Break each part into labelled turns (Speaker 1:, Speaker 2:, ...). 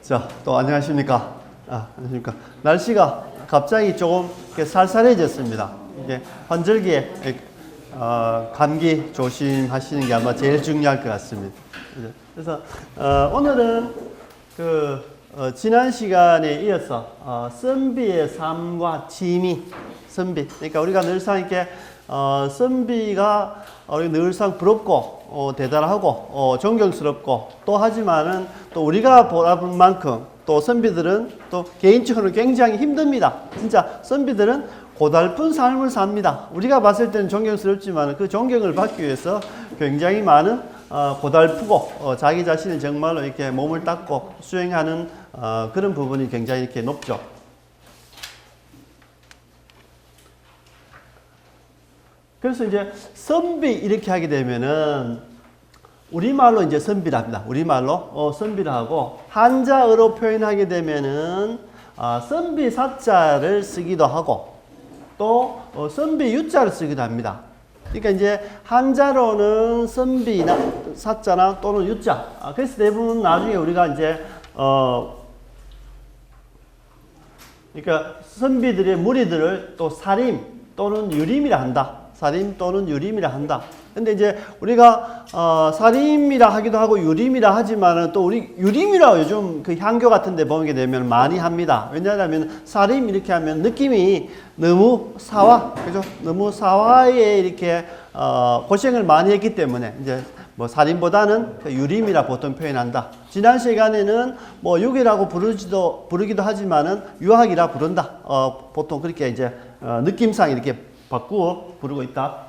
Speaker 1: 자, 또 안녕하십니까? 안녕하십니까? 날씨가 갑자기 조금 이렇게 쌀쌀해졌습니다. 이게 환절기에 감기 조심하시는 게 아마 제일 중요할 것 같습니다. 그래서 오늘은 지난 시간에 이어서 선비의 삶과 취미, 선비. 그러니까 우리가 늘상 이렇게 선비가 우리 늘상 부럽고 대단하고 존경스럽고 또 하지만은 또 우리가 보라볼 만큼 또 선비들은 또 개인적으로 굉장히 힘듭니다. 진짜 선비들은 고달픈 삶을 삽니다. 우리가 봤을 때는 존경스럽지만 그 존경을 받기 위해서 굉장히 많은 고달프고 자기 자신을 정말로 이렇게 몸을 닦고 수행하는 그런 부분이 굉장히 이렇게 높죠. 그래서 이제 선비 이렇게 하게 되면은 우리말로 이제 선비를 합니다. 우리말로 선비를 하고 한자어로 표현하게 되면은 선비 사자를 쓰기도 하고 또 선비 유자를 쓰기도 합니다. 그러니까 이제 한자로는 선비나 사자나 또는 유자. 그래서 대부분 나중에 우리가 이제 그러니까 선비들의 무리들을 또 사림 또는 유림이라 한다. 사림 또는 유림이라 한다. 근데 이제 우리가 사림이라 하기도 하고 유림이라 하지만은 또 우리 유림이라 요즘 그 향교 같은 데 보게 되면 많이 합니다. 왜냐하면 사림 이렇게 하면 느낌이 너무 사화, 그죠? 너무 사화에 이렇게 고생을 많이 했기 때문에 이제 뭐 사림보다는 유림이라 보통 표현한다. 지난 시간에는 뭐 육이라고 부르기도 하지만은 유학이라 부른다. 보통 그렇게 이제 느낌상 이렇게 바꾸어 부르고 있다.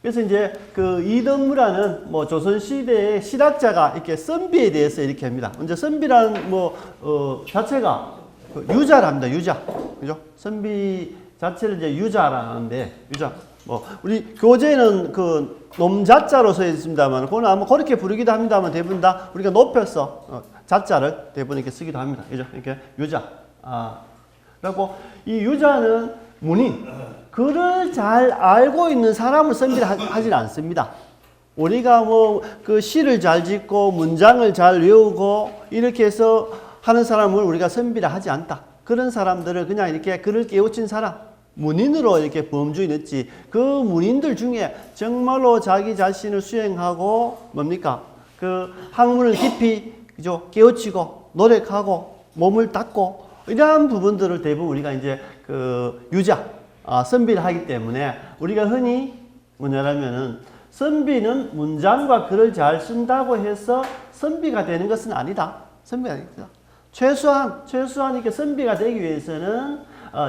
Speaker 1: 그래서 이제 그 이덕무라는 뭐 조선시대의 실학자가 이렇게 선비에 대해서 이렇게 합니다. 이제 선비라는 자체가 유자랍니다. 유자. 그죠? 선비 자체를 이제 유자라는데, 유자. 우리 교재는 그 놈자자로 써 있습니다만, 그거는 아마 그렇게 부르기도 합니다만, 대부분 다 우리가 높여서 자자를 대부분 이렇게 쓰기도 합니다. 그죠? 이렇게 유자. 그리고 이 유자는 문인, 글을 잘 알고 있는 사람을 선비를 하진 않습니다. 우리가 뭐 그 시를 잘 짓고 문장을 잘 외우고 이렇게 해서 하는 사람을 우리가 선비를 하지 않다. 그런 사람들을 그냥 이렇게 글을 깨우친 사람, 문인으로 이렇게 범주에 넣지. 그 문인들 중에 정말로 자기 자신을 수행하고 뭡니까? 그 학문을 깊이 그죠? 깨우치고 노력하고 몸을 닦고 이러한 부분들을 대부분 우리가 이제 그 유자, 선비를 하기 때문에 우리가 흔히 뭐냐면은 선비는 문장과 글을 잘 쓴다고 해서 선비가 되는 것은 아니다. 선비가 아니다. 최소한 이렇게 선비가 되기 위해서는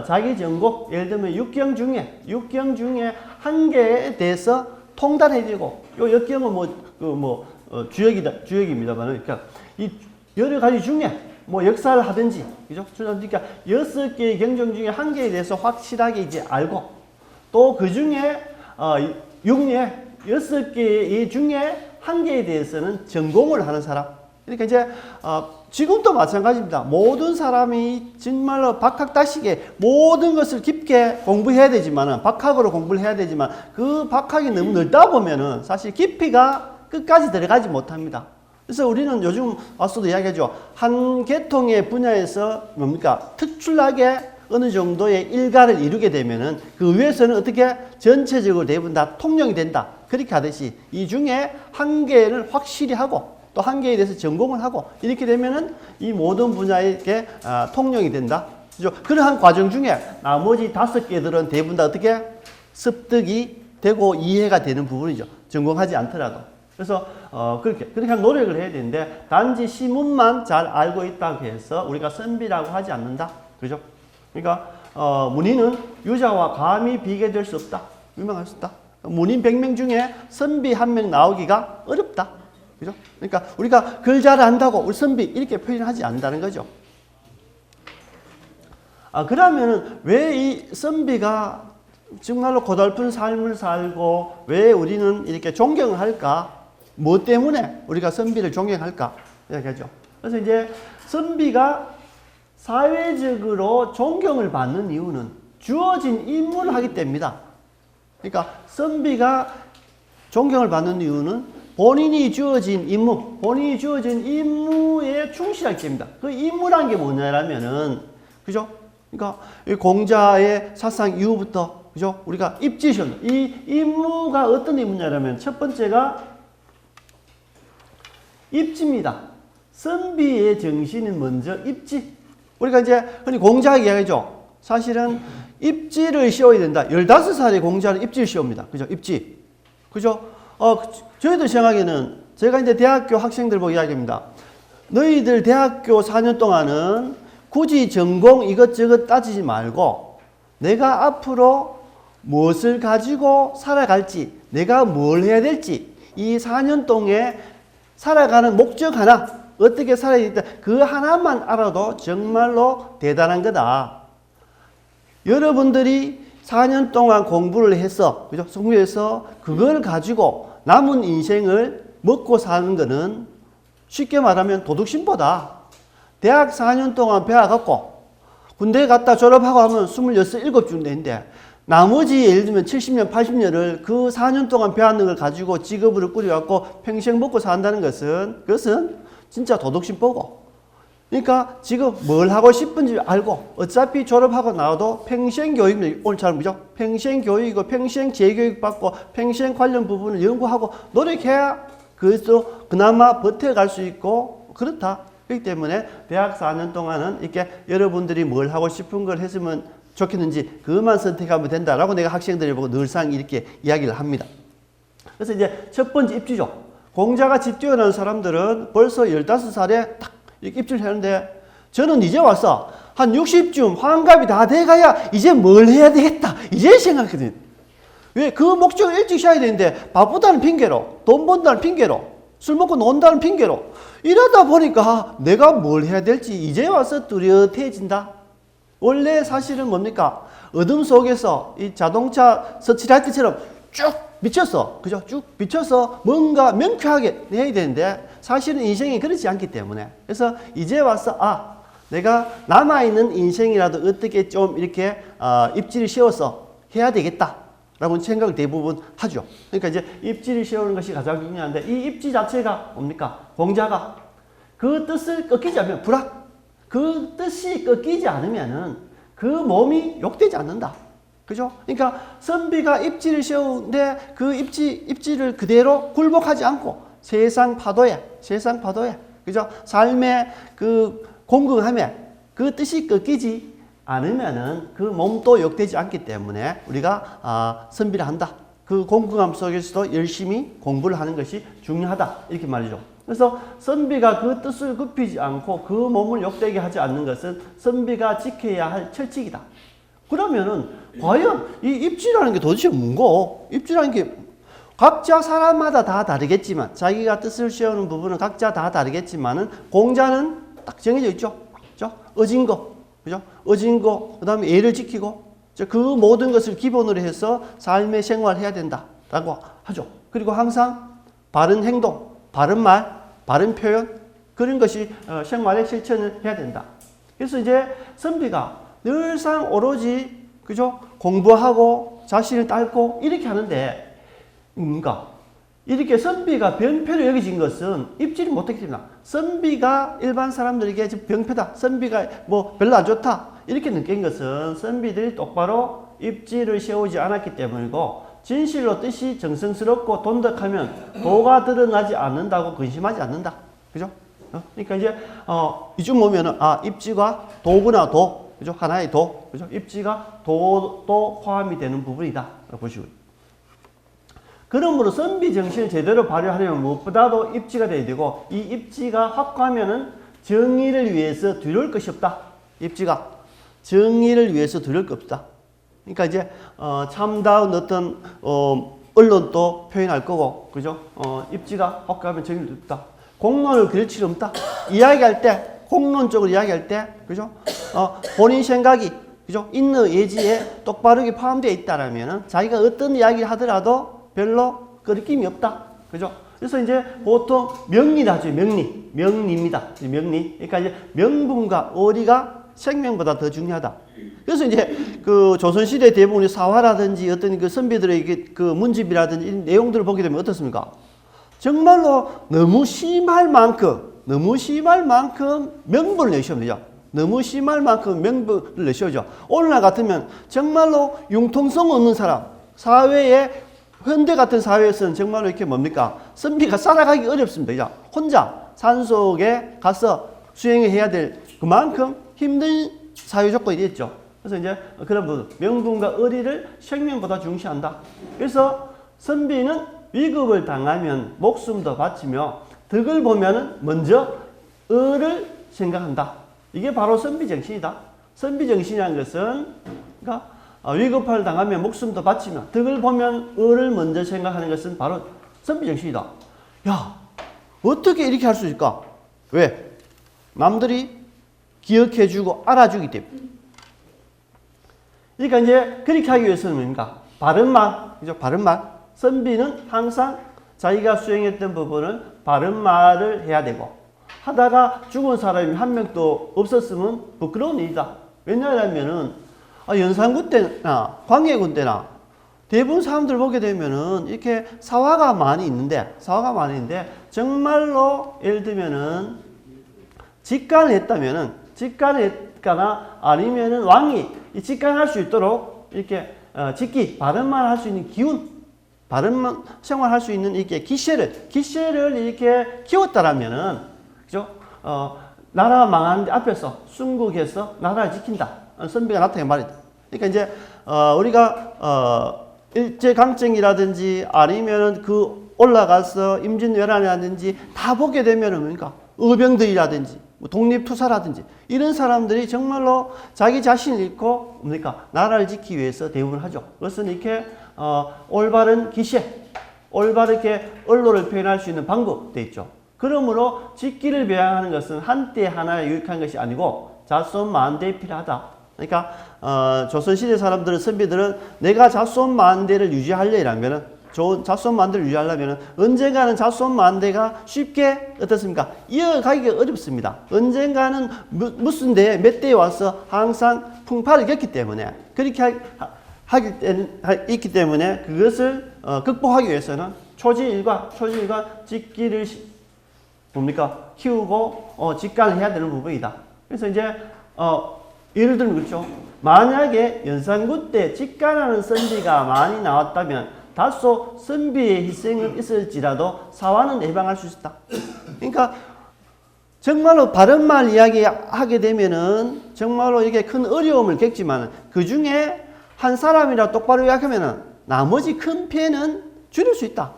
Speaker 1: 자기 전공, 예를 들면 육경 중에 한 개에 대해서 통달해지고 요 역경은 주역입니다만 그러니까 이 여러 가지 중에 뭐 역사를 하든지, 그죠? 그러니까 6개의 경정 중에 한 개에 대해서 확실하게 이제 알고, 또 그 중에, 6개의 중에 한 개에 대해서는 전공을 하는 사람. 그러니까 이제, 지금도 마찬가지입니다. 모든 사람이 정말로 박학다식에 모든 것을 깊게 공부해야 되지만은, 박학으로 공부를 해야 되지만, 그 박학이 너무 넓다 보면은 사실 깊이가 끝까지 들어가지 못합니다. 그래서 우리는 요즘 와서도 이야기하죠. 한 계통의 분야에서 뭡니까? 특출나게 어느 정도의 일가를 이루게 되면은 그 위에서는 어떻게 전체적으로 대부분 다 통용이 된다. 그렇게 하듯이 이 중에 한 개를 확실히 하고 또 한 개에 대해서 전공을 하고 이렇게 되면은 이 모든 분야에 통용이 된다. 그죠? 그러한 과정 중에 나머지 5개들은 대부분 다 어떻게 습득이 되고 이해가 되는 부분이죠. 전공하지 않더라도. 그래서 그렇게 노력을 해야 되는데 단지 시문만 잘 알고 있다고 해서 우리가 선비라고 하지 않는다. 그죠? 그러니까 문인은 유자와 감히 비교될 수 없다. 유명할 수 없다. 문인 100명 중에 선비 1명 나오기가 어렵다. 그죠? 그러니까 우리가 글 잘 안다고 우리 선비 이렇게 표현하지 않는다는 거죠. 그러면은 왜 이 선비가 정말로 고달픈 삶을 살고 왜 우리는 이렇게 존경을 할까? 뭐 때문에 우리가 선비를 존경할까? 이야기하죠. 그래서 이제 선비가 사회적으로 존경을 받는 이유는 주어진 임무를 하기 때문입니다. 그러니까 선비가 존경을 받는 이유는 본인이 주어진 임무에 충실하기 때문이다. 그 임무란 게 뭐냐라면은, 그죠? 그러니까 이 공자의 사상 이후부터, 그죠? 우리가 입지 시험, 이 임무가 어떤 임무냐라면 첫 번째가 입지입니다. 선비의 정신은 먼저 입지. 우리가 이제 흔히 공자가 이야기하죠. 사실은 입지를 씌워야 된다. 15살의 공자는 입지를 씌웁니다. 그죠? 입지. 그죠? 저희들 생각에는 제가 이제 대학교 학생들 보고 이야기합니다. 너희들 대학교 4년 동안은 굳이 전공 이것저것 따지지 말고 내가 앞으로 무엇을 가지고 살아갈지, 내가 뭘 해야 될지 이 4년 동안에 살아가는 목적 하나, 어떻게 살아야 되겠다, 그 하나만 알아도 정말로 대단한 거다. 여러분들이 4년 동안 공부를 해서, 그죠? 성공해서 그걸 가지고 남은 인생을 먹고 사는 거는 쉽게 말하면 도둑심보다. 대학 4년 동안 배워갖고 군대 갔다 졸업하고 하면 26, 7중 되는데 나머지 예를 들면 70년, 80년을 그 4년 동안 배웠는 걸 가지고 직업을 꾸려갖고 평생 먹고 산다는 그것은 진짜 도둑심보고. 그러니까 지금 뭘 하고 싶은지 알고 어차피 졸업하고 나와도 평생 교육입니다. 오늘 잘 보죠? 평생 교육이고 평생 재교육 받고 평생 관련 부분을 연구하고 노력해야 그것도 그나마 버텨갈 수 있고 그렇다. 그렇기 때문에 대학 4년 동안은 이렇게 여러분들이 뭘 하고 싶은 걸 했으면 좋겠는지 그것만 선택하면 된다라고 내가 학생들을 보고 늘상 이렇게 이야기를 합니다. 그래서 이제 첫 번째 입지죠. 공자같이 뛰어난 사람들은 벌써 15살에 딱 이렇게 입지를 하는데 저는 이제 와서 한 60쯤 환갑이 다 돼가야 이제 뭘 해야 되겠다 이제 생각했거든요. 왜? 그 목적을 일찍 세워야 되는데 바쁘다는 핑계로, 돈 번다는 핑계로, 술 먹고 논다는 핑계로 이러다 보니까 내가 뭘 해야 될지 이제 와서 뚜렷해진다. 원래 사실은 뭡니까? 어둠 속에서 이 자동차 서치할 때처럼 쭉 비춰서, 그죠? 쭉 비춰서 뭔가 명쾌하게 해야 되는데 사실은 인생이 그렇지 않기 때문에. 그래서 이제 와서 내가 남아있는 인생이라도 어떻게 좀 이렇게 입지를 씌워서 해야 되겠다 라고 생각을 대부분 하죠. 그러니까 이제 입지를 세우는 것이 가장 중요한데 이 입지 자체가 뭡니까? 공자가 그 뜻을 꺾이지 않으면 그 뜻이 꺾이지 않으면은 그 몸이 욕되지 않는다. 그죠? 그러니까 선비가 입지를 세우는데 그 입지를 그대로 굴복하지 않고 세상 파도에 그죠? 삶의 그 공경함에 그 뜻이 꺾이지 않으면은 그 몸도 욕되지 않기 때문에 우리가 선비를 한다. 그 공경함 속에서도 열심히 공부를 하는 것이 중요하다. 이렇게 말이죠. 그래서 선비가 그 뜻을 굽히지 않고 그 몸을 욕되게 하지 않는 것은 선비가 지켜야 할 철칙이다. 그러면은 과연 이 입지라는 게 도대체 뭔고? 입지라는 게 각자 사람마다 다 다르겠지만 자기가 뜻을 세우는 부분은 각자 다 다르겠지만은 공자는 딱 정해져 있죠. 그죠? 어진거, 그죠? 어진거, 그 다음에 예를 지키고 그 모든 것을 기본으로 해서 삶의 생활해야 된다라고 하죠. 그리고 항상 바른 행동, 바른 말, 바른 표현 그런 것이 생활에 실천을 해야 된다. 그래서 이제 선비가 늘상 오로지 그죠? 공부하고 자신을 딸고 이렇게 하는데 그러니까 이렇게 선비가 병폐로 여겨진 것은 입지를 못했기 때문이다. 선비가 일반 사람들에게 병폐다. 선비가 뭐 별로 안 좋다. 이렇게 느낀 것은 선비들이 똑바로 입지를 세우지 않았기 때문이고 진실로 뜻이 정성스럽고 돈독하면 도가 드러나지 않는다고 근심하지 않는다. 그죠? 그러니까 이제 이쯤 보면은 입지가 도구나 도, 그죠? 하나의 도, 그죠? 입지가 도도 포함이 되는 부분이다. 보시고요. 그러므로 선비 정신을 제대로 발휘하려면 무엇보다도 입지가 돼야 되고 이 입지가 확고하면은 정의를 위해서 두려울 것이 없다. 입지가 정의를 위해서 두려울 것 없다. 그러니까 이제 참다운 어떤 언론도 표현할 거고, 그죠? 입지가 확고하면 정의를 없다. 공론을 그릴 필요 없다. 이야기할 때 공론적으로 이야기할 때, 그죠? 본인 생각이, 그죠? 있는 예지에 똑바르게 포함되어 있다라면은 자기가 어떤 이야기를 하더라도 별로 거리낌이 없다. 그죠? 그래서 이제 보통 명리라 하죠. 명리입니다. 명리. 그러니까 이제 명분과 어리가 생명보다 더 중요하다. 그래서 이제 그 조선시대 대부분의 사화라든지 어떤 그 선비들의 그 문집이라든지 이런 내용들을 보게 되면 어떻습니까? 정말로 너무 심할 만큼 명분을 내시면 되죠. 너무 심할 만큼 명분을 내셔야죠. 오늘날 같으면 정말로 융통성 없는 사람, 사회에 현대 같은 사회에서는 정말로 이렇게 뭡니까? 선비가 살아가기 어렵습니다. 그죠? 혼자 산속에 가서 수행을 해야 될 그만큼 힘든 사회 조건이 있죠. 그래서 이제 그런 부분, 명분과 의리를 생명보다 중시한다. 그래서 선비는 위급을 당하면 목숨도 바치며 덕을 보면 먼저 의를 생각한다. 이게 바로 선비 정신이다. 선비 정신이라는 것은 그러니까 위급을 당하면 목숨도 바치며 덕을 보면 의를 먼저 생각하는 것은 바로 선비 정신이다. 야, 어떻게 이렇게 할 수 있을까? 왜? 남들이 기억해주고 알아주기 때문에. 그러니까 이제 그렇게 하기 위해서는 뭡니까? 바른 말, 그죠? 바른 말. 선비는 항상 자기가 수행했던 부분을 바른 말을 해야 되고, 하다가 죽은 사람이 한 명도 없었으면 부끄러운 일이다. 왜냐하면은 연산군 때나 광해군 때나 대부분 사람들 보게 되면은 이렇게 사화가 많이 있는데 정말로 예를 들면은 직관을 했거나 아니면은 왕이 이 직관할 수 있도록 이렇게 직기 바른 말 할 수 있는 기운, 바른 생활할 수 있는 이렇게 기세를 이렇게 키웠다라면은 그죠? 나라 망하는데 앞에서 순국해서 나라를 지킨다. 선비가 나타낸 말이다. 그러니까 이제 우리가 일제강점기라든지 아니면은 그 올라가서 임진왜란이라든지 다 보게 되면은 뭡니까? 의병들이라든지 독립투사라든지 이런 사람들이 정말로 자기 자신을 잃고 뭡니까? 나라를 지키기 위해서 대응을 하죠. 그것은 이렇게 올바른 기세, 올바르게 언론을 표현할 수 있는 방법 돼 있죠. 그러므로 직기를 배양하는 것은 한때 하나에 유익한 것이 아니고 자손만대에 필요하다. 그러니까 조선시대 사람들은 선비들은 내가 자손만대를 유지하려면 좋은 자손만대를 유지하려면 언젠가는 자손만대가 쉽게 어떻습니까? 이어가기가 어렵습니다. 언젠가는 무슨 대 몇 대에 와서 항상 풍파를 겪기 때문에 그렇게 있기 때문에 그것을 극복하기 위해서는 초지일과 직기를 뭡니까? 키우고 직관을 해야 되는 부분이다. 그래서 이제 예를 들면 그렇죠. 만약에 연산군 때 직관하는 선비가 많이 나왔다면 다소 선비의 희생은 있을지라도 사화는 예방할 수 있다. 그러니까 정말로 바른 말 이야기하게 되면은 정말로 이게 큰 어려움을 겪지만 그 중에 한 사람이라 똑바로 이야기하면은 나머지 큰 피해는 줄일 수 있다.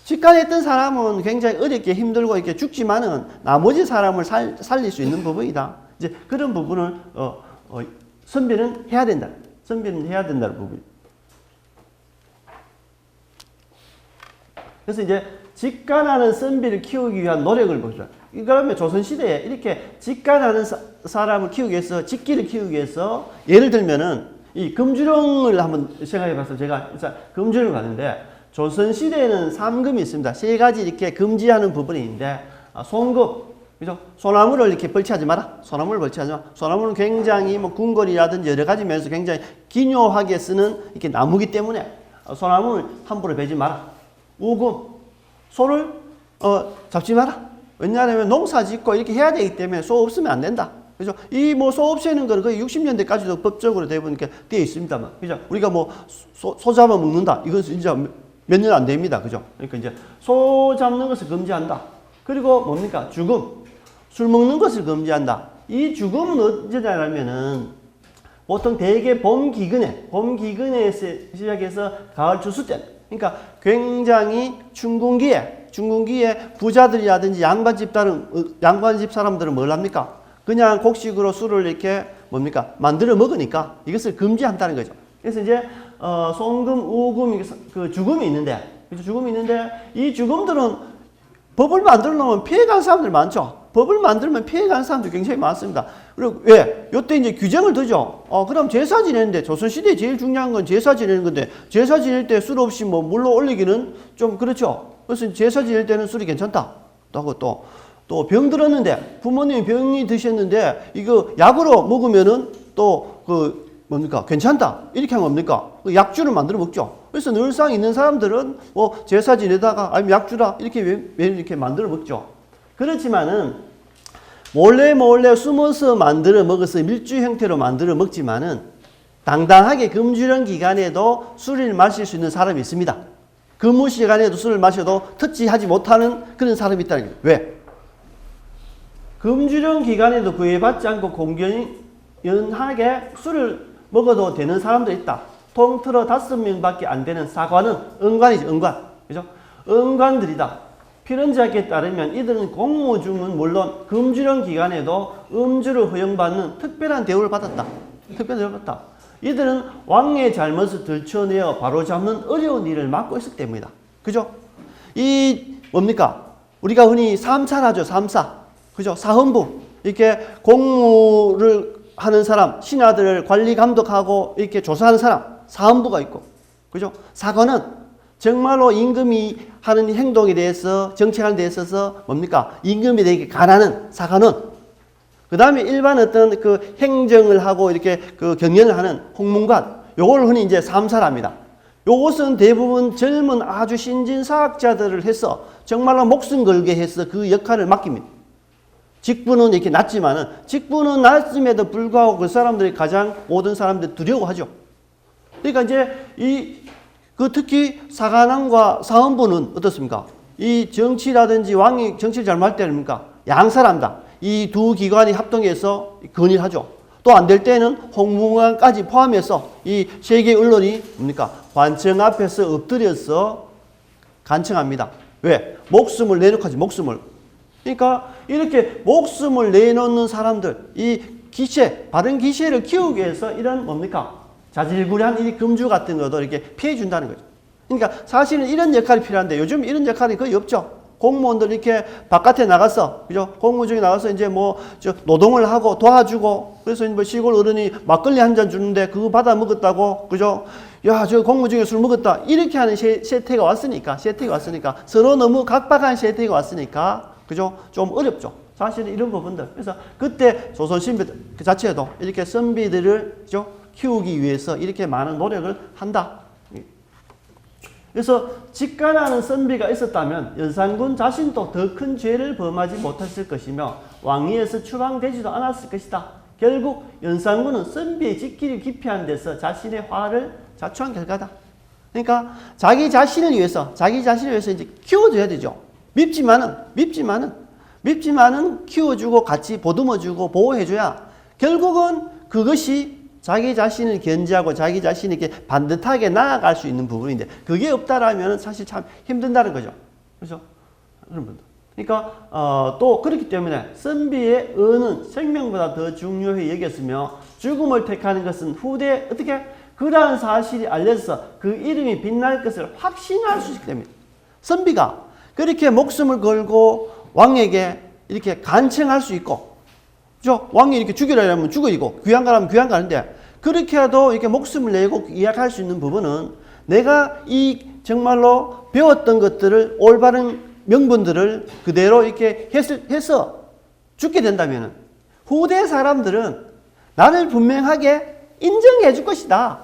Speaker 1: 직관했던 사람은 굉장히 어렵게 힘들고 이렇게 죽지만은 나머지 사람을 살릴 수 있는 부분이다. 이제 그런 부분을 선비는 해야 된다. 선비는 해야 된다는 부분. 그래서 이제 직관하는 선비를 키우기 위한 노력을 보죠. 그러면 조선시대에 이렇게 직관하는 사람을 키우기 위해서, 직기를 키우기 위해서, 예를 들면은 이 금주령을 한번 생각해 봤어요. 제가 금주령을 봤는데, 조선시대에는 삼금이 있습니다. 세 가지 이렇게 금지하는 부분이 있는데, 송금, 그죠? 소나무를 이렇게 벌치하지 마라. 소나무를 벌치하지 마. 소나무는 굉장히 뭐 궁궐이라든지 여러 가지 면에서 굉장히 기묘하게 쓰는 이렇게 나무기 때문에 소나무를 함부로 베지 마라. 우금, 소를 잡지 마라. 왜냐하면 농사 짓고 이렇게 해야 되기 때문에 소 없으면 안 된다. 그죠? 이 뭐 소 없애는 거는 거의 60년대까지도 법적으로 대부분 되어 있습니다만. 그죠? 우리가 뭐 소 잡아 먹는다. 이건 진짜 몇 년 안 됩니다. 그죠? 그러니까 이제 소 잡는 것을 금지한다. 그리고 뭡니까? 죽음. 술 먹는 것을 금지한다. 이 죽음은 언제냐면은 보통 대개 봄 기근에 시작해서 가을 추수 때. 그러니까 굉장히 춘궁기에 부자들이라든지 양반집 사람들은 뭘 합니까? 그냥 곡식으로 술을 이렇게 뭡니까? 만들어 먹으니까 이것을 금지한다는 거죠. 그래서 이제 송금, 우금, 그 죽음이 있는데 이 죽음들은 법을 만들어 놓으면 피해간 사람들 많죠. 법을 만들면 피해간 사람들 굉장히 많습니다. 그리고 왜? 요때 이제 규정을 두죠. 그럼 제사 지내는데, 조선시대에 제일 중요한 건 제사 지내는 건데, 제사 지낼 때 술 없이 뭐 물로 올리기는 좀 그렇죠. 그래서 제사 지낼 때는 술이 괜찮다. 또 병 들었는데, 부모님이 병이 드셨는데, 이거 약으로 먹으면은 또 뭡니까? 괜찮다. 이렇게 하면 뭡니까? 약주를 만들어 먹죠. 그래서 늘상 있는 사람들은 뭐 제사 지내다가 아니면 약주라 이렇게 왜 이렇게 만들어 먹죠. 그렇지만은 몰래 숨어서 만들어 먹어서 밀주 형태로 만들어 먹지만은 당당하게 금주령 기간에도 술을 마실 수 있는 사람이 있습니다. 근무 시간에도 술을 마셔도 터치하지 못하는 그런 사람이 있다는 거예요. 왜? 금주령 기간에도 구애받지 않고 공견연하게 술을 먹어도 되는 사람도 있다. 통틀어 5명밖에 안 되는 사관은 은관이죠. 은관. 그죠? 은관들이다. 필연자에게 따르면 이들은 공무 중은 물론 금주령 기간에도 음주를 허용받는 특별한 대우를 받았다. 특별한 대우를 받았다. 이들은 왕의 잘못을 들춰내어 바로잡는 어려운 일을 맡고 있었기 때문이다. 그죠? 이 뭡니까? 우리가 흔히 삼사라죠. 삼사. 그죠? 사헌부. 이렇게 공무를 하는 사람, 신하들을 관리 감독하고 이렇게 조사하는 사람, 사헌부가 있고. 그죠? 사관은 정말로 임금이 하는 행동에 대해서, 정책하는 데 있어서 뭡니까? 임금에 대해 관하는 사관은. 그 다음에 일반 어떤 그 행정을 하고 이렇게 그 경연을 하는 홍문관. 요걸 흔히 이제 삼사랍니다. 요것은 대부분 젊은 아주 신진사학자들을 해서 정말로 목숨 걸게 해서 그 역할을 맡깁니다. 직분은 이렇게 낮지만은, 직분은 낮음에도 불구하고 그 사람들이 가장 모든 사람들이 두려워하죠. 그러니까 이제 특히 사관왕과 사헌부는 어떻습니까? 이 정치라든지 왕이 정치를 잘못할 때는 양사랍니다. 이 두 기관이 합동해서 건의를 하죠. 또 안 될 때는 홍문관까지 포함해서 이 세계 언론이 뭡니까? 관청 앞에서 엎드려서 간청합니다. 왜? 목숨을 내놓고 하지, 목숨을. 그러니까 이렇게 목숨을 내놓는 사람들, 이 기세, 바른 기세를 키우기 위해서 이런 뭡니까? 자질구레한 이 금주 같은 것도 이렇게 피해 준다는 거죠. 그러니까 사실은 이런 역할이 필요한데 요즘 이런 역할이 거의 없죠. 공무원들 이렇게 바깥에 나가서, 그죠? 공무 중에 나가서 이제 노동을 하고 도와주고, 그래서 뭐 시골 어른이 막걸리 한 잔 주는데 그거 받아 먹었다고, 그죠? 야, 저 공무 중에 술 먹었다. 이렇게 하는 세태가 왔으니까, 서로 너무 각박한 세태가 왔으니까, 그죠? 좀 어렵죠. 사실은 이런 부분들. 그래서 그때 조선 신비 그 자체도 이렇게 선비들을, 그죠? 키우기 위해서 이렇게 많은 노력을 한다. 그래서 직관하는 선비가 있었다면 연산군 자신도 더 큰 죄를 범하지 못했을 것이며 왕위에서 추방되지도 않았을 것이다. 결국 연산군은 선비의 직기를 기피하는 데서 자신의 화를 자초한 결과다. 그러니까 자기 자신을 위해서 이제 키워줘야 되죠. 밉지만은 키워주고 같이 보듬어주고 보호해줘야 결국은 그것이 자기 자신을 견지하고 자기 자신이 이렇게 반듯하게 나아갈 수 있는 부분인데 그게 없다라면 사실 참 힘든다는 거죠. 그렇죠? 그러니까 또 그렇기 때문에 선비의 은은 생명보다 더 중요히 여겼으며 죽음을 택하는 것은 후대에 어떻게 그러한 사실이 알려져서 그 이름이 빛날 것을 확신할 수 있기 때문에 선비가 그렇게 목숨을 걸고 왕에게 이렇게 간청할 수 있고, 그죠? 왕이 이렇게 죽이라 하면 죽이고 귀양 가라면 귀양 가는데 그렇게 해도 이렇게 목숨을 내고 이야기할 수 있는 부분은 내가 이 정말로 배웠던 것들을 올바른 명분들을 그대로 이렇게 해서 죽게 된다면 후대 사람들은 나를 분명하게 인정해 줄 것이다.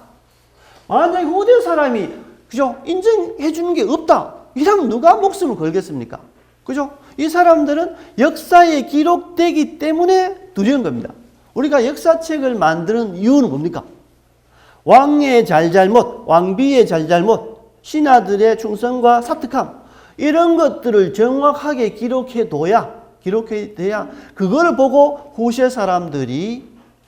Speaker 1: 만약에 후대 사람이 그죠? 인정해 주는 게 없다. 이러면 누가 목숨을 걸겠습니까? 그죠? 이 사람들은 역사에 기록되기 때문에 두려운 겁니다. 우리가 역사책을 만드는 이유는 뭡니까? 왕의 잘잘못, 왕비의 잘잘못, 신하들의 충성과 사특함 이런 것들을 정확하게 기록해둬야 그거를 보고 후세 사람들이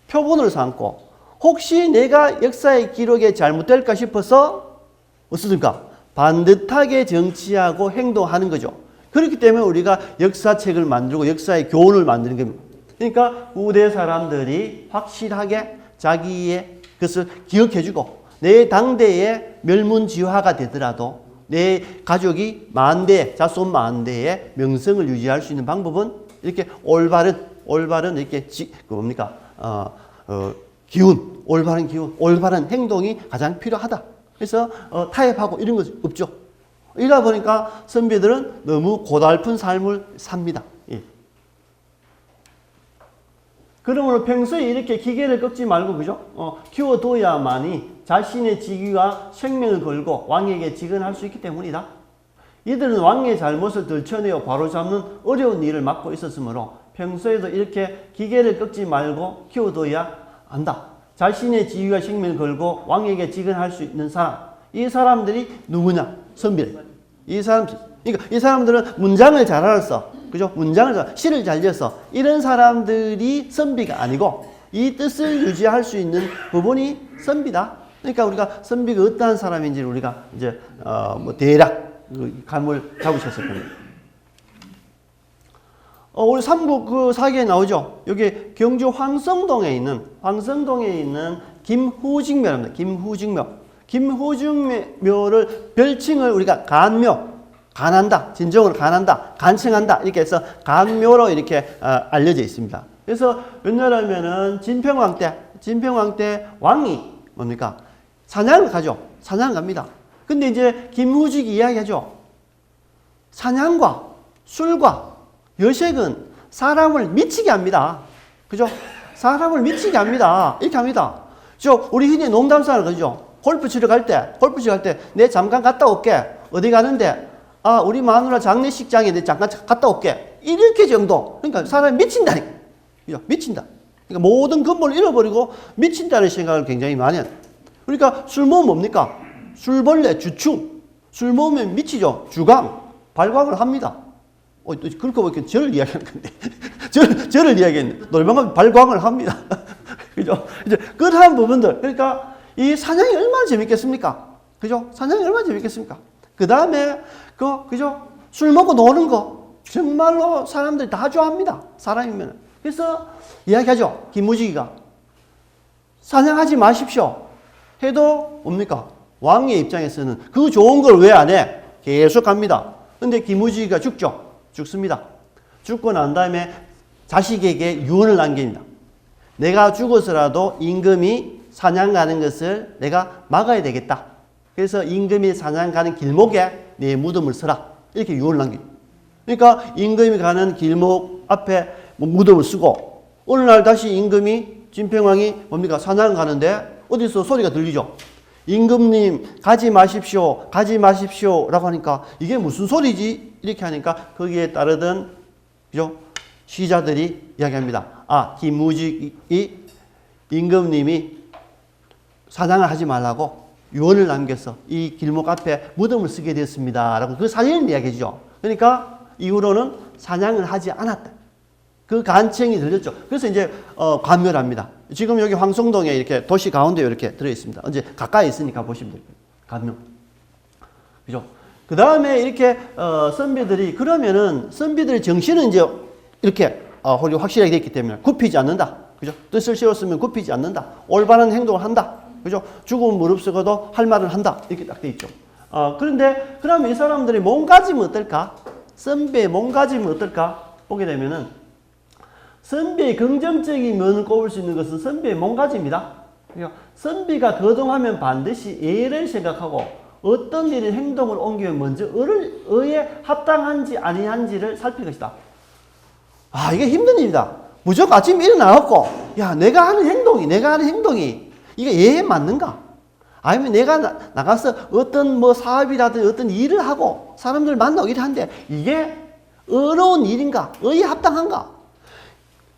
Speaker 1: 표본을 삼고 혹시 내가 역사의 기록에 잘못될까 싶어서 어떻습니까? 반듯하게 정치하고 행동하는 거죠. 그렇기 때문에 우리가 역사책을 만들고 역사의 교훈을 만드는 겁니다. 그러니까 후대 사람들이 확실하게 자기의 것을 기억해주고 내 당대의 멸문지화가 되더라도 내 가족이 자손 만대의 명성을 유지할 수 있는 방법은 이렇게 올바른 이렇게 올바른 기운, 올바른 행동이 가장 필요하다. 그래서 타협하고 이런 거 없죠. 이러다 보니까 선비들은 너무 고달픈 삶을 삽니다. 예. 그러므로 평소에 이렇게 기계를 꺾지 말고, 그죠? 키워둬야만이 자신의 직위와 생명을 걸고 왕에게 직언할 수 있기 때문이다. 이들은 왕의 잘못을 들춰내어 바로잡는 어려운 일을 맡고 있었으므로 평소에도 이렇게 기계를 꺾지 말고 키워둬야 한다. 자신의 지위와 생명을 걸고 왕에게 직언할 수 있는 사람. 이 사람들이 누구냐? 선비래. 그러니까 이 사람들은 문장을 잘 알았어. 그죠? 시를 잘 지었어. 이런 사람들이 선비가 아니고 이 뜻을 유지할 수 있는 부분이 선비다. 그러니까 우리가 선비가 어떠한 사람인지를 우리가 이제 대략 감을 잡으셨을 겁니다. 우리 삼국 그 사기에 나오죠. 여기 경주 황성동에 있는 김후직묘랍니다. 김후직묘를 별칭을 우리가 간한다, 진정으로 간한다, 간칭한다 이렇게 해서 간묘로 이렇게 알려져 있습니다. 그래서 왜냐하면은 진평왕 때 왕이 뭡니까? 사냥을 가죠. 사냥 갑니다. 근데 이제 김후직이 이야기하죠. 사냥과 술과 여색은 사람을 미치게 합니다. 그죠? 사람을 미치게 합니다. 이렇게 합니다. 우리 흔히 농담사를 그러죠. 골프 치러 갈 때 내 잠깐 갔다 올게. 어디 가는데? 우리 마누라 장례식장에 내 잠깐 갔다 올게. 이렇게 정도. 그러니까 사람이 미친다니까. 그죠? 미친다. 그러니까 모든 근본을 잃어버리고 미친다는 생각을 굉장히 많이 해요. 그러니까 술 먹으면 뭡니까? 술벌레, 주충. 술 먹으면 미치죠. 주광, 발광을 합니다. 그렇게 보니까 저를 이야기하는 건데. 저를 이야기했는데. 놀면 발광을 합니다. 그죠? 이제 그러한 부분들. 그러니까 이 사냥이 얼마나 재밌겠습니까? 그죠? 사냥이 얼마나 재밌겠습니까? 그 다음에, 그죠? 술 먹고 노는 거. 정말로 사람들이 다 좋아합니다. 사람이면. 그래서 이야기하죠. 김무지기가. 사냥하지 마십시오. 해도 뭡니까? 왕의 입장에서는 그 좋은 걸 왜 안 해? 계속 갑니다. 근데 김무지기가 죽습니다. 죽고 난 다음에 자식에게 유언을 남깁니다. 내가 죽어서라도 임금이 사냥 가는 것을 내가 막아야 되겠다. 그래서 임금이 사냥 가는 길목에 내 무덤을 서라. 이렇게 유언을 남깁니다. 그러니까 임금이 가는 길목 앞에 무덤을 쓰고 어느 날 다시 임금이 진평왕이 뭡니까? 사냥 가는데 어디서 소리가 들리죠? 임금님 가지 마십시오 라고 하니까 이게 무슨 소리지? 이렇게 하니까 거기에 따르던 그죠? 시자들이 이야기합니다. 김무직이 임금님이 사냥을 하지 말라고 유언을 남겨서 이 길목 앞에 무덤을 쓰게 되었습니다 라고 그 사연을 이야기해주죠. 그러니까 이후로는 사냥을 하지 않았다. 그 간청이 들렸죠. 그래서 이제 관묘를 합니다. 지금 여기 황성동에 이렇게 도시 가운데 이렇게 들어있습니다. 이제 가까이 있으니까 보시면 됩니다. 관묘. 그죠? 그 다음에 이렇게 선비들이 그러면은 선비들의 정신은 이제 이렇게 확실하게 되어 있기 때문에 굽히지 않는다. 그죠? 뜻을 세웠으면 굽히지 않는다. 올바른 행동을 한다. 그죠? 죽음은 무릅쓰고도 할 말은 한다. 이렇게 딱 되어 있죠. 그런데 그러면 이 사람들이 몸가짐은 어떨까? 선비의 몸가짐은 어떨까? 보게 되면은 선비의 긍정적인 면을 꼽을 수 있는 것은 선비의 몸가짐이다. 선비가 거동하면 반드시 예를 생각하고 어떤 일의 행동을 옮기면 먼저 의에 합당한지 아니한지를 살필 것이다. 이게 힘든 일이다. 무조건 아침에 일어나갖고 내가 하는 행동이 이게 예에 맞는가? 아니면 내가 나가서 어떤 사업이라든지 어떤 일을 하고 사람들 만나고 일하는데 이게 어려운 일인가? 의에 합당한가?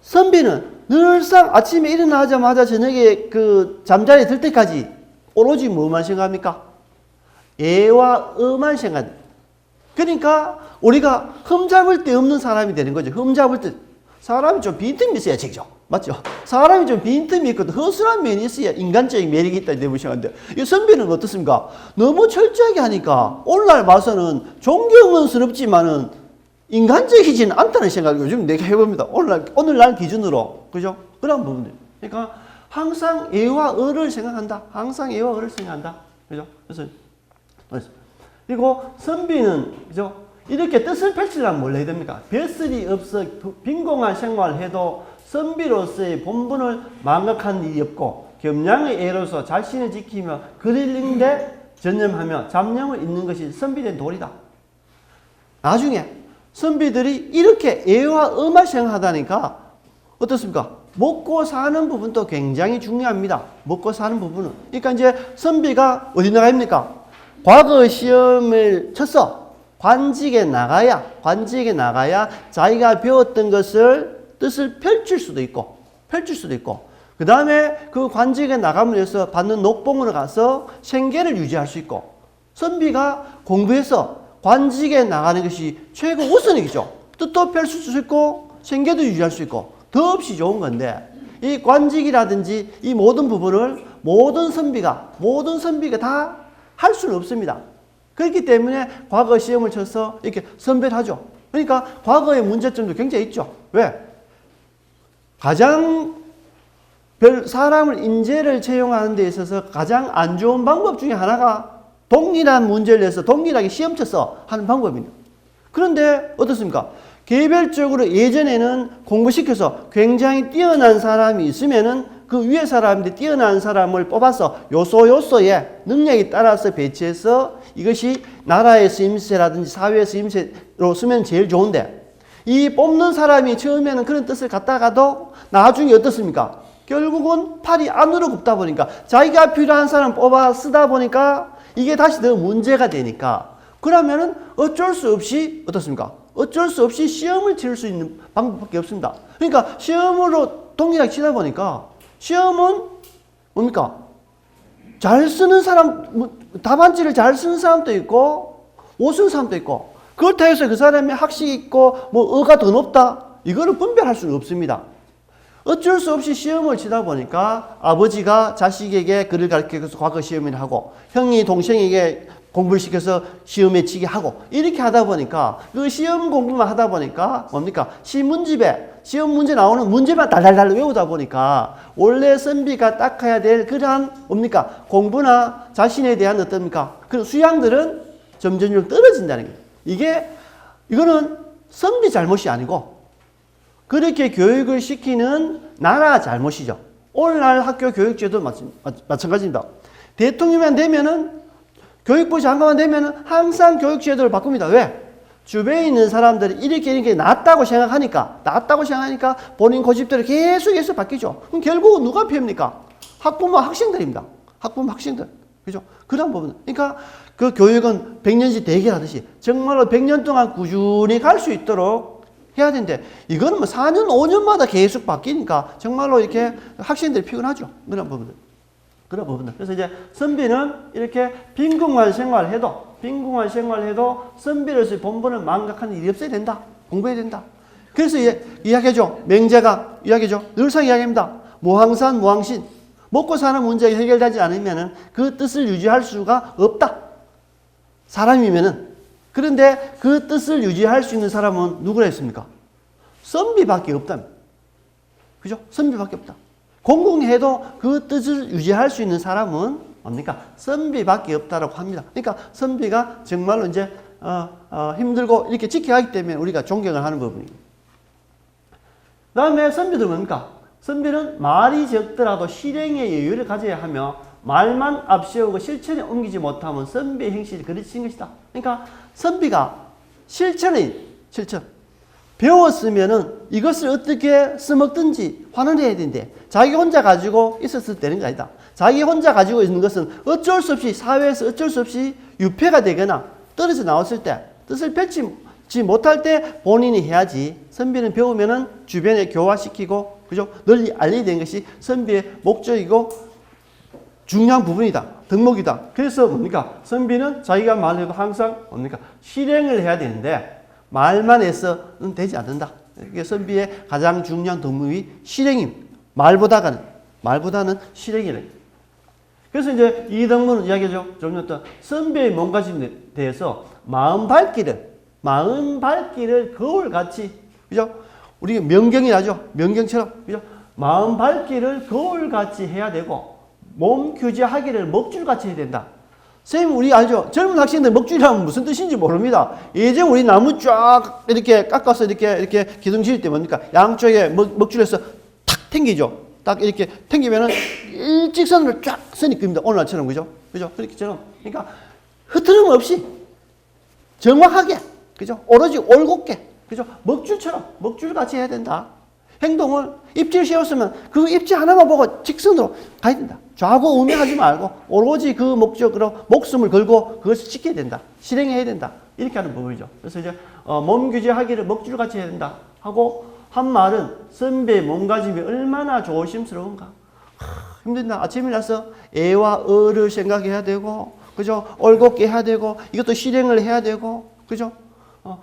Speaker 1: 선비는 늘상 아침에 일어나자마자 저녁에 그 잠자리에 들 때까지 오로지 뭐만 생각합니까? 예와 의만 생각합니다. 그러니까 우리가 흠잡을 데 없는 사람이 되는 거죠. 흠잡을 때 사람이 좀 빈틈이 있어야 책이죠. 맞죠? 사람이 좀 빈틈이 있거든. 허술한 면이 있어야 인간적인 매력이 있다 이렇게 생각하는데 이 선비는 어떻습니까? 너무 철저하게 하니까 오늘날 봐서는 존경스럽지만은 인간적이지는 않다는 생각을 요즘 내가 해봅니다. 오늘날 기준으로. 그죠? 그런 부분들. 그러니까 항상 예와 의를 생각한다. 그죠? 그리고 선비는, 그죠? 이렇게 뜻을 펼치려면 뭘 해야 됩니까? 벼슬이 없어 빈공한 생활을 해도 선비로서의 본분을 망각한 일이 없고 겸양의 애로서 자신을 지키며 글을 읽는데 전념하며 잡념을 잊는 것이 선비된 도리다. 나중에 선비들이 이렇게 예와 의만 생각하다니까 어떻습니까? 먹고 사는 부분도 굉장히 중요합니다. 먹고 사는 부분은. 그러니까 이제 선비가 어디 나갑니까? 과거 시험을 쳤어. 관직에 나가야 자기가 배웠던 뜻을 펼칠 수도 있고, 그 다음에 그 관직에 나감으로 해서 받는 녹봉으로 가서 생계를 유지할 수 있고, 선비가 공부해서 관직에 나가는 것이 최고 우선이죠. 뜻도 펼칠 수 있고, 생계도 유지할 수 있고, 더없이 좋은 건데, 이 관직이라든지 이 모든 부분을 모든 선비가 다 할 수는 없습니다. 그렇기 때문에 과거 시험을 쳐서 이렇게 선별하죠. 그러니까 과거의 문제점도 굉장히 있죠. 왜? 가장 사람을 인재를 채용하는 데 있어서 가장 안 좋은 방법 중에 하나가 동일한 문제를 내서 동일하게 시험 쳐서 하는 방법입니다. 그런데 어떻습니까? 개별적으로 예전에는 공부시켜서 굉장히 뛰어난 사람이 있으면은 그 위에 사람인데 뛰어난 사람을 뽑아서 요소의 능력에 따라서 배치해서 이것이 나라의 쓰임새라든지 사회의 쓰임새로 쓰면 제일 좋은데, 이 뽑는 사람이 처음에는 그런 뜻을 갖다가도 나중에 어떻습니까? 결국은 팔이 안으로 굽다 보니까 자기가 필요한 사람 뽑아 쓰다 보니까 이게 다시 더 문제가 되니까, 그러면은 어쩔 수 없이 어떻습니까? 어쩔 수 없이 시험을 치를 수 있는 방법밖에 없습니다. 그러니까 시험으로 동일하게 치다 보니까 시험은 뭡니까? 잘 쓰는 사람, 답안지를 잘 쓰는 사람도 있고 못 쓰는 사람도 있고, 그렇다 해서 그 사람이 학식이 있고 어가 더 높다, 이거를 분별할 수는 없습니다. 어쩔 수 없이 시험을 치다 보니까 아버지가 자식에게 글을 가르쳐서 과거 시험을 하고, 형이 동생에게 공부를 시켜서 시험에 치게 하고, 이렇게 하다 보니까 그 시험 공부만 하다 보니까 뭡니까? 시문집에 시험 문제 나오는 문제만 달달달 외우다 보니까 원래 선비가 닦아야 될 그러한 뭡니까? 공부나 자신에 대한 어떻습니까? 그런 수양들은 점점 떨어진다는 거예요. 이거는 선비 잘못이 아니고 그렇게 교육을 시키는 나라 잘못이죠. 오늘날 학교 교육제도 마찬가지입니다. 대통령만 되면은, 교육부 장관만 되면은 항상 교육제도를 바꿉니다. 왜? 주변에 있는 사람들이 이렇게 낫다고 생각하니까 본인 고집대로 계속해서 바뀌죠. 그럼 결국은 누가 피합니까? 학부모 학생들입니다. 그죠? 그런 부분. 그러니까 그 교육은 100년씩 대결하듯이 정말로 100년 동안 꾸준히 갈 수 있도록 해야 되는데, 이거는 4년, 5년마다 계속 바뀌니까 정말로 이렇게 학생들이 피곤하죠. 그런 부분들. 그래서 이제 선비는 이렇게 빈궁한 생활해도 선비로서의 본분을 망각하는 일이 없어야 된다. 공부해야 된다. 그래서 이야기하죠. 맹자가 이야기하죠. 늘상 이야기합니다. 무항산, 무항신. 먹고 사는 문제가 해결되지 않으면 그 뜻을 유지할 수가 없다. 사람이면은. 그런데 그 뜻을 유지할 수 있는 사람은 누구라 했습니까? 선비밖에 없다. 그죠? 선비밖에 없다. 공공해도 그 뜻을 유지할 수 있는 사람은 뭡니까? 선비밖에 없다라고 합니다. 그러니까 선비가 정말로 이제 힘들고 이렇게 지켜가기 때문에 우리가 존경을 하는 부분입니다. 그 다음에 선비들은 뭡니까? 선비는 말이 적더라도 실행의 여유를 가져야 하며 말만 앞세우고 실천에 옮기지 못하면 선비의 행실이 그르친 것이다. 그러니까 선비가 실천. 배웠으면은 이것을 어떻게 써먹든지 환원해야 되는데, 자기 혼자 가지고 있었을 때는 아니다. 자기 혼자 가지고 있는 것은 어쩔 수 없이 사회에서 어쩔 수 없이 유폐가 되거나 떨어져 나왔을 때, 뜻을 펼치지 못할 때 본인이 해야지. 선비는 배우면은 주변에 교화시키고, 그죠? 널리 알리게 된 것이 선비의 목적이고 중요한 부분이다. 덕목이다. 그래서 뭡니까? 선비는 자기가 말해도 항상 뭡니까? 실행을 해야 되는데, 말만 해서는 되지 않는다. 이게 선비의 가장 중요한 덕목이 실행입니다. 말보다는 실행이래. 그래서 이제 이 덕목은 이야기하죠. 좀 전에 선비의 몸가짐에 대해서 마음 밝기를 거울같이, 그죠? 우리 명경이라죠. 명경처럼, 그죠? 마음 밝기를 거울같이 해야 되고, 몸 규제하기를 먹줄같이 해야 된다. 선생님, 우리 알죠? 젊은 학생들 먹줄이라면 무슨 뜻인지 모릅니다. 예전 우리 나무 쫙 이렇게 깎아서 이렇게 기둥 지을 때 뭡니까? 양쪽에 먹줄에서 탁 당기죠. 딱 이렇게 당기면은 일직선으로 쫙 선이 끕니다. 오늘날처럼, 그죠? 그렇게처럼. 그러니까 흐트름 없이 정확하게, 그죠? 오로지 올곧게, 그죠? 먹줄처럼, 먹줄같이 해야 된다. 행동을 입지를 세웠으면 그 입지 하나만 보고 직선으로 가야 된다. 좌고 우명하지 말고 오로지 그 목적으로 목숨을 걸고 그것을 지켜야 된다. 실행해야 된다. 이렇게 하는 부분이죠. 그래서 이제 몸 규제하기를 먹줄같이 해야 된다 하고 한 말은 선비의 몸가짐이 얼마나 조심스러운가. 힘든다. 아침에 일어나서 애와 어를 생각해야 되고, 그죠? 올곧게 해야 되고, 이것도 실행을 해야 되고, 그죠?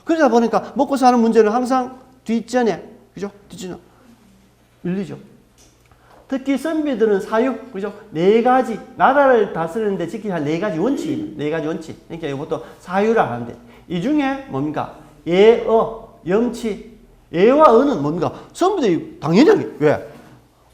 Speaker 1: 그러다 보니까 먹고 사는 문제는 항상 뒷전에, 그죠? 뒷전에 밀리죠. 특히 선비들은 사육, 그죠? 4가지, 나라를 다스리는데 지켜야 할 4가지 원칙입니다. 4가지 원칙. 그러니까 이것도 사유라 하는데, 이 중에 뭡니까? 예, 염치. 예와 어는 뭡니까? 선비들이 당연히, 왜?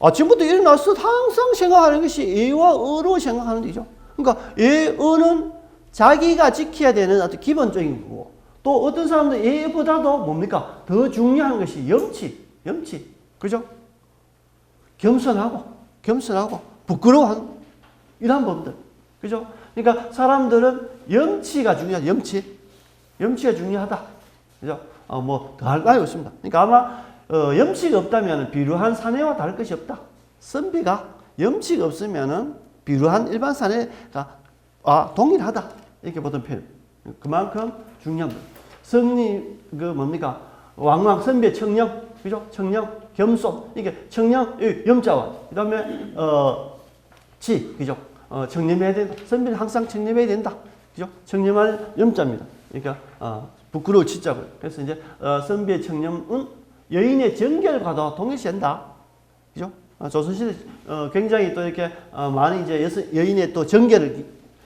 Speaker 1: 아침부터 일어나서 항상 생각하는 것이 예와 어로 생각하는 거죠. 그러니까 예, 어는 자기가 지켜야 되는 어떤 기본적인 거고, 또 어떤 사람들 예보다도 뭡니까? 더 중요한 것이 염치. 그죠? 겸손하고, 부끄러워하는, 이런 법들. 그죠? 그러니까 사람들은 염치가 중요하다. 염치가 중요하다. 그죠? 뭐, 더 할 나위 없습니다. 그러니까 아마, 염치가 없다면 비루한 사내와 다를 것이 없다. 선비가 염치가 없으면 비루한 일반 사내가 동일하다. 이렇게 보던 표현. 그만큼 중요한 것. 성리, 뭡니까? 왕왕 선비의 청령. 그죠? 청령, 겸손. 이게 청령, 염자와. 그 다음에, 그죠? 청렴해야 된다. 선비는 항상 청렴해야 된다. 그죠? 청렴할 염자입니다. 그러니까, 부끄러울 치자고요. 그래서 이제, 선비의 청렴은 여인의 정결과도 동일시한다. 그죠? 조선시대, 굉장히 또 이렇게, 많은 이제 여인의 또 정결을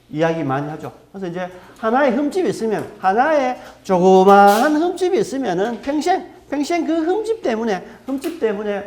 Speaker 1: 이야기 많이 하죠. 그래서 이제 하나의 흠집이 있으면, 하나의 조그마한 흠집이 있으면은 평생 그 흠집 때문에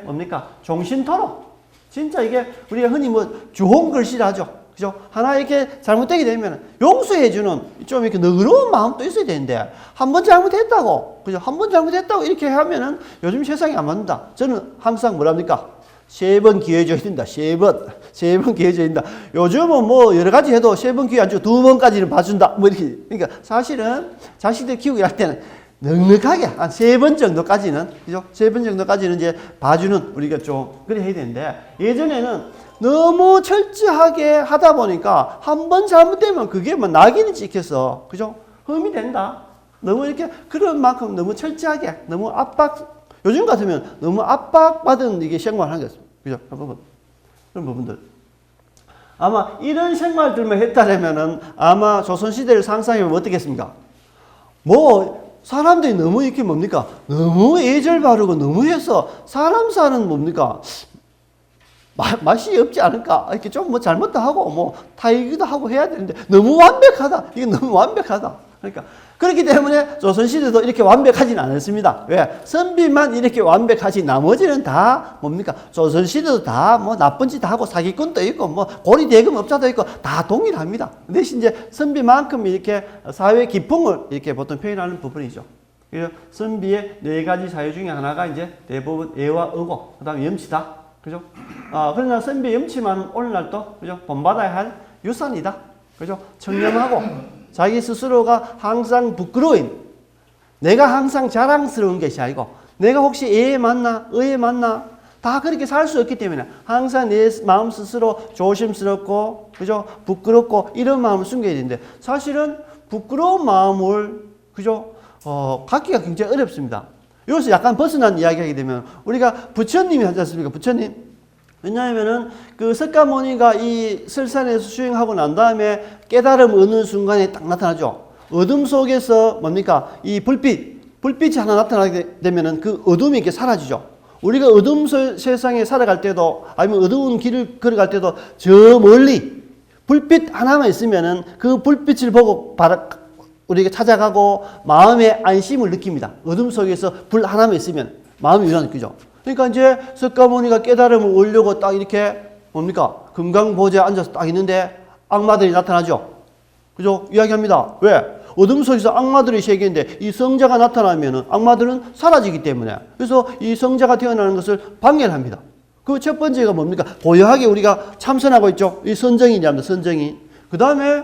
Speaker 1: 뭡니까? 종신토록. 진짜 이게 우리가 흔히 뭐 주홍 글씨라 하죠. 그죠? 하나 이렇게 잘못되게 되면 용서해주는 좀 이렇게 너그러운 마음도 있어야 되는데, 한 번 잘못했다고, 그죠? 한 번 잘못했다고 이렇게 하면은 요즘 세상이 안 맞는다. 저는 항상 뭐랍니까? 3번 기회 줘야 된다. 3번 기회 줘야 된다. 요즘은 뭐 여러 가지 해도 3번 기회 안 주고 2번까지는 봐준다. 뭐 이렇게. 그러니까 사실은 자식들 키우기 할 때는 넉넉하게 한 3번 정도까지는, 그죠? 3번 정도까지는 이제 봐주는 우리가 좀 그래 해야 되는데, 예전에는 너무 철저하게 하다 보니까 한 번 잘못되면 그게 뭐 낙인이 찍혀서, 그죠? 흠이 된다. 너무 이렇게 그런 만큼 너무 철저하게, 너무 요즘 같으면 너무 압박받은 이게 생활을 하는 거죠. 그죠? 그런 부분들. 아마 이런 생활들만 했다라면은 아마 조선시대를 상상해보면 어떻겠습니까? 뭐, 사람들이 너무 이렇게 뭡니까? 너무 예절 바르고 너무 해서 사람 사는 뭡니까? 맛이 없지 않을까? 이렇게 좀 뭐 잘못도 하고 뭐 타이기도 하고 해야 되는데 너무 완벽하다. 이게 너무 완벽하다. 그러니까 그렇기 때문에 조선시대도 이렇게 완벽하진 않았습니다. 왜? 선비만 이렇게 완벽하지 나머지는 다 뭡니까? 조선시대도 다 뭐 나쁜 짓 하고 사기꾼도 있고 뭐 고리대금업자도 있고 다 동일합니다. 대신 이제 선비만큼 이렇게 사회 기풍을 이렇게 보통 표현하는 부분이죠. 그래서 선비의 4가지 사유 중에 하나가 이제 대부분 예와 어고 그 다음에 염치다. 그죠? 그러나 선비의 염치만 오늘날도 그죠? 본받아야 할 유산이다. 그죠? 청렴하고 자기 스스로가 항상 부끄러운, 내가 항상 자랑스러운 것이 아니고, 내가 혹시 예에 맞나, 의에 맞나, 다 그렇게 살 수 없기 때문에 항상 내 마음 스스로 조심스럽고, 그죠? 부끄럽고, 이런 마음을 숨겨야 되는데, 사실은 부끄러운 마음을, 그죠? 갖기가 굉장히 어렵습니다. 여기서 약간 벗어난 이야기 하게 되면, 우리가 부처님이 하지 않습니까? 부처님. 왜냐하면은 그 석가모니가 이 설산에서 수행하고 난 다음에 깨달음 얻는 순간에 딱 나타나죠. 어둠 속에서 뭡니까? 이 불빛이 하나 나타나게 되면은 그 어둠이 이렇게 사라지죠. 우리가 어둠 세상에 살아갈 때도 아니면 어두운 길을 걸어갈 때도 저 멀리 불빛 하나만 있으면은 그 불빛을 보고 우리가 찾아가고 마음의 안심을 느낍니다. 어둠 속에서 불 하나만 있으면 마음이 위로 느끼죠. 그러니까 이제 석가모니가 깨달음을 얻으려고 딱 이렇게 뭡니까? 금강보좌에 앉아서 딱 있는데 악마들이 나타나죠. 그죠? 이야기합니다. 왜? 어둠 속에서 악마들의 세계인데 이 성자가 나타나면은 악마들은 사라지기 때문에 그래서 이 성자가 태어나는 것을 방해를 합니다. 그 첫 번째가 뭡니까? 고요하게 우리가 참선하고 있죠. 이 선정인이랍니다. 선정인. 그 다음에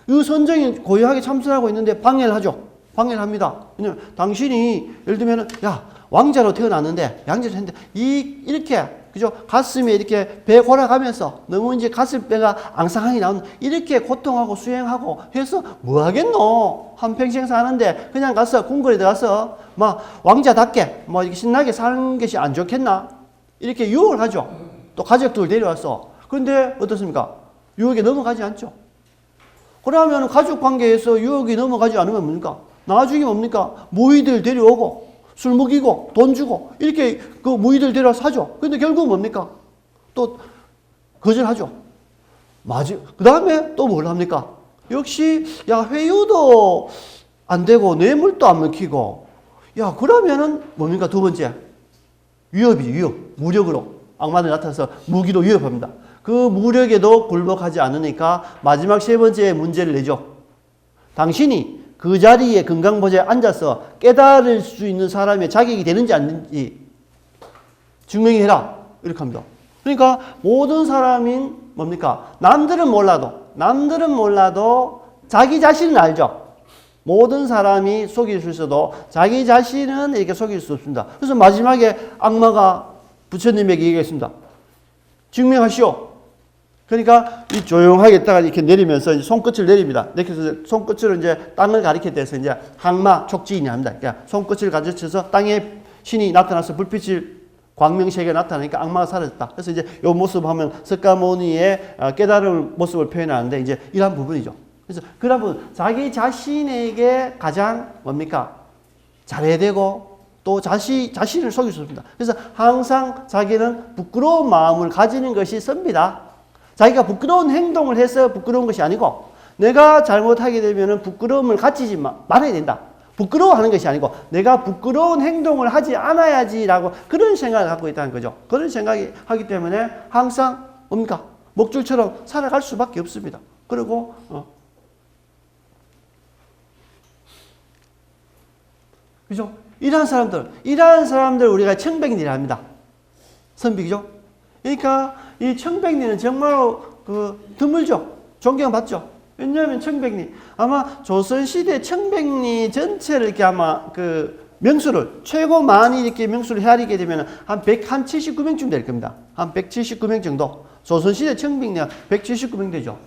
Speaker 1: 이 선정인 고요하게 참선하고 있는데 방해를 하죠. 방해를 합니다. 왜냐면 당신이 예를 들면은 야 왕자로 태어났는데, 양자로 했는데, 이렇게, 그죠? 가슴에 이렇게 배 골아가면서 너무 이제 가슴배가 앙상하게 나오는 이렇게 고통하고 수행하고 해서 뭐 하겠노? 한평생 사는데 그냥 가서 궁궐에 들어가서 막 왕자답게 뭐 이렇게 신나게 사는 것이 안 좋겠나? 이렇게 유혹을 하죠. 또 가족들 데려와서. 그런데 어떻습니까? 유혹에 넘어가지 않죠. 그러면 가족 관계에서 유혹이 넘어가지 않으면 뭡니까? 나중에 뭡니까? 모이들 데려오고 술 먹이고 돈 주고 이렇게 그 무의들 데려와서 하죠. 근데 결국 뭡니까? 또 거절하죠. 맞아. 그 다음에 또 뭘 합니까? 역시 야 회유도 안 되고 뇌물도 안 먹히고 야 그러면은 뭡니까? 두 번째 위협 무력으로 악마들 나타나서 무기로 위협합니다. 그 무력에도 굴복하지 않으니까 마지막 세 번째 문제를 내죠. 당신이 그 자리에 건강보좌에 앉아서 깨달을 수 있는 사람의 자격이 되는지 안 되는지 증명해라. 이렇게 합니다. 그러니까 모든 사람인 뭡니까? 남들은 몰라도 자기 자신은 알죠. 모든 사람이 속일 수 있어도 자기 자신은 이렇게 속일 수 없습니다. 그래서 마지막에 악마가 부처님에게 얘기했습니다. 증명하시오. 그러니까 이 조용하게 있다가 이렇게 내리면서 이제 손끝을 내립니다. 그래서 손끝으로 이제 땅을 가리켜 대서 이제 항마 촉지인이 합니다. 그러니까 손끝을 가르쳐서 땅에 신이 나타나서 불빛을 광명세계가 나타나니까 악마가 사라졌다. 그래서 이제 이 모습 하면 석가모니의 깨달음 모습을 표현하는데 이제 이러한 부분이죠. 그래서 그런 부분, 자기 자신에게 가장 뭡니까? 잘해야 되고 또 자신을 속일 수 없습니다. 그래서 항상 자기는 부끄러운 마음을 가지는 것이 섭니다. 자기가 부끄러운 행동을 해서 부끄러운 것이 아니고 내가 잘못하게 되면 부끄러움을 가지지 말아야 된다. 부끄러워하는 것이 아니고 내가 부끄러운 행동을 하지 않아야지라고 그런 생각을 갖고 있다는 거죠. 그런 생각이 하기 때문에 항상 뭡니까? 목줄처럼 살아갈 수밖에 없습니다. 그리고 그죠? 이러한 사람들 우리가 청백리라 합니다. 선비죠? 그러니까 이 청백리는 정말로 드물죠. 존경받죠. 왜냐하면 청백리 아마 조선시대 청백리 전체를 이렇게 아마 명수를 최고 많이 이렇게 명수를 헤아리게 되면 한 179명쯤 될 겁니다. 한 179명 정도. 조선시대 청백리가 179명 되죠.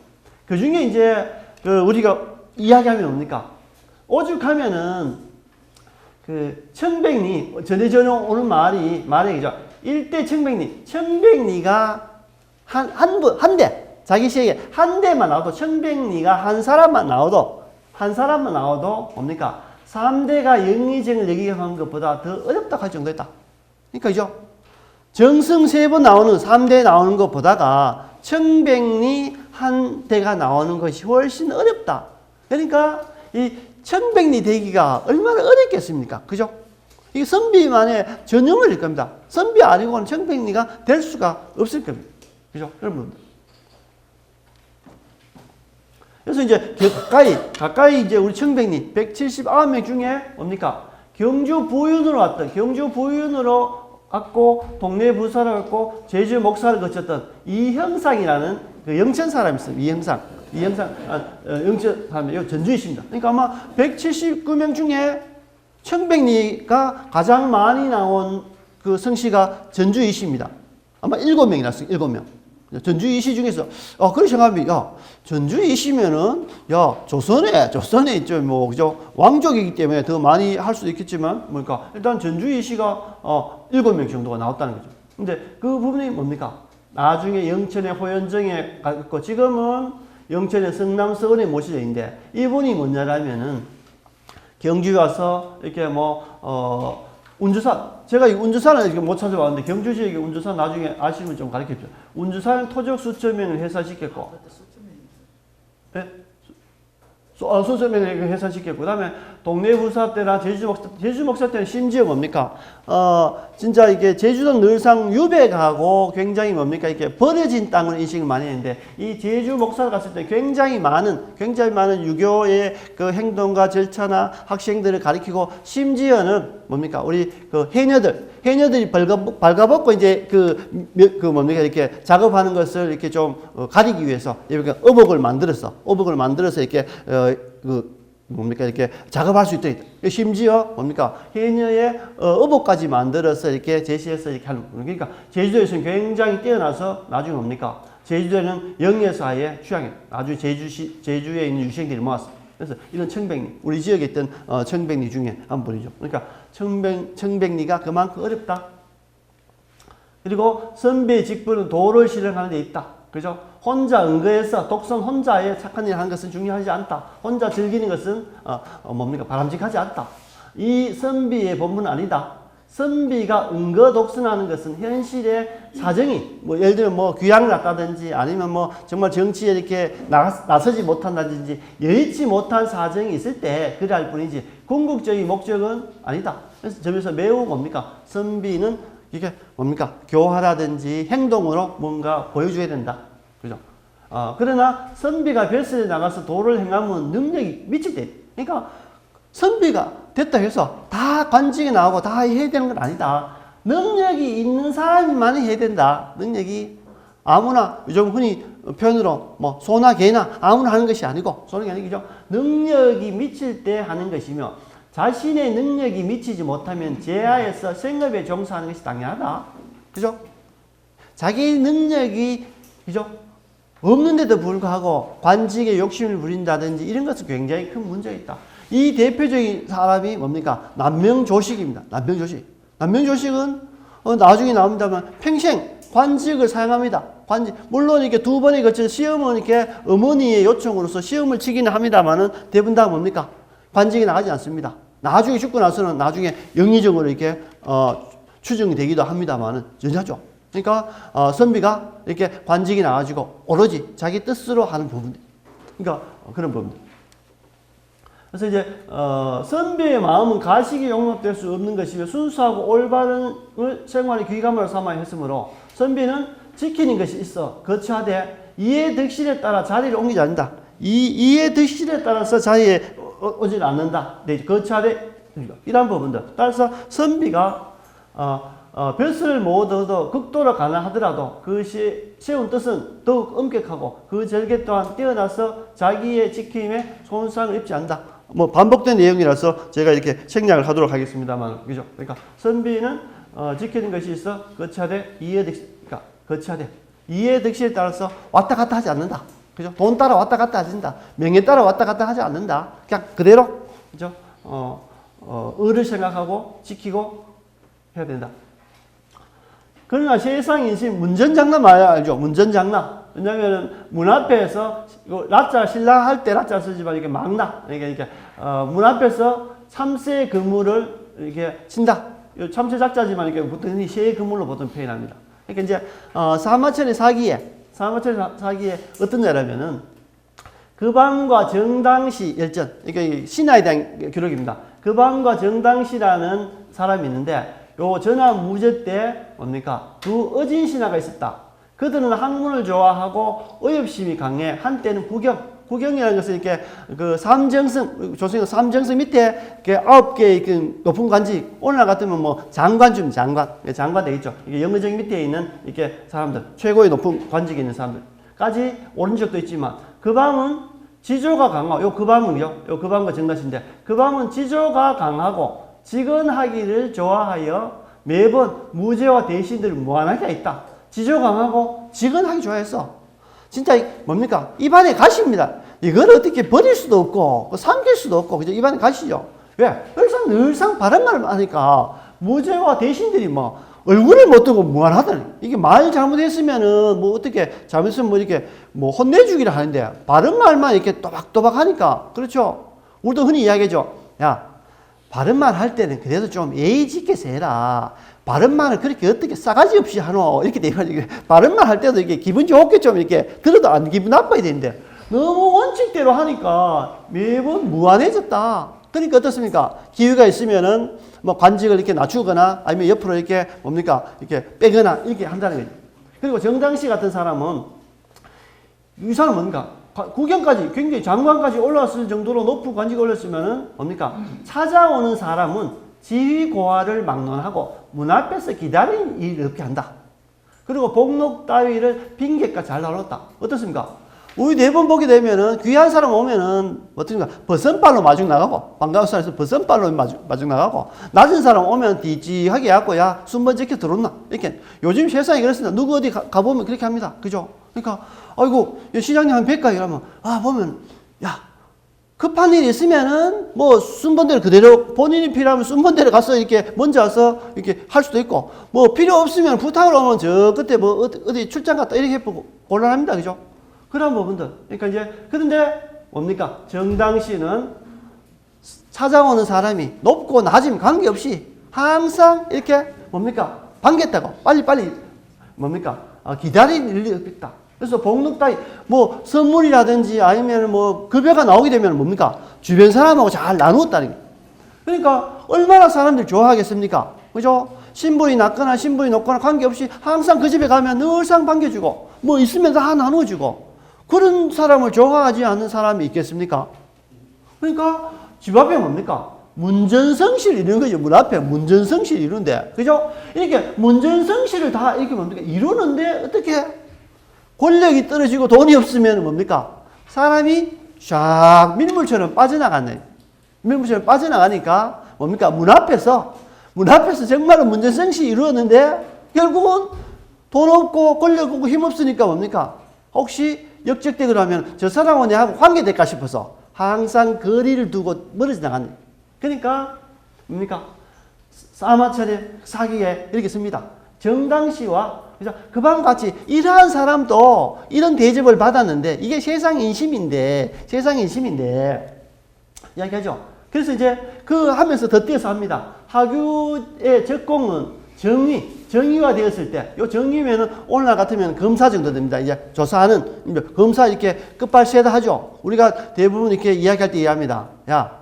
Speaker 1: 그 중에 이제 우리가 이야기하면 뭡니까? 오죽하면은 청백리 전해져 오는 말이죠. 일대 청백리가 한 대, 자기 시에게 한 대만 나와도, 청백리가 한 사람만 나와도 뭡니까? 3대가 영의정을 얘기하는 것보다 더 어렵다고 할 정도였다. 그러니까, 그죠? 정성 3번 나오는, 3대 나오는 것보다가 청백리 한 대가 나오는 것이 훨씬 어렵다. 그러니까, 이 청백리 되기가 얼마나 어렵겠습니까? 그죠? 이게 선비만의 전형일 겁니다. 선비 아니고는 청백리가 될 수가 없을 겁니다. 그죠? 여러분. 그래서 이제 가까이 이제 우리 청백리 179명 중에 뭡니까? 경주 부윤으로 왔고, 동네 부사를 왔고, 제주 목사를 거쳤던 이형상이라는 영천 사람이 있습니다. 영천 사람이요. 전주이십니다. 그러니까 아마 179명 중에 청백리가 가장 많이 나온 성씨가 전주이십니다. 아마 7명이 났어요. 7명. 전주이시 중에서, 그런 생각하면, 야, 전주이시면은, 야, 조선에 있죠. 뭐, 그죠? 왕족이기 때문에 더 많이 할 수도 있겠지만, 뭡니까? 일단 전주이시가, 7명 정도가 나왔다는 거죠. 근데 그 부분이 뭡니까? 나중에 영천의 호연정에 갔고, 지금은 영천의 성남서원에 모셔져 있는데, 이분이 뭐냐라면은, 경주에 와서, 이렇게 운주산. 제가 이 운주산을 이렇게 못 찾아봤는데, 경주 지역의 운주산 나중에 아시면 좀 가르쳐 주십시오. 운주산 토적 수천 명을 해산시켰고. 네? 수천 명을 해산시켰고. 그 다음에 동네 부사 때나 제주 목사 때는 심지어 뭡니까? 진짜 이게 제주도는 늘상 유배가고 굉장히 뭡니까? 이렇게 버려진 땅으로 인식을 많이 했는데, 이 제주 목사를 갔을 때 굉장히 많은 유교의 행동과 절차나 학생들을 가리키고, 심지어는 뭡니까? 우리 해녀들이 발가벗고 이제 뭡니까? 이렇게 작업하는 것을 이렇게 좀 가리기 위해서, 어복을 만들어서 이렇게, 뭡니까 이렇게 작업할 수 있다. 심지어 뭡니까 해녀의 어복까지 만들어서 이렇게 제시해서 이렇게 하는. 그러니까 제주도에서는 굉장히 뛰어나서 나중에 뭡니까 제주도에는 영예사의 취향이 아주 제주에 있는 유생들이 모았어. 그래서 이런 청백리 우리 지역에 있던 청백리 중에 한 분이죠. 그러니까 청백리가 그만큼 어렵다. 그리고 선비의 직분은 도를 실행하는 데 있다. 그죠? 혼자 은거해서 독선 혼자의 착한 일을 하는 것은 중요하지 않다. 혼자 즐기는 것은 뭡니까 바람직하지 않다. 이 선비의 본분은 아니다. 선비가 은거 독선하는 것은 현실의 사정이 뭐 예를 들면 뭐 귀향을 갔다든지 아니면 뭐 정말 정치에 이렇게 나서지 못한다든지 여의치 못한 사정이 있을 때 그래 할 뿐이지 궁극적인 목적은 아니다. 그래서 점에서 매우 뭡니까 선비는 이게 뭡니까 교화라든지 행동으로 뭔가 보여줘야 된다. 그죠? 그러나 선비가 벼슬에 나가서 도를 행하면 능력이 미칠 때 그러니까 선비가 됐다 해서 다 관직에 나오고 다 해야 되는 건 아니다. 능력이 있는 사람만 해야 된다. 능력이 아무나 요즘 흔히 표현으로 뭐 소나 개나 아무나 하는 것이 아니고 소나 개 아니죠. 능력이 미칠 때 하는 것이며 자신의 능력이 미치지 못하면 제하에서 생업에 종사하는 것이 당연하다. 그죠? 자기 능력이 그죠? 없는데도 불구하고 관직에 욕심을 부린다든지 이런 것은 굉장히 큰 문제가 있다. 이 대표적인 사람이 뭡니까? 남명조식입니다. 남명조식. 남명조식은 나중에 나옵니다만 평생 관직을 사용합니다. 관직. 물론 이렇게 두 번에 걸쳐 시험은 이렇게 어머니의 요청으로서 시험을 치기는 합니다만은 대부분 다 뭡니까? 관직에 나가지 않습니다. 나중에 죽고 나서는 나중에 영의정으로 이렇게 추정이 되기도 합니다만은 전자죠. 그러니까 선비가 이렇게 관직이 나가지고 오로지 자기 뜻으로 하는 부분. 그러니까 그런 부분들. 그래서 이제 선비의 마음은 가식이 용납될 수 없는 것이며 순수하고 올바른 생활의 귀감으로 삼아야 했으므로 선비는 지키는 것이 있어 거처하되 이해 득실에 따라 자리를 옮기지 않는다. 이해 득실에 따라서 자리에 오지 않는다. 네, 거처하되 이런 부분들. 따라서 선비가 벼슬을 못 얻어 극도로 가난하더라도 그것이 세운 뜻은 더욱 엄격하고 그 절개 또한 뛰어나서 자기의 지킴에 손상을 입지 않는다. 뭐 반복된 내용이라서 제가 이렇게 생략을 하도록 하겠습니다만, 그죠? 그러니까 선비는 지키는 것이 있어 거처하되 그러니까 거처하되 이해득실에 따라서 왔다 갔다 하지 않는다. 그죠? 돈 따라 왔다 갔다 하진다. 명예 따라 왔다 갔다 하지 않는다. 그냥 그대로 그죠? 의를 생각하고 지키고 해야 된다. 그러나 세상 인심 문전장난 말이야 알죠? 문전장난. 왜냐면은 문 앞에서 라자 신랑 할 때 라자 쓰지만 이게 막나. 그러니까 문 앞에서 참새 그물을 이렇게 친다. 참새 작자지만 이게 보통 새 그물로 보통 표현합니다. 그러니까 이제 사마천의 사기에 어떤 자라면은 금방과 정당시 열전. 그러니까 신하에 대한 기록입니다. 금방과 정당시라는 사람이 있는데 요 전화무제 때 뭡니까? 두 어진 신하가 있었다. 그들은 학문을 좋아하고 어엽심이 강해. 한때는 구경이라는 것은 이렇게 그 삼정성, 조선의 삼정성 밑에 이렇게 9개의 그 높은 관직, 오늘날 같으면 뭐 장관 되겠죠. 이게 영의정 밑에 있는 이렇게 사람들, 최고의 높은 관직에 있는 사람들까지 오른 적도 있지만, 그 밤은 지조가 강하고, 요 그 밤과 정다신데, 그 밤은 지조가 강하고, 직언하기를 좋아하여 매번 무죄와 대신들을 무한하게 했다. 지조 강하고 직언하기 좋아했어. 진짜 뭡니까? 입안에 가시입니다. 이걸 어떻게 버릴 수도 없고 삼킬 수도 없고 그죠? 입안에 가시죠. 왜? 늘상 바른 말을 하니까 무죄와 대신들이 뭐 얼굴을 못 뜨고 무한하다니. 이게 말 잘못했으면은 뭐 어떻게 잘못했으면 뭐 이렇게 뭐 혼내주기를 하는데 바른 말만 이렇게 또박또박 하니까 그렇죠. 우리도 흔히 이야기하죠. 야. 바른 말 할 때는 그래도 좀 예의짓게서 해라. 바른 말을 그렇게 어떻게 싸가지 없이 하노. 이렇게 돼가지고. 바른 말 할 때도 이렇게 기분 좋게 좀 이렇게 들어도 안 기분 나빠야 되는데 너무 원칙대로 하니까 매번 무한해졌다. 그러니까 어떻습니까? 기회가 있으면은 뭐 관직을 이렇게 낮추거나 아니면 옆으로 이렇게 뭡니까? 이렇게 빼거나 이렇게 한다는 거죠. 그리고 정당시 같은 사람은 이 사람은 뭔가? 국경까지 굉장히 장관까지 올라왔을 정도로 높은 관직이 올렸으면은 뭡니까? 찾아오는 사람은 지휘 고하를 막론하고 문 앞에서 기다리는 일을 없게 한다. 그리고 복록 따위를 빈객과 잘 나눴다. 어떻습니까? 우리 대부분 보게 되면은 귀한 사람 오면은 어떻게 버선발로 마중 나가고 반가운 사람에서 버선발로 마중 나가고 낮은 사람 오면 뒤지하게 해갖고 야 순번 지켜 들어온나 이렇게 요즘 세상이 그렇습니다. 누구 어디 가보면 그렇게 합니다. 그죠? 그러니까 아이고 시장님 한 100가 이러면 보면 야 급한 일이 있으면은 뭐 순번대로 그대로 본인이 필요하면 순번대로 가서 이렇게 먼저 와서 이렇게 할 수도 있고 뭐 필요 없으면 부탁을 오면 저 그때 뭐 어디 출장 갔다 이렇게 해보고 곤란합니다. 그죠? 그런 부분들. 그러니까 이제, 그런데 뭡니까? 정당시는 찾아오는 사람이 높고 낮음 관계없이 항상 이렇게 뭡니까? 반겼다고. 빨리빨리 뭡니까? 기다릴 일이 없다. 그래서 복록 따위, 뭐 선물이라든지 아니면 뭐 급여가 나오게 되면 뭡니까? 주변 사람하고 잘 나누었다는 게. 그러니까 얼마나 사람들 좋아하겠습니까? 그죠? 신분이 낮거나 신분이 높거나 관계없이 항상 그 집에 가면 늘상 반겨주고 뭐 있으면 다 나눠주고 그런 사람을 좋아하지 않는 사람이 있겠습니까? 그러니까 집 앞에 뭡니까? 문전성시를 이루는 거죠. 문 앞에 문전성시를 이루는데, 그죠? 이렇게 문전성시를 다 이렇게 뭡니까? 이루는데 어떻게 권력이 떨어지고 돈이 없으면 뭡니까? 사람이 샥 밀물처럼 빠져나가네. 밀물처럼 빠져나가니까 뭡니까? 문 앞에서 정말로 문전성시 이루었는데 결국은 돈 없고 권력 없고 힘 없으니까 뭡니까? 혹시 역적되거나 하면 저 사람은 내하고 관계될까 싶어서 항상 거리를 두고 멀어져 나가네. 그러니까 뭡니까? 싸마차례 사기에 이렇게 씁니다. 정당시와 그래서 그방 같이 이러한 사람도 이런 대접을 받았는데 이게 세상 인심인데 이야기하죠. 그래서 이제 그 하면서 덧대어서 합니다. 하규의 적공은 정의가 되었을 때, 요 정의면은 오늘날 같으면 검사 정도 됩니다. 이제 조사하는, 검사 이렇게 끝발 세다 하죠. 우리가 대부분 이렇게 이야기할 때 이해합니다. 야,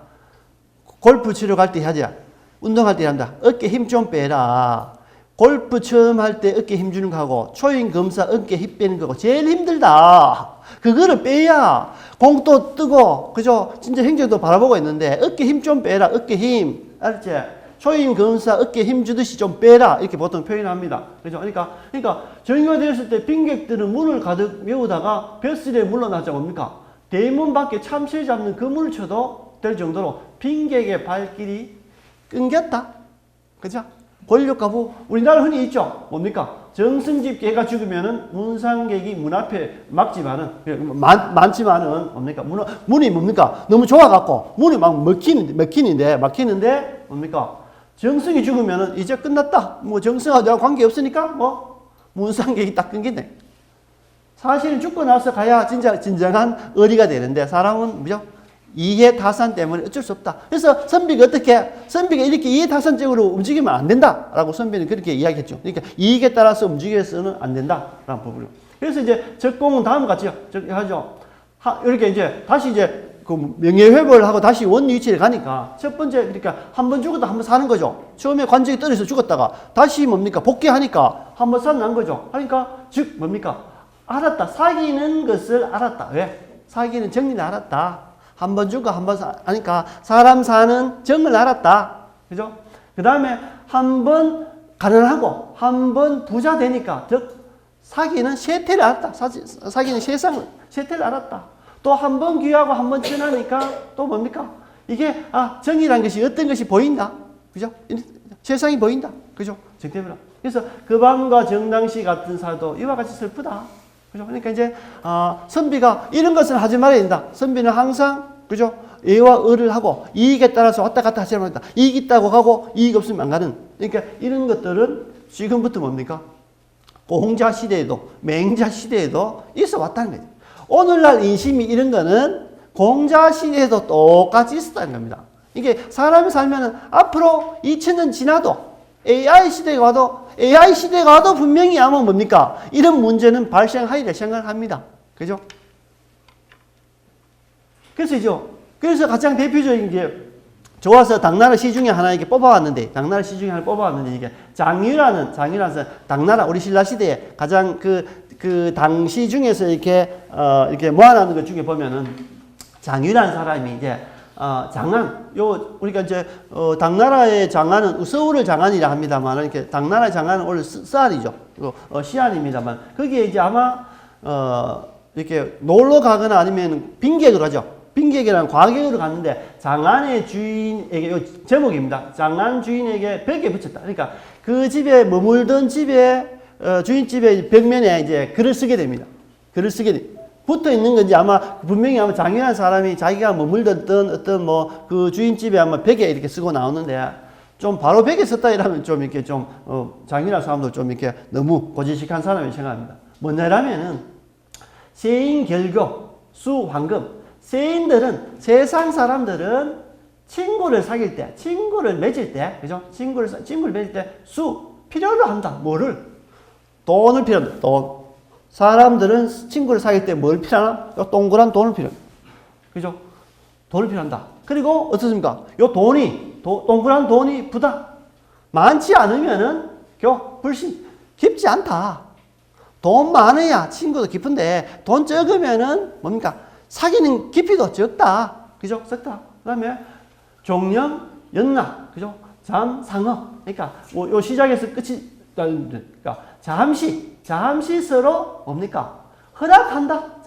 Speaker 1: 골프 치러 갈 때 하자. 운동할 때 한다. 어깨 힘 좀 빼라. 골프 처음 할 때 어깨 힘 주는 거하고, 초임 검사 어깨 힘 빼는 거고, 제일 힘들다. 그거를 빼야 공도 뜨고, 그죠? 진짜 행정도 바라보고 있는데, 어깨 힘 좀 빼라. 어깨 힘. 알았지? 초임 검사 어깨 힘 주듯이 좀 빼라. 이렇게 보통 표현합니다. 그죠? 그러니까 정의가 되었을 때 빈객들은 문을 가득 메우다가 벼슬에 물러나자 뭡니까? 대문 밖에 참새 잡는 그물을 쳐도 될 정도로 빈객의 발길이 끊겼다. 그죠? 권력가부, 우리나라 흔히 있죠? 뭡니까? 정승집 개가 죽으면은 문상객이 문 앞에 막지만은, 많지만은, 뭡니까? 문이 뭡니까? 너무 좋아갖고, 문이 막 막히는데, 뭡니까? 정승이 죽으면은 이제 끝났다. 뭐 정승하고 내가 관계없으니까 뭐 문상객이 딱 끊긴네. 사실은 죽고 나서 가야 진정한 의리가 되는데 사람은 뭐죠? 이해타산 때문에 어쩔 수 없다. 그래서 선비가 이렇게 이해타산적으로 움직이면 안 된다라고 선비는 그렇게 이야기했죠. 그러니까 이익에 따라서 움직여서는 안 된다라는 부분이요. 그래서 이제 적공은 다음과 같이 하죠. 이렇게 이제 다시 이제 그 명예회복을 하고 다시 원위치에 가니까 첫 번째 그러니까 한 번 죽었다 한 번 사는 거죠. 처음에 관절이 떨어져서 죽었다가 다시 뭡니까 복귀하니까 한 번 살아난 거죠. 그러니까 즉 뭡니까 알았다. 사귀는 것을 알았다. 왜? 사귀는 정리를 알았다. 한 번 죽고 한 번 하니까 사람 사는 정을 알았다. 그죠? 그 다음에 한 번 가난하고 한 번 부자 되니까 즉 사귀는 쇠퇴를 알았다. 사귀는 쇠퇴를 알았다. 또 한 번 귀하고 한 번 천하니까 또 뭡니까? 이게 정의란 것이 어떤 것이 보인다. 그죠? 세상이 보인다. 그죠? 정태부라. 그래서 금왕과 정당시 같은 사도 이와 같이 슬프다. 그죠? 그러니까 이제 선비가 이런 것을 하지 말아야 된다. 선비는 항상 그죠? 예와 의를 하고 이익에 따라서 왔다 갔다 하지 말아야 된다. 이익 있다고 하고 이익 없으면 안 가는. 그러니까 이런 것들은 지금부터 뭡니까? 공자 시대에도 맹자 시대에도 있어 왔다는 거죠. 오늘날 인심이 이런 거는 공자 시대에도 똑같이 있었다는 겁니다. 이게 사람이 살면은 앞으로 2000년 지나도 AI 시대가 와도 분명히 아마 뭡니까? 이런 문제는 발생하리라 생각을 합니다. 그죠? 그래서 가장 대표적인 게 좋아서 당나라 시 중에 하나 이렇게 뽑아왔는데, 이게 장유라는 당나라 우리 신라 시대에 가장 그 당시 중에서 이렇게 모아놓은 것 중에 보면은 장유라는 사람이 이제 장안 우리가 이제 당나라의 장안은 서울을 장안이라 합니다만 이렇게 당나라의 장안은 원래 서안이죠. 시안입니다만 거기에 이제 아마 이렇게 놀러 가거나 아니면 빈객으로 하죠. 빈객이라는 과객으로 갔는데 장안의 주인에게, 요 제목입니다. 장안 주인에게 벽에 붙였다. 그러니까 그 집에 머물던 집에 주인집의 벽면에 이제 글을 쓰게 됩니다. 글을 쓰게 됩니다. 붙어 있는 건지 아마 분명히 아마 장애한 사람이 자기가 머물던 어떤 뭐 그 주인집에 아마 벽에 이렇게 쓰고 나오는데 좀 바로 벽에 썼다 이러면 좀 이렇게 좀 장애한 사람들 좀 이렇게 너무 고지식한 사람이 생각합니다. 뭐냐라면은 세인 결교 수 황금. 세인들은 세상 사람들은 친구를 사귈 때, 친구를 맺을 때, 그죠? 친구를 맺을 때 필요로 한다. 뭐를? 돈을 필요한다. 돈. 사람들은 친구를 사귈 때 뭘 필요하나? 요 동그란 돈을 필요합니다. 그죠? 돈을 필요한다. 그리고 어떻습니까? 요 돈이, 동그란 돈이 부다. 많지 않으면은, 불신, 깊지 않다. 돈 많아야 친구도 깊은데, 돈 적으면은 뭡니까? 사귀는 깊이도 적다. 그죠? 적다. 그 다음에 종령, 연락, 그죠? 잠, 상어. 그러니까, 요 시작에서 끝이, 그러니까, 잠시 서로 뭡니까? 허락한다.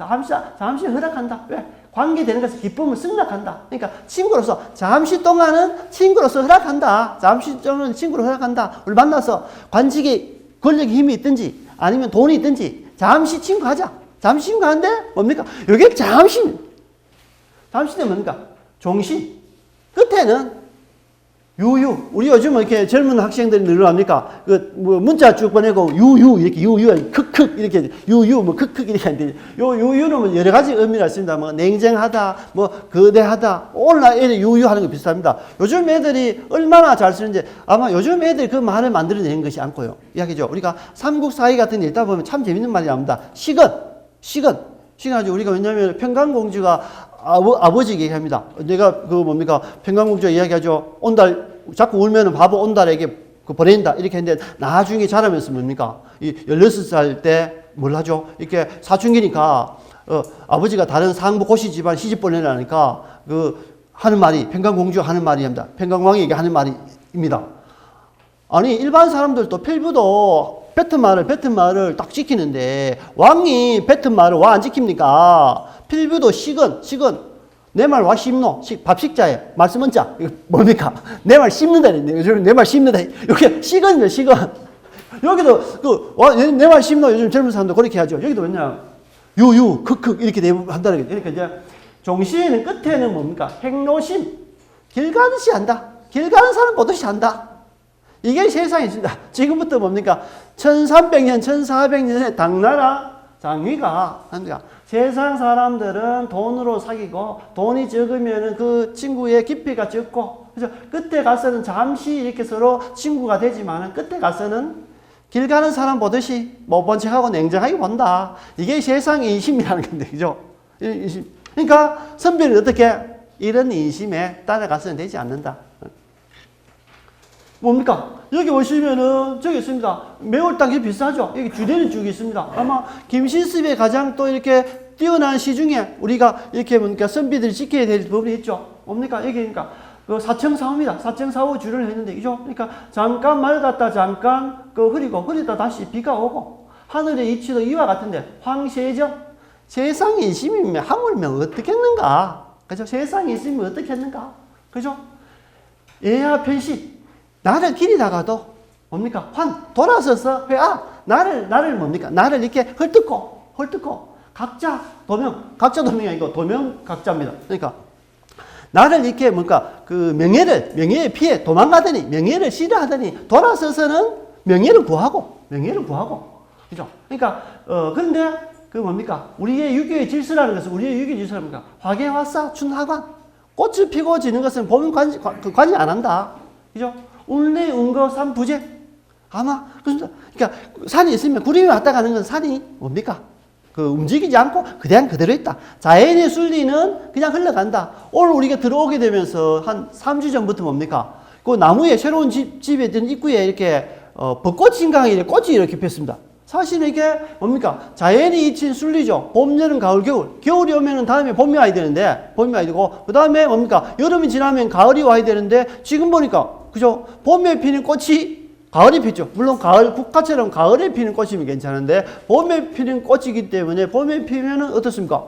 Speaker 1: 잠시 허락한다. 왜? 관계되는 것에 기쁨을 승낙한다. 그러니까 친구로서 잠시 동안은 친구로서 허락한다. 잠시 동안은 친구로 허락한다. 우리 만나서 관직에 권력의 힘이 있든지 아니면 돈이 있든지 잠시 친구하자. 잠시 친구하는데 뭡니까? 이게 잠시는 뭡니까? 종신. 끝에는 유유. 우리 요즘 이렇게 젊은 학생들이 늘어납니까? 문자 쭉 보내고, 유유, 이렇게, 유유, 크크, 이렇게, 유유, 크크, 이렇게 하는데, 유유는 뭐 여러 가지 의미가 있습니다. 냉정하다, 거대하다, 오늘날 애들 유유 하는 거 비슷합니다. 요즘 애들이 얼마나 잘 쓰는지, 아마 요즘 애들이 그 말을 만들어내는 것이 않고요. 이야기죠. 우리가 삼국사의 같은 데 읽다 보면 참 재밌는 말이 나옵니다. 시건 아주 우리가 왜냐면 평강공주가 아버지에게 얘기합니다. 내가 평강공주가 이야기하죠. 온달, 자꾸 울면은 바보 온달에게 보낸다. 이렇게 했는데, 나중에 자라면서 뭡니까? 16살 때 뭘 하죠? 이렇게 사춘기니까, 아버지가 다른 상부 고시 집안 시집 보내라니까, 하는 말이, 평강공주가 하는 말입니다. 평강왕에게 하는 말입니다. 아니, 일반 사람들도 필부도 뱉은 말을 딱 지키는데, 왕이 뱉은 말을 와 안 지킵니까? 필부도 식은 내 말 와 씹노. 밥 식자에 말씀은 자. 이거 뭡니까? 내 말 씹는다. 요즘 내 말 씹는다. 이렇게 식은. 여기도 내 말 씹노. 요즘 젊은 사람들 그렇게 하죠. 여기도 왜냐? 유유 크크 이렇게 한다는 거죠. 그러니까 이제 종시의 끝에는 뭡니까? 행로심. 길 가는 시 한다. 길 가는 사람 보듯이 한다. 이게 세상에 있습니다. 지금부터 뭡니까? 1300년, 1400년에 당나라 장위가 합니다. 세상 사람들은 돈으로 사귀고 돈이 적으면 그 친구의 깊이가 적고 그래서 끝에 가서는 잠시 이렇게 서로 친구가 되지만 끝에 가서는 길 가는 사람 보듯이 못 본 척하고 냉정하게 본다. 이게 세상의 인심이라는 건데, 그죠? 인심. 그러니까 선비는 어떻게 이런 인심에 따라가서는 되지 않는다. 뭡니까? 여기 보시면은 저기 있습니다. 매월당이 비싸죠? 여기 주대는 쭉이 있습니다. 아마 김신습의 가장 또 이렇게 뛰어난 시 중에 우리가 이렇게 뭡니까? 선비들이 지켜야 될 부분이 있죠. 뭡니까? 여기 그러니까 사청사후입니다. 사청사후 주를 했는데, 이죠? 그러니까 잠깐 맑았다 잠깐 흐리다 다시 비가 오고 하늘의 이치도 이와 같은데 황세정 세상의 인심이면 하물며 어떻게 했는가? 그죠? 세상의 인심이 어떻게 했는가? 그죠? 예하 편식 나를 기리다가도 뭡니까? 돌아서서 나를 뭡니까? 나를 이렇게 헐뜯고 각자 도명이 아니고 도명 각자입니다. 그러니까 나를 이렇게 명예를 피해 도망가더니 명예를 싫어하더니 돌아서서는 명예를 구하고 그죠? 그러니까 그런데 뭡니까? 우리의 유교의 질서라는 것은 우리의 유교의 질서는 뭡니까? 화개화사 춘하관 꽃을 피고 지는 것은 봄은 관여 안 한다. 그죠? 운례, 운거, 삼부제. 아마, 그렇습니다. 그러니까, 산이 있으면 구름이 왔다 가는 건 산이 뭡니까? 움직이지 않고 그냥 그대로 있다. 자연의 순리는 그냥 흘러간다. 오늘 우리가 들어오게 되면서 한 3주 전부터 뭡니까? 나무에 새로운 집에 든 입구에 이렇게, 벚꽃 진강에 꽃이 이렇게 폈습니다. 사실은 이게 뭡니까? 자연이 이친 순리죠. 봄, 여름, 가을, 겨울. 겨울이 오면은 다음에 봄이 와야 되는데, 봄이 와야 되고, 그 다음에 뭡니까? 여름이 지나면 가을이 와야 되는데, 지금 보니까, 그죠? 봄에 피는 꽃이 가을에 피죠. 물론 가을, 국화처럼 가을에 피는 꽃이면 괜찮은데, 봄에 피는 꽃이기 때문에, 봄에 피면은 어떻습니까?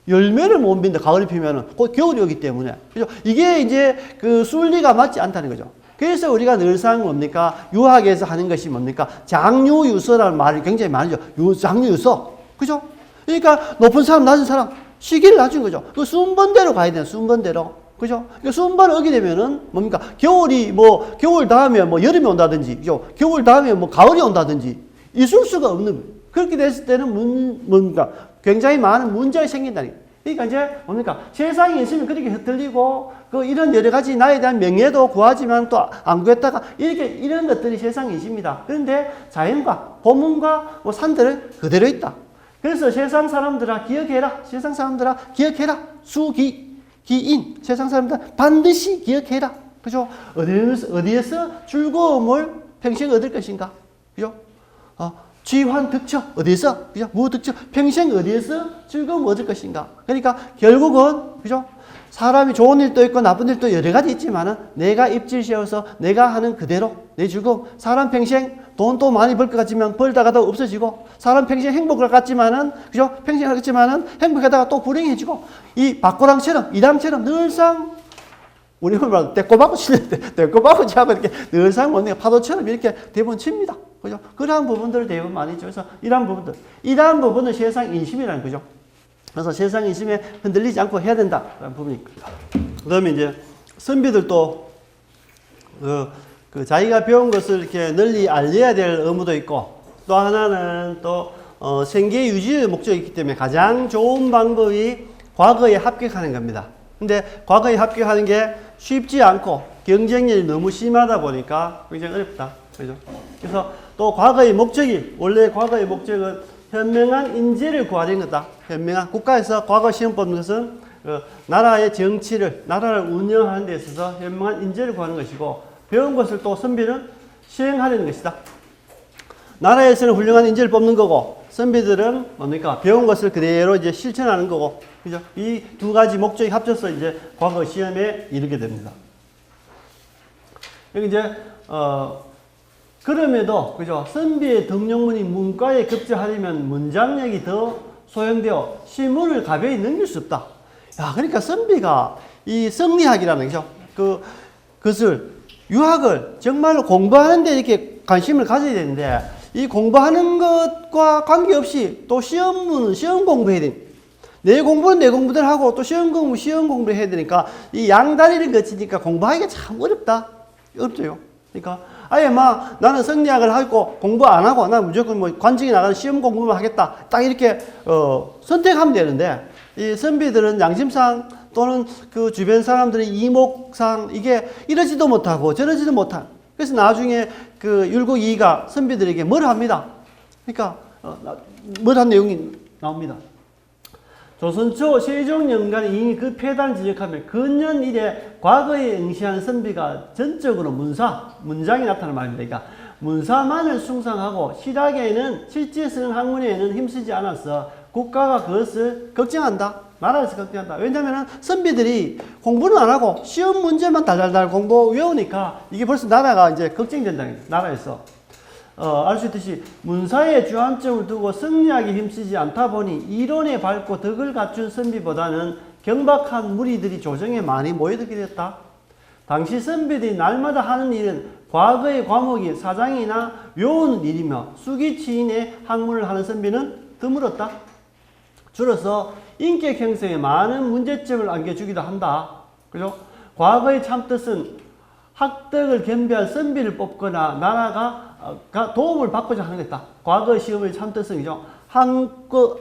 Speaker 1: 열매를 못 맺는다. 가을에 피면은. 곧 겨울이 오기 때문에. 그죠? 이게 이제 그 순리가 맞지 않다는 거죠. 그래서 우리가 늘상 뭡니까? 유학에서 하는 것이 뭡니까? 장유유서라는 말이 굉장히 많죠. 장유유서. 그죠? 그러니까 높은 사람, 낮은 사람, 시기를 낮춘 거죠. 그 순번대로 가야 돼요. 순번대로. 그죠? 그러니까 순번을 어기 되면은 뭡니까? 겨울이 뭐, 겨울 다음에 뭐 여름이 온다든지, 그죠? 겨울 다음에 뭐 가을이 온다든지, 있을 수가 없는 거예요. 그렇게 됐을 때는 뭡니까? 굉장히 많은 문제가 생긴다는 거예요. 그러니까 이제 뭡니까? 세상에 있으면 그렇게 흩날리고, 이런 여러 가지 나에 대한 명예도 구하지만 또 안 구했다가, 이런 것들이 세상에 있습니다. 그런데 자연과, 보문과 뭐 산들은 그대로 있다. 그래서 세상 사람들아 기억해라. 세상 사람들아 기억해라. 기인. 세상 사람들 반드시 기억해라. 그죠? 어디에서 즐거움을 평생 얻을 것인가? 그죠? 지환 득처. 어디에서? 그죠? 무득처. 평생 어디에서 즐거움을 얻을 것인가? 그러니까 결국은, 그죠? 사람이 좋은 일도 있고 나쁜 일도 여러 가지 있지만은 내가 입질 세워서 내가 하는 그대로 내 즐거움. 사람 평생 돈도 많이 벌 것 같지만 벌다가도 없어지고, 사람 평생 행복할 것 같지만은, 그죠? 평생 하겠지만은 행복하다가 또 불행해지고, 이 박고랑처럼, 이담처럼 늘상, 우리 말로 떼꼬박고 치는데, 떼꼬박고 치하고 이렇게 늘상 뭔가 파도처럼 이렇게 대부분 칩니다. 그죠? 그러한 부분들을 대부분 많이 있죠. 그래서 이러한 부분은 세상 인심이라는 거죠. 그래서 세상 인심에 흔들리지 않고 해야 된다라는 부분이 있습니다. 그 다음에 이제 선비들도 자기가 배운 것을 이렇게 널리 알려야 될 의무도 있고, 또 하나는 또 생계 유지의 목적이 있기 때문에 가장 좋은 방법이 과거에 합격하는 겁니다. 근데 과거에 합격하는 게 쉽지 않고 경쟁률이 너무 심하다 보니까 굉장히 어렵다. 그죠? 그래서 또 원래 과거의 목적은 현명한 인재를 구하는 거다. 현명한 국가에서 과거 시험 뽑는 것은 나라의 정치를, 나라를 운영하는 데 있어서 현명한 인재를 구하는 것이고, 배운 것을 또 선비는 시행하려는 것이다. 나라에서는 훌륭한 인재를 뽑는 거고, 선비들은 뭡니까? 배운 것을 그대로 이제 실천하는 거고, 그죠? 이 두 가지 목적이 합쳐서 이제 과거 시험에 이르게 됩니다. 여기 이제, 그럼에도, 그죠? 선비의 등용문이 문과에 급제하려면 문장력이 더 소형되어 시문을 가벼이 넘길 수 없다. 야, 그러니까 선비가 이 성리학이라는 거죠. 그것을, 유학을 정말로 공부하는 데 이렇게 관심을 가져야 되는데, 이 공부하는 것과 관계없이 또 시험문은 시험 공부해야 돼. 내 공부는 내 공부대로 하고 또 시험 공부를 해야 되니까 이 양다리를 거치니까 공부하기가 참 어렵죠. 그러니까 아예 막 나는 성리학을 하고 공부 안 하고 난 무조건 뭐 관직에 나가는 시험 공부만 하겠다. 딱 이렇게 선택하면 되는데, 이 선비들은 양심상 또는 그 주변 사람들의 이목상 이게 이러지도 못하고 저러지도 못한. 그래서 나중에 그 율곡이가 선비들에게 뭘 합니다. 그러니까 뭘 한 내용이 나옵니다. 조선초 세종연간에 이미 그 폐단을 지적하며 근년 이래 과거에 응시한 선비가 전적으로 문장이 나타나는 말입니다. 그러니까 문사만을 숭상하고 실학에는 실제 쓰는 학문에는 힘쓰지 않아서 국가가 그것을 걱정한다. 나라에서 걱정한다. 왜냐하면 선비들이 공부는 안 하고 시험 문제만 달달달 공부 외우니까 이게 벌써 나라가 이제 걱정된다는 거예요. 나라에서. 알 수 있듯이 문사에 주안점을 두고 성리학에 힘쓰지 않다 보니 이론에 밝고 덕을 갖춘 선비보다는 경박한 무리들이 조정에 많이 모여들게 됐다. 당시 선비들이 날마다 하는 일은 과거의 과목이 사장이나 외우는 일이며 수기치인의 학문을 하는 선비는 드물었다. 줄어서 인격 형성에 많은 문제점을 안겨주기도 한다. 그죠? 과거의 참뜻은 학덕을 겸비한 선비를 뽑거나 나라가 도움을 받고자 하는 것이다. 과거 시험의 참뜻성이죠.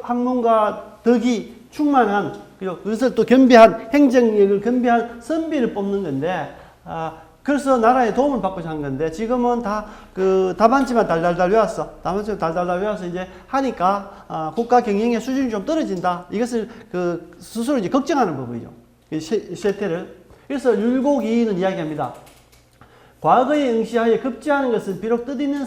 Speaker 1: 학문과 덕이 충만한, 그죠? 그것을 또 겸비한, 행정력을 겸비한 선비를 뽑는 건데, 그래서 나라에 도움을 받고자 하는 건데, 지금은 다 답안지만 달달달 외웠어. 답안지만 달달달 외워서 이제 하니까, 국가 경영의 수준이 좀 떨어진다. 이것을 스스로 이제 걱정하는 부분이죠. 쇠퇴를. 그래서 율곡이는 이야기합니다. 과거에 응시하여 급제하는 것은 비록 뜻있는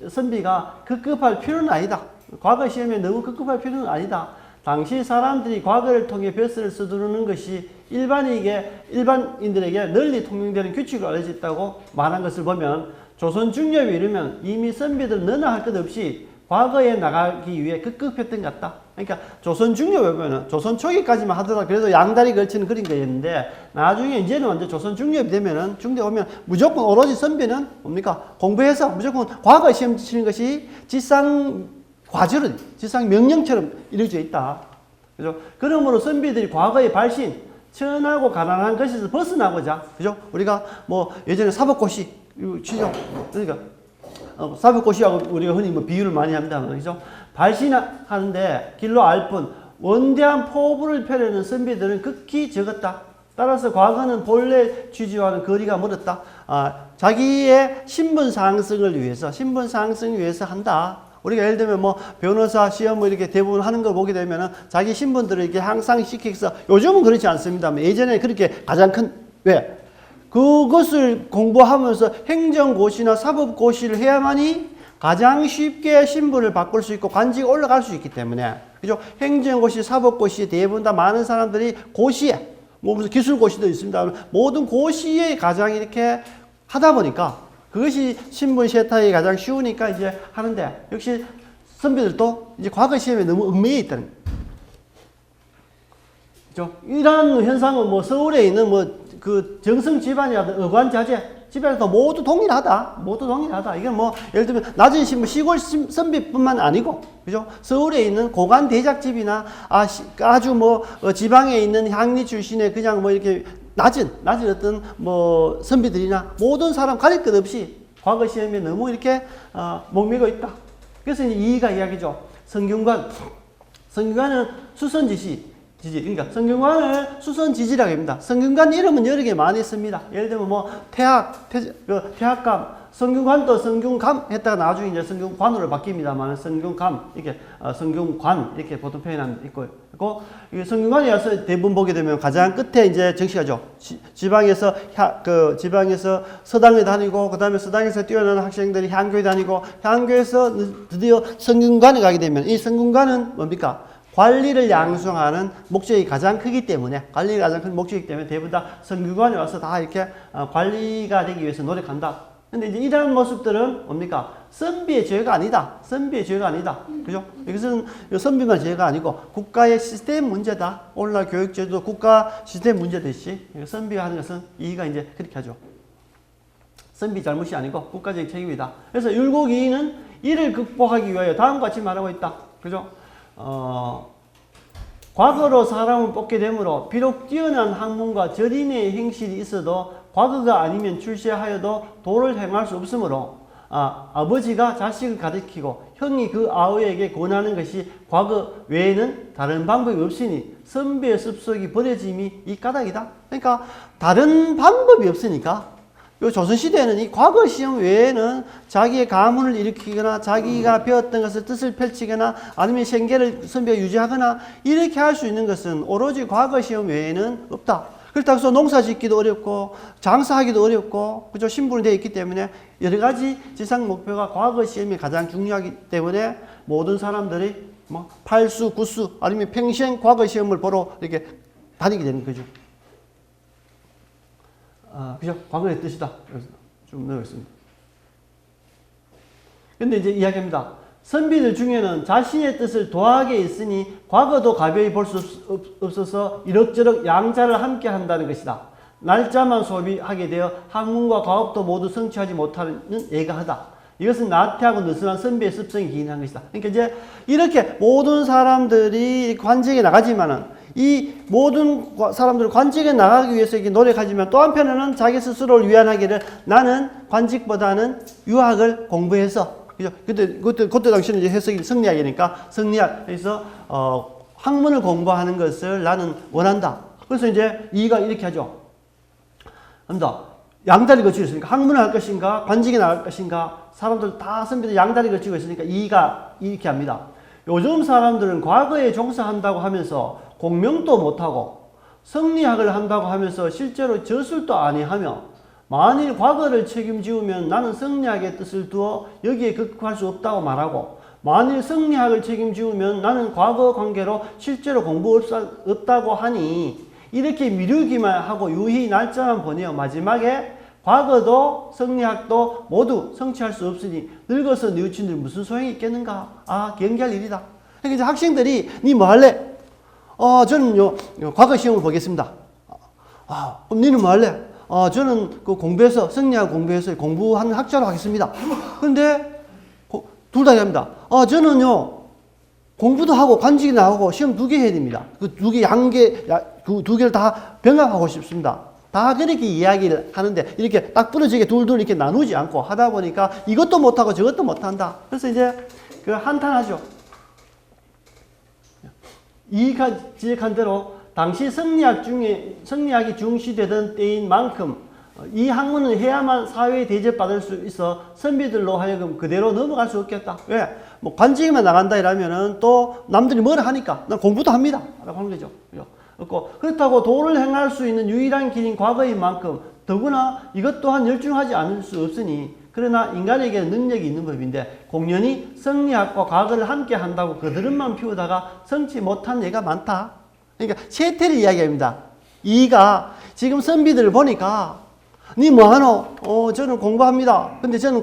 Speaker 1: 선비가 급급할 필요는 아니다. 과거 시험에 너무 급급할 필요는 아니다. 당시 사람들이 과거를 통해 벼슬을 서두르는 것이 일반인들에게 널리 통용되는 규칙으로 알려져 있다고 말한 것을 보면 조선 중엽이 이러면 이미 선비들 너나 할 것 없이 과거에 나가기 위해 급급했던 것 같다. 그러니까 조선 중엽에 보면은 조선 초기까지만 하더라도 그래도 양다리 걸치는 그런 거였는데 나중에 이제는 완전 조선 중엽이 되면은 중대 오면 무조건 오로지 선비는 뭡니까? 공부해서 무조건 과거 시험 치는 것이 지상 과제로, 지상 명령처럼 이루어져 있다. 그죠? 그러므로 선비들이 과거의 발신, 천하고 가난한 것에서 벗어나고자, 그죠? 우리가 뭐 예전에 사법고시, 치죠? 그러니까 사법고시하고 우리가 흔히 뭐 비유를 많이 합니다. 그죠? 발신하는데 길로 알 뿐 원대한 포부를 펴려는 선비들은 극히 적었다. 따라서 과거는 본래 취지와는 거리가 멀었다. 자기의 신분 상승을 위해서, 신분 상승을 위해서 한다. 우리가 예를 들면 뭐 변호사 시험 뭐 이렇게 대부분 하는 걸 보게 되면은 자기 신분들을 이렇게 항상 시켜서 요즘은 그렇지 않습니다만 예전에 그렇게 가장 큰, 왜? 그것을 공부하면서 행정고시나 사법고시를 해야만이 가장 쉽게 신분을 바꿀 수 있고 관직에 올라갈 수 있기 때문에, 그죠? 행정고시, 사법고시 대부분 다 많은 사람들이 고시에, 뭐 무슨 기술고시도 있습니다. 모든 고시에 가장 이렇게 하다 보니까 그것이 신분 세탁이 가장 쉬우니까 이제 하는데, 역시 선비들도 이제 과거 시험에 너무 얽매여 있다는 거죠. 이러한 현상은 뭐 서울에 있는 뭐 그 정성 집안이라든 어관자재 집안에서 모두 동일하다. 모두 동일하다. 이건 뭐 예를 들면 낮은 신분 시골 선비뿐만 아니고, 그죠? 서울에 있는 고관 대작집이나 아주 뭐 지방에 있는 향리 출신의 그냥 뭐 이렇게 낮은 어떤 뭐 선비들이나 모든 사람 가릴 것 없이 과거 시험에 너무 이렇게 목매고 있다. 그래서 이제 이의가 이야기죠. 성균관은 수선지시, 그러니까 성균관을 수선지지라고 합니다. 성균관 이름은 여러 개 많이 씁니다. 예를 들면 뭐 태학감, 성균관도 성균감 했다가 나중에 이제 성균관으로 바뀝니다만 성균감 이렇게 성균관 이렇게 보통 표현하는 있고, 성균관에 와서 대부분 보게 되면 가장 끝에 이제 정시하죠. 지방에서 서당에 다니고, 그 다음에 서당에서 뛰어나는 학생들이 향교에 다니고, 향교에서 드디어 성균관에 가게 되면 이 성균관은 뭡니까? 관리를 양성하는 목적이 가장 크기 때문에, 관리가 가장 큰 목적이기 때문에 대부분 다 성균관에 와서 다 이렇게 관리가 되기 위해서 노력한다. 근데 이제 이런 모습들은 뭡니까? 선비의 죄가 아니다. 선비의 죄가 아니다. 그죠? 이것은 선비만 죄가 아니고 국가의 시스템 문제다. 오늘날 교육제도 국가 시스템 문제듯이 선비가 하는 것은 이의가 이제 그렇게 하죠. 선비 잘못이 아니고 국가적인 책임이다. 그래서 율곡이의는 이를 극복하기 위하여 다음과 같이 말하고 있다. 그죠? 과거로 사람을 뽑게 되므로 비록 뛰어난 학문과 절인의 행실이 있어도 과거가 아니면 출세하여도 도를 행할 수 없으므로 아버지가 자식을 가르치고 형이 그 아우에게 권하는 것이 과거 외에는 다른 방법이 없으니 선비의 습속이 버려짐이 이 까닭이다. 그러니까 다른 방법이 없으니까 요 조선시대에는 이 과거 시험 외에는 자기의 가문을 일으키거나 자기가 배웠던 것을 뜻을 펼치거나 아니면 생계를 선비가 유지하거나 이렇게 할 수 있는 것은 오로지 과거 시험 외에는 없다. 그렇다고 해서 농사 짓기도 어렵고 장사하기도 어렵고, 그죠? 신분이 되어 있기 때문에 여러 가지 지상 목표가 과거 시험이 가장 중요하기 때문에 모든 사람들이 뭐 팔수, 구수 아니면 평생 과거 시험을 보러 이렇게 다니게 되는 거죠. 그죠? 과거의 뜻이다. 그래서 좀 넣었습니다. 근데 이제 이야기합니다. 선비들 중에는 자신의 뜻을 도하게 있으니 과거도 가벼이 볼 수 없어서 이럭저럭 양자를 함께 한다는 것이다. 날짜만 소비하게 되어 학문과 과업도 모두 성취하지 못하는 예가하다. 이것은 나태하고 느슨한 선비의 습성이 기인한 것이다. 그러니까 이제 이렇게 모든 사람들이 관직에 나가지만은 이 모든 사람들 관직에 나가기 위해서 이렇게 노력하지만 또 한편으로는 자기 스스로를 위안하기를 나는 관직보다는 유학을 공부해서, 그죠? 그때 당시는 이제 해석이 성리학이니까 성리학에서 학문을 공부하는 것을 나는 원한다. 그래서 이제 이가 이렇게 하죠. 한다. 양다리 걸치고 있으니까 학문을 할 것인가 관직에 나갈 것인가, 사람들 다 선비들 양다리 걸치고 있으니까 이가 이렇게 합니다. 요즘 사람들은 과거에 종사한다고 하면서 공명도 못하고 성리학을 한다고 하면서 실제로 저술도 아니하며 만일 과거를 책임지우면 나는 성리학의 뜻을 두어 여기에 극복할 수 없다고 말하고, 만일 성리학을 책임지우면 나는 과거 관계로 실제로 공부 없다고 하니 이렇게 미루기만 하고 유희 날짜만 보내어 마지막에 과거도 성리학도 모두 성취할 수 없으니 늙어서 뉘우친들 무슨 소용이 있겠는가? 아, 경계할 일이다. 그러니까 이제 학생들이 니 뭐 할래? 저는요 과거 시험을 보겠습니다. 그럼 니는 뭐 할래? 저는 그 공부해서 성리학 공부해서 공부하는 학자로 하겠습니다. 그런데 둘 다 합니다. 저는요 공부도 하고 관직이 나오고 시험 2개 해야 됩니다. 그 2개 그 2개를 다 병합하고 싶습니다. 다 그렇게 이야기를 하는데 이렇게 딱 부러지게 둘둘 이렇게 나누지 않고 하다 보니까 이것도 못하고 저것도 못한다. 그래서 이제 그 한탄하죠. 이가 지적한 대로 당시 성리학이 중시되던 때인 만큼 이 학문은 해야만 사회에 대접받을 수 있어 선비들로 하여금 그대로 넘어갈 수 없겠다. 왜? 뭐 관직에만 나간다 이러면은 또 남들이 뭐라 하니까 난 공부도 합니다. 라고 하는 거죠. 그렇다고 도를 행할 수 있는 유일한 길인 과거인 만큼 더구나 이것 또한 열중하지 않을 수 없으니 그러나 인간에게는 능력이 있는 법인데 공연히 성리학과 과거를 함께 한다고 그들은만 피우다가 성취 못한 예가 많다. 그러니까 세태를 이야기합니다. 이가 지금 선비들을 보니까 니 뭐하노? 저는 공부합니다. 근데 저는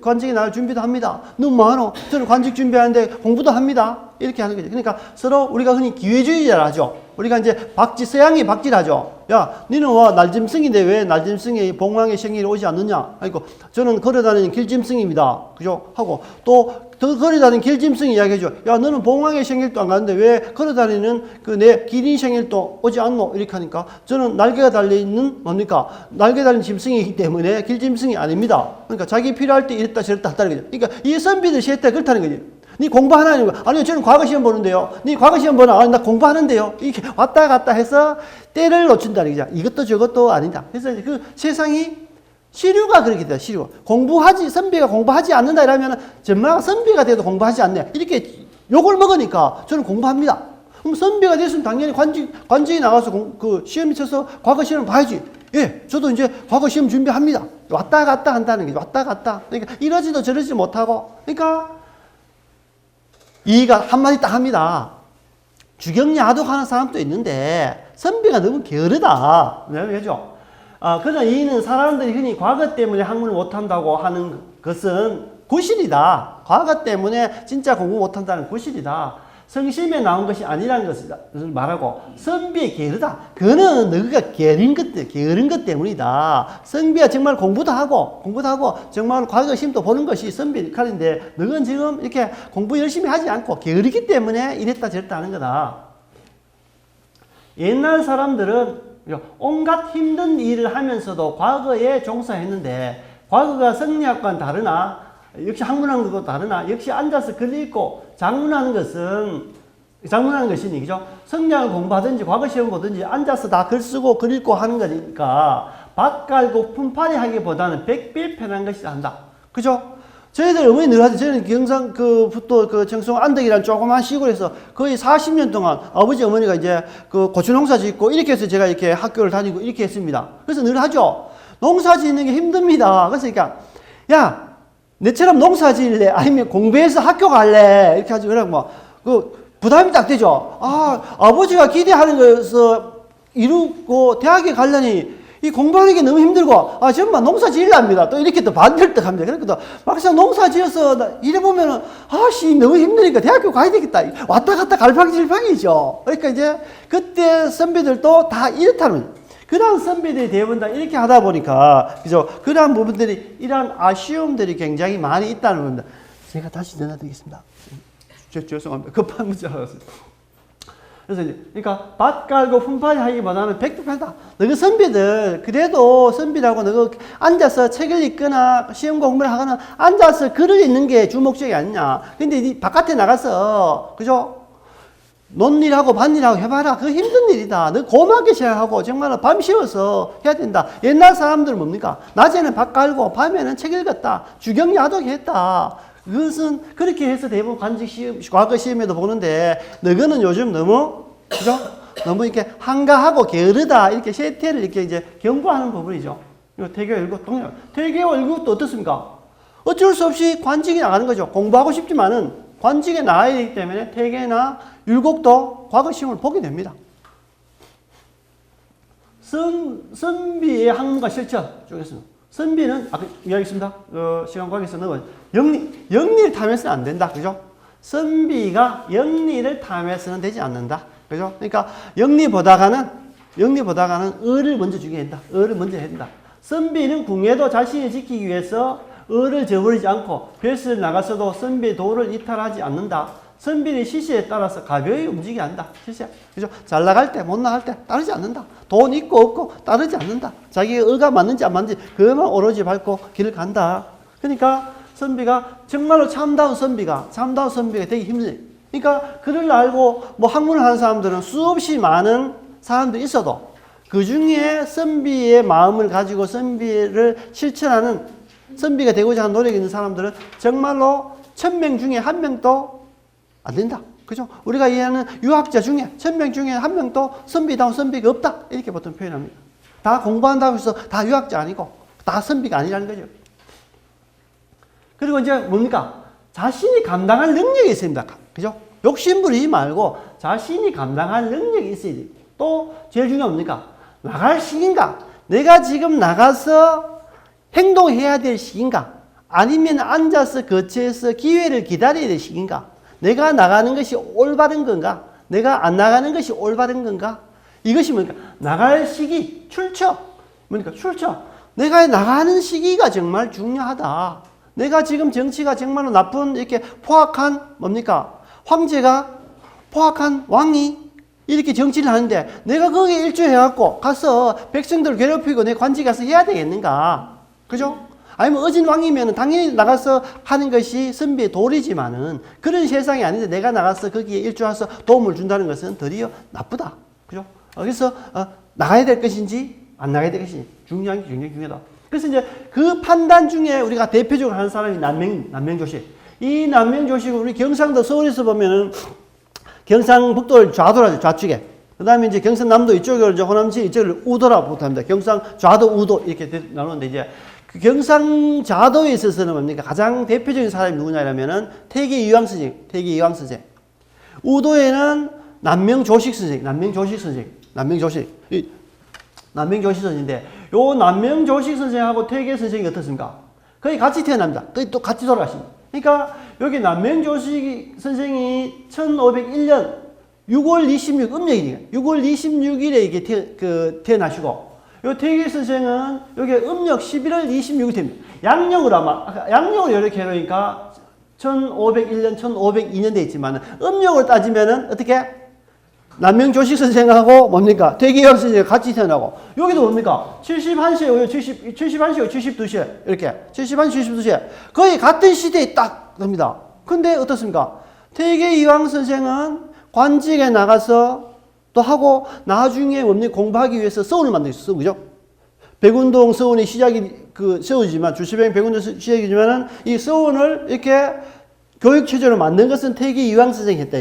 Speaker 1: 관직에 나갈 준비도 합니다. 너 뭐하노? 저는 관직 준비하는데 공부도 합니다. 이렇게 하는 거죠. 그러니까 서로 우리가 흔히 기회주의자라 하죠. 우리가 이제 서양이 박질하죠. 야, 니는 날짐승인데 왜 날짐승이 봉황의 생일이 오지 않느냐? 아이고, 저는 걸어다니는 길짐승입니다. 그죠? 하고, 또, 더 걸어다니는 길짐승이 이야기해줘. 야, 너는 봉황의 생일도 안 가는데 왜 걸어다니는 내 기린 생일도 오지 않노? 이렇게 하니까, 저는 날개가 달려있는, 뭡니까? 날개 달린 짐승이기 때문에 길짐승이 아닙니다. 그러니까 자기 필요할 때 이랬다 저랬다 한다는 거죠. 그러니까 이 선비들 시대 그렇다는 거지. 니 공부하나요? 아니요, 저는 과거 시험 보는데요. 니 과거 시험 보나? 아니, 나 공부하는데요. 이렇게 왔다 갔다 해서 때를 놓친다는 거죠. 이것도 저것도 아니다. 그래서 그 세상이 시류가 그렇게 돼요, 시류. 선비가 공부하지 않는다 이러면 정말 선비가 돼도 공부하지 않네. 이렇게 욕을 먹으니까 저는 공부합니다. 그럼 선비가 됐으면 당연히 관직이 나가서 시험에 쳐서 과거 시험을 봐야지. 예, 저도 이제 과거 시험 준비합니다. 왔다 갔다 한다는 거죠. 왔다 갔다. 그러니까 이러지도 저러지 못하고. 그러니까 이가 한마디 딱 합니다. 주경야독 하는 사람도 있는데 선비가 너무 게으르다. 왜죠? 그러나 이는 사람들이 흔히 과거 때문에 학문을 못한다고 하는 것은 구실이다. 과거 때문에 진짜 공부 못한다는 구실이다. 성심에 나온 것이 아니라는 것을 말하고 선비의 게으르다. 그는 너가 게으른 것 때문이다. 선비가 정말 공부도 하고 정말 과거 시험도 보는 것이 선비의 역할인데 너는 지금 이렇게 공부 열심히 하지 않고 게으르기 때문에 이랬다 저랬다 하는 거다. 옛날 사람들은 온갖 힘든 일을 하면서도 과거에 종사했는데 과거가 성리학과는 다르나 역시 학문하는 것도 다르나 역시 앉아서 글 읽고 장문하는 것이니 그죠? 성리학을 공부하든지 과거 시험 보든지 앉아서 다 글 쓰고 글 읽고 하는 거니까 밭 갈고 품팔이 하기보다는 100배 편한 것이라 한다. 그죠? 저희들 어머니 늘 하죠. 저는 청송 안덕이라는 조그만 시골에서 거의 40년 동안 아버지 어머니가 이제 고추 농사 짓고 이렇게 해서 제가 이렇게 학교를 다니고 이렇게 했습니다. 그래서 늘 하죠. 농사 짓는 게 힘듭니다. 그래서 그러니까 야, 내처럼 농사 지을래? 아니면 공부해서 학교 갈래? 이렇게 하지. 그러면 부담이 딱 되죠. 아버지가 기대하는 것에서 이루고 대학에 가려니 이 공부하는 게 너무 힘들고, 정말 농사 지으랍니다. 또 이렇게 또 반대를 또 합니다. 그러니까 또 막상 농사 지어서 이래보면은, 너무 힘드니까 대학교 가야 되겠다. 왔다 갔다 갈팡질팡이죠. 그러니까 이제 그때 선배들도 다 이렇다는 거예요. 그러한 선배들이 대부분 다 이렇게 하다 보니까, 그죠? 그러한 부분들이, 이러한 아쉬움들이 굉장히 많이 있다는 겁니다. 제가 다시 전화드리겠습니다. 죄송합니다. 급한 문자가 왔습니다. 그래서 그러니까 밭 갈고 품팔이 하기보다는 백두팔다. 너희 선비들 그래도 선비라고 너희 앉아서 책을 읽거나 시험 공부를 하거나 앉아서 글을 읽는 게 주목적이 아니냐. 근데 이 바깥에 나가서 그죠? 논일하고 밭일하고 해봐라. 그거 힘든 일이다. 너 고맙게 생각하고 정말 밤 쉬어서 해야 된다. 옛날 사람들은 뭡니까? 낮에는 밭 갈고 밤에는 책 읽었다. 주경야독 했다. 그것은 그렇게 해서 대부분 관직 시험, 과거 시험에도 보는데 너희는 요즘 너무 그죠? 너무 이렇게 한가하고 게으르다 이렇게 세태를 이렇게 이제 경고하는 부분이죠. 태교 일국 동료. 태교 일국도 어떻습니까? 어쩔 수 없이 관직이 나가는 거죠. 공부하고 싶지만은 관직에 나가야 되기 때문에 태계나 율곡도 과거 시험을 보게 됩니다. 선비의 학문과 실천 쪽에서는 선비는 아까 이야기했습니다. 시간 관계에서 넣은 영리를 탐해서는 안 된다. 그죠? 선비가 영리를 탐해서는 되지 않는다. 그죠? 그러니까 영리보다가는 의를 먼저 주게 된다. 의를 먼저 해야 된다. 선비는 궁예도 자신을 지키기 위해서 의를 저버리지 않고 벼슬 나가서도 선비의 도를 이탈하지 않는다. 선비는 시시에 따라서 가벼이 움직여야 한다. 시시야. 그죠? 잘 나갈 때, 못 나갈 때 따르지 않는다. 돈 있고 없고 따르지 않는다. 자기의 의가 맞는지 안 맞는지 그것만 오로지 밟고 길을 간다. 그러니까 선비가 정말로 참다운 선비가 되기 힘들어요. 그러니까 그를 알고 뭐 학문을 하는 사람들은 수없이 많은 사람들이 있어도 그 중에 선비의 마음을 가지고 선비를 실천하는 선비가 되고자 하는 노력이 있는 사람들은 정말로 1000명 중에 1명도 안 된다. 그죠? 우리가 이해하는 유학자 중에 1000명 중에 1명도 선비다운 선비가 없다. 이렇게 보통 표현합니다. 다 공부한다고 해서 다 유학자 아니고 다 선비가 아니라는 거죠. 그리고 이제 뭡니까? 자신이 감당할 능력이 있습니다. 그죠? 욕심부리지 말고 자신이 감당할 능력이 있어야 돼요. 또 제일 중요한 뭡니까? 나갈 시기인가? 내가 지금 나가서 행동해야 될 시기인가? 아니면 앉아서 거처에서 기회를 기다려야 될 시기인가? 내가 나가는 것이 올바른 건가? 내가 안 나가는 것이 올바른 건가? 이것이 뭡니까? 나갈 시기, 출처. 뭡니까? 출처. 내가 나가는 시기가 정말 중요하다. 내가 지금 정치가 정말로 나쁜 이렇게 포악한 뭡니까? 황제가 포악한 왕이 이렇게 정치를 하는데 내가 거기에 일조해갖고 가서 백성들을 괴롭히고 내 관직에 가서 해야 되겠는가? 그죠? 아니면 어진 왕이면 당연히 나가서 하는 것이 선비의 도리지만은 그런 세상이 아닌데 내가 나가서 거기에 일조해서 도움을 준다는 것은 도리어 나쁘다. 그죠? 그래서 나가야 될 것인지 안 나가야 될 것인지 중요한 게 굉장히 중요하다. 그래서 이제 그 판단 중에 우리가 대표적으로 하는 사람이 남명조식. 이 남명조식은 우리 경상도 서울에서 보면은 경상북도를 좌도라죠. 좌측에. 그 다음에 이제 경상남도 이쪽을 이제 호남시 이쪽을 우도라고 합니다. 경상 좌도 우도 이렇게 나누는데 이제 그 경상 좌도에 있어서는 뭡니까? 가장 대표적인 사람이 누구냐면은 태계 이황 선생. 우도에는 남명조식 선생. 남명조식 선생인데 요 남명조식 선생하고 태계 선생이 어떻습니까? 거의 같이 태어납니다. 거의 또 같이 돌아가십니다. 그러니까 여기 남명조식 선생이 1501년 6월 26 음력이니까 6월 26일에 이게 태어나시고 요 태계 선생은 여기 음력 11월 26일 됩니다. 양력으로 이렇게 해놓으니까 1501년, 1502년 돼 있지만 음력으로 따지면은 어떻게? 남명조식 선생하고 뭡니까? 태계이황 선생이 같이 태어나고 여기도 뭡니까? 71시에 71시에 72시에 이렇게 71시 72시에 거의 같은 시대에 딱 됩니다. 근데 어떻습니까? 태계이황 선생은 관직에 나가서 또 하고 나중에 뭡니까? 공부하기 위해서 서원을 만들었어요. 그죠? 백운동 서원이 세워지지만 주시뱅 백운동 시작이지만은 이 서원을 이렇게 교육 체제로 만든 것은 태계이황 선생이 했다.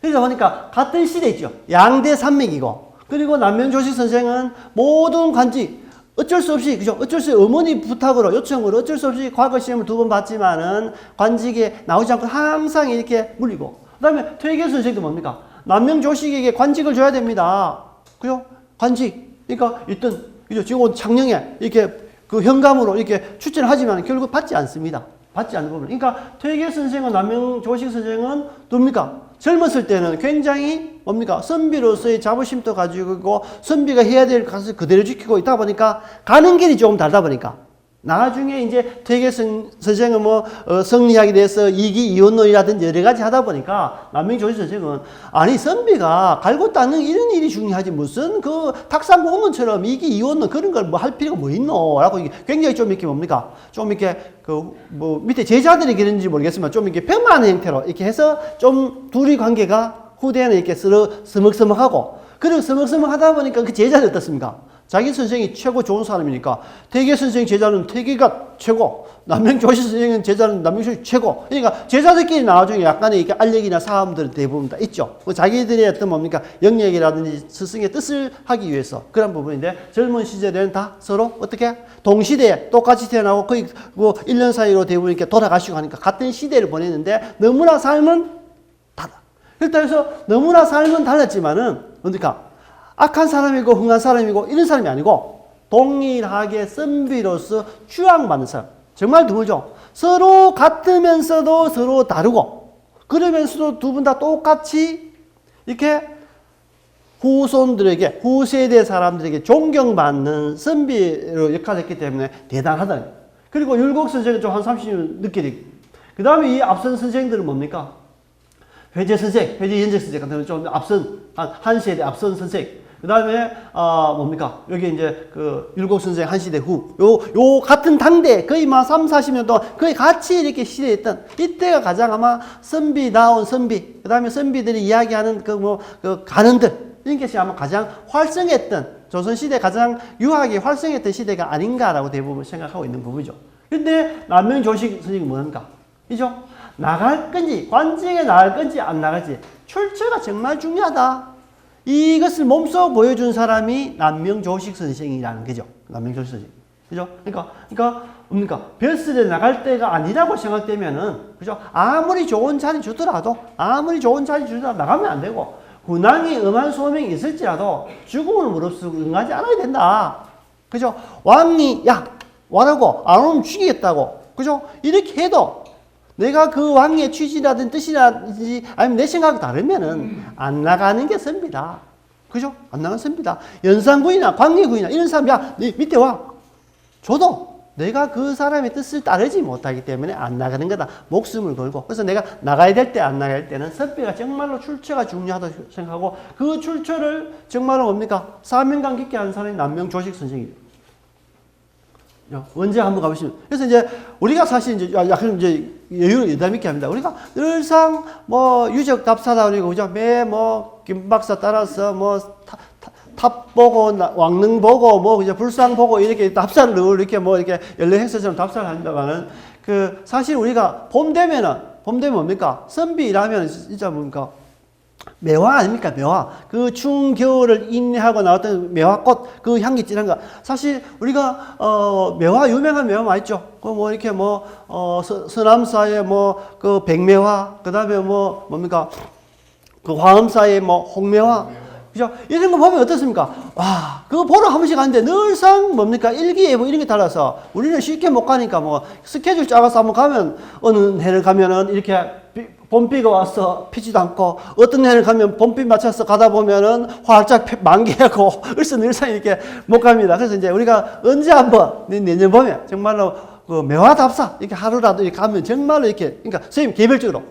Speaker 1: 그래서 보니까 같은 시대에 있죠. 양대 산맥이고 그리고 남명조식 선생은 모든 관직 어쩔 수 없이 그죠? 어쩔 수 없이 어머니 부탁으로 요청으로 어쩔 수 없이 과거 시험을 2번 봤지만은 관직에 나오지 않고 항상 이렇게 물리고 그다음에 퇴계 선생도 뭡니까? 남명조식에게 관직을 줘야 됩니다. 그죠? 관직. 그러니까 일단 그죠? 지금 창녕에 이렇게 그 현감으로 이렇게 출전을 하지만 결국 받지 않습니다. 받지 않는 부분. 그러니까 퇴계 선생과 남명조식 선생은 뭡니까? 젊었을 때는 굉장히 뭡니까? 선비로서의 자부심도 가지고 있고 선비가 해야 될 것을 그대로 지키고 있다 보니까 가는 길이 조금 다르다 보니까 나중에 이제 퇴계 선생은 성리학에 대해서 이기 이원론이라든지 여러 가지 하다 보니까 남명조식 선생은 아니 선비가 갈고 닦는 이런 일이 중요하지 무슨 그 탁상공론처럼 이기 이원론 그런 걸 뭐 할 필요가 뭐 있노? 라고 굉장히 좀 이렇게 뭡니까? 좀 이렇게 밑에 제자들이 그런지 모르겠지만 좀 이렇게 폄하하는 형태로 이렇게 해서 좀 둘이 관계가 후대에는 이렇게 서먹서먹하고 그리고 서먹서먹하다 보니까 그 제자들 어떻습니까? 자기 선생이 최고 좋은 사람이니까 태계 선생 제자는 태계가 최고, 남명조식 선생은 제자는 남명조식 최고. 그러니까 제자들끼리 나중에 약간의 이렇게 알력이나 사람들은 대부분 다 있죠. 자기들의 어떤 뭡니까 영역이라든지 스승의 뜻을 하기 위해서 그런 부분인데 젊은 시절에는 다 서로 어떻게 동시대에 똑같이 태어나고 거의 1년 사이로 대부분 이렇게 돌아가시고 하니까 같은 시대를 보냈는데 너무나 삶은 달라. 그래서 너무나 삶은 달랐지만은 뭡니까? 악한 사람이고 흥한 사람이고 이런 사람이 아니고 동일하게 선비로서 추앙받는 사람. 정말 드물죠. 서로 같으면서도 서로 다르고 그러면서도 두 분 다 똑같이 이렇게 후손들에게 후세대 사람들에게 존경받는 선비로 역할을 했기 때문에 대단하다. 그리고 율곡 선생은 좀 한 30년 늦게 되기. 그 다음에 이 앞선 선생들은 뭡니까? 회재 선생, 회재 연재 선생 같은 경우는 좀 앞선, 한 세대 앞선 선생. 그 다음에, 뭡니까? 여기 이제 그 율곡 선생 한 시대 후. 요 같은 당대, 거의 막 3, 40년 동안 거의 같이 이렇게 시대했던 이때가 가장 아마 선비다운 선비. 그 다음에 선비들이 이야기하는 그 가는들. 이런 것이 아마 가장 활성했던, 조선시대 가장 유학이 활성했던 시대가 아닌가라고 대부분 생각하고 있는 부분이죠. 근데 남명조식 선생님이 뭐합니까? 그죠? 나갈 건지, 관직에 나갈 건지 안 나갈지 출처가 정말 중요하다. 이것을 몸소 보여준 사람이 남명조식 선생이라는 거죠. 남명조식 선생. 그죠? 그러니까 벼슬에 나갈 때가 아니라고 생각되면은, 그죠? 아무리 좋은 자리 주더라도 나가면 안 되고, 군왕이 엄한 소명이 있을지라도 죽음을 무릅쓰고 응하지 않아야 된다. 그죠? 왕이, 야, 와라고, 안 오면 죽이겠다고. 그죠? 이렇게 해도 내가 그 왕의 취지라든 뜻이라든지 아니면 내 생각이 다르면은 안 나가는 게 선비다. 그죠? 안 나가는 선비다. 연산군이나 광해군이나 이런 사람, 야, 네 밑에 와. 줘도 내가 그 사람의 뜻을 따르지 못하기 때문에 안 나가는 거다. 목숨을 걸고. 그래서 내가 나가야 될 때 안 나갈 때는 선비가 정말로 출처가 중요하다고 생각하고 그 출처를 정말로 뭡니까? 사명감 깊게 하는 사람이 남명조식 선생이에요. 언제 한번 가보시면. 그래서 이제 우리가 사실 이제 약간 이제 여유를 여담 있게 합니다. 우리가 늘상 뭐 유적 답사다 그러고 그죠? 김 박사 따라서 탑 보고 왕릉 보고 뭐 이제 불상 보고 이렇게 답사를 늘 이렇게 이렇게 연례 행사처럼 답사를 한다면은 그 사실 우리가 봄 되면 뭡니까? 선비라면 진짜 뭡니까? 매화 아닙니까? 매화. 그 추운 겨울을 인내하고 나왔던 매화꽃, 그 향기 진한 거. 사실 우리가, 매화, 유명한 매화 많이 있죠. 이렇게 서남사의 그 백매화, 그 다음에 뭡니까? 그 화엄사의 홍매화. 그죠? 이런 거 보면 어떻습니까? 와, 그거 보러 한 번씩 가는데 늘상 뭡니까? 일기예보 이런 게 달라서 우리는 쉽게 못 가니까 스케줄 짜서 한번 가면 어느 해를 가면은 이렇게 봄비가 와서 피지도 않고 어떤 해를 가면 봄비 맞춰서 가다 보면은 활짝 만개하고 을수늘상 이렇게 못 갑니다. 그래서 이제 우리가 언제 한번 내년 봄에 정말로 그 매화답사 이렇게 하루라도 이렇게 가면 정말로 이렇게 그러니까 선생님 개별적으로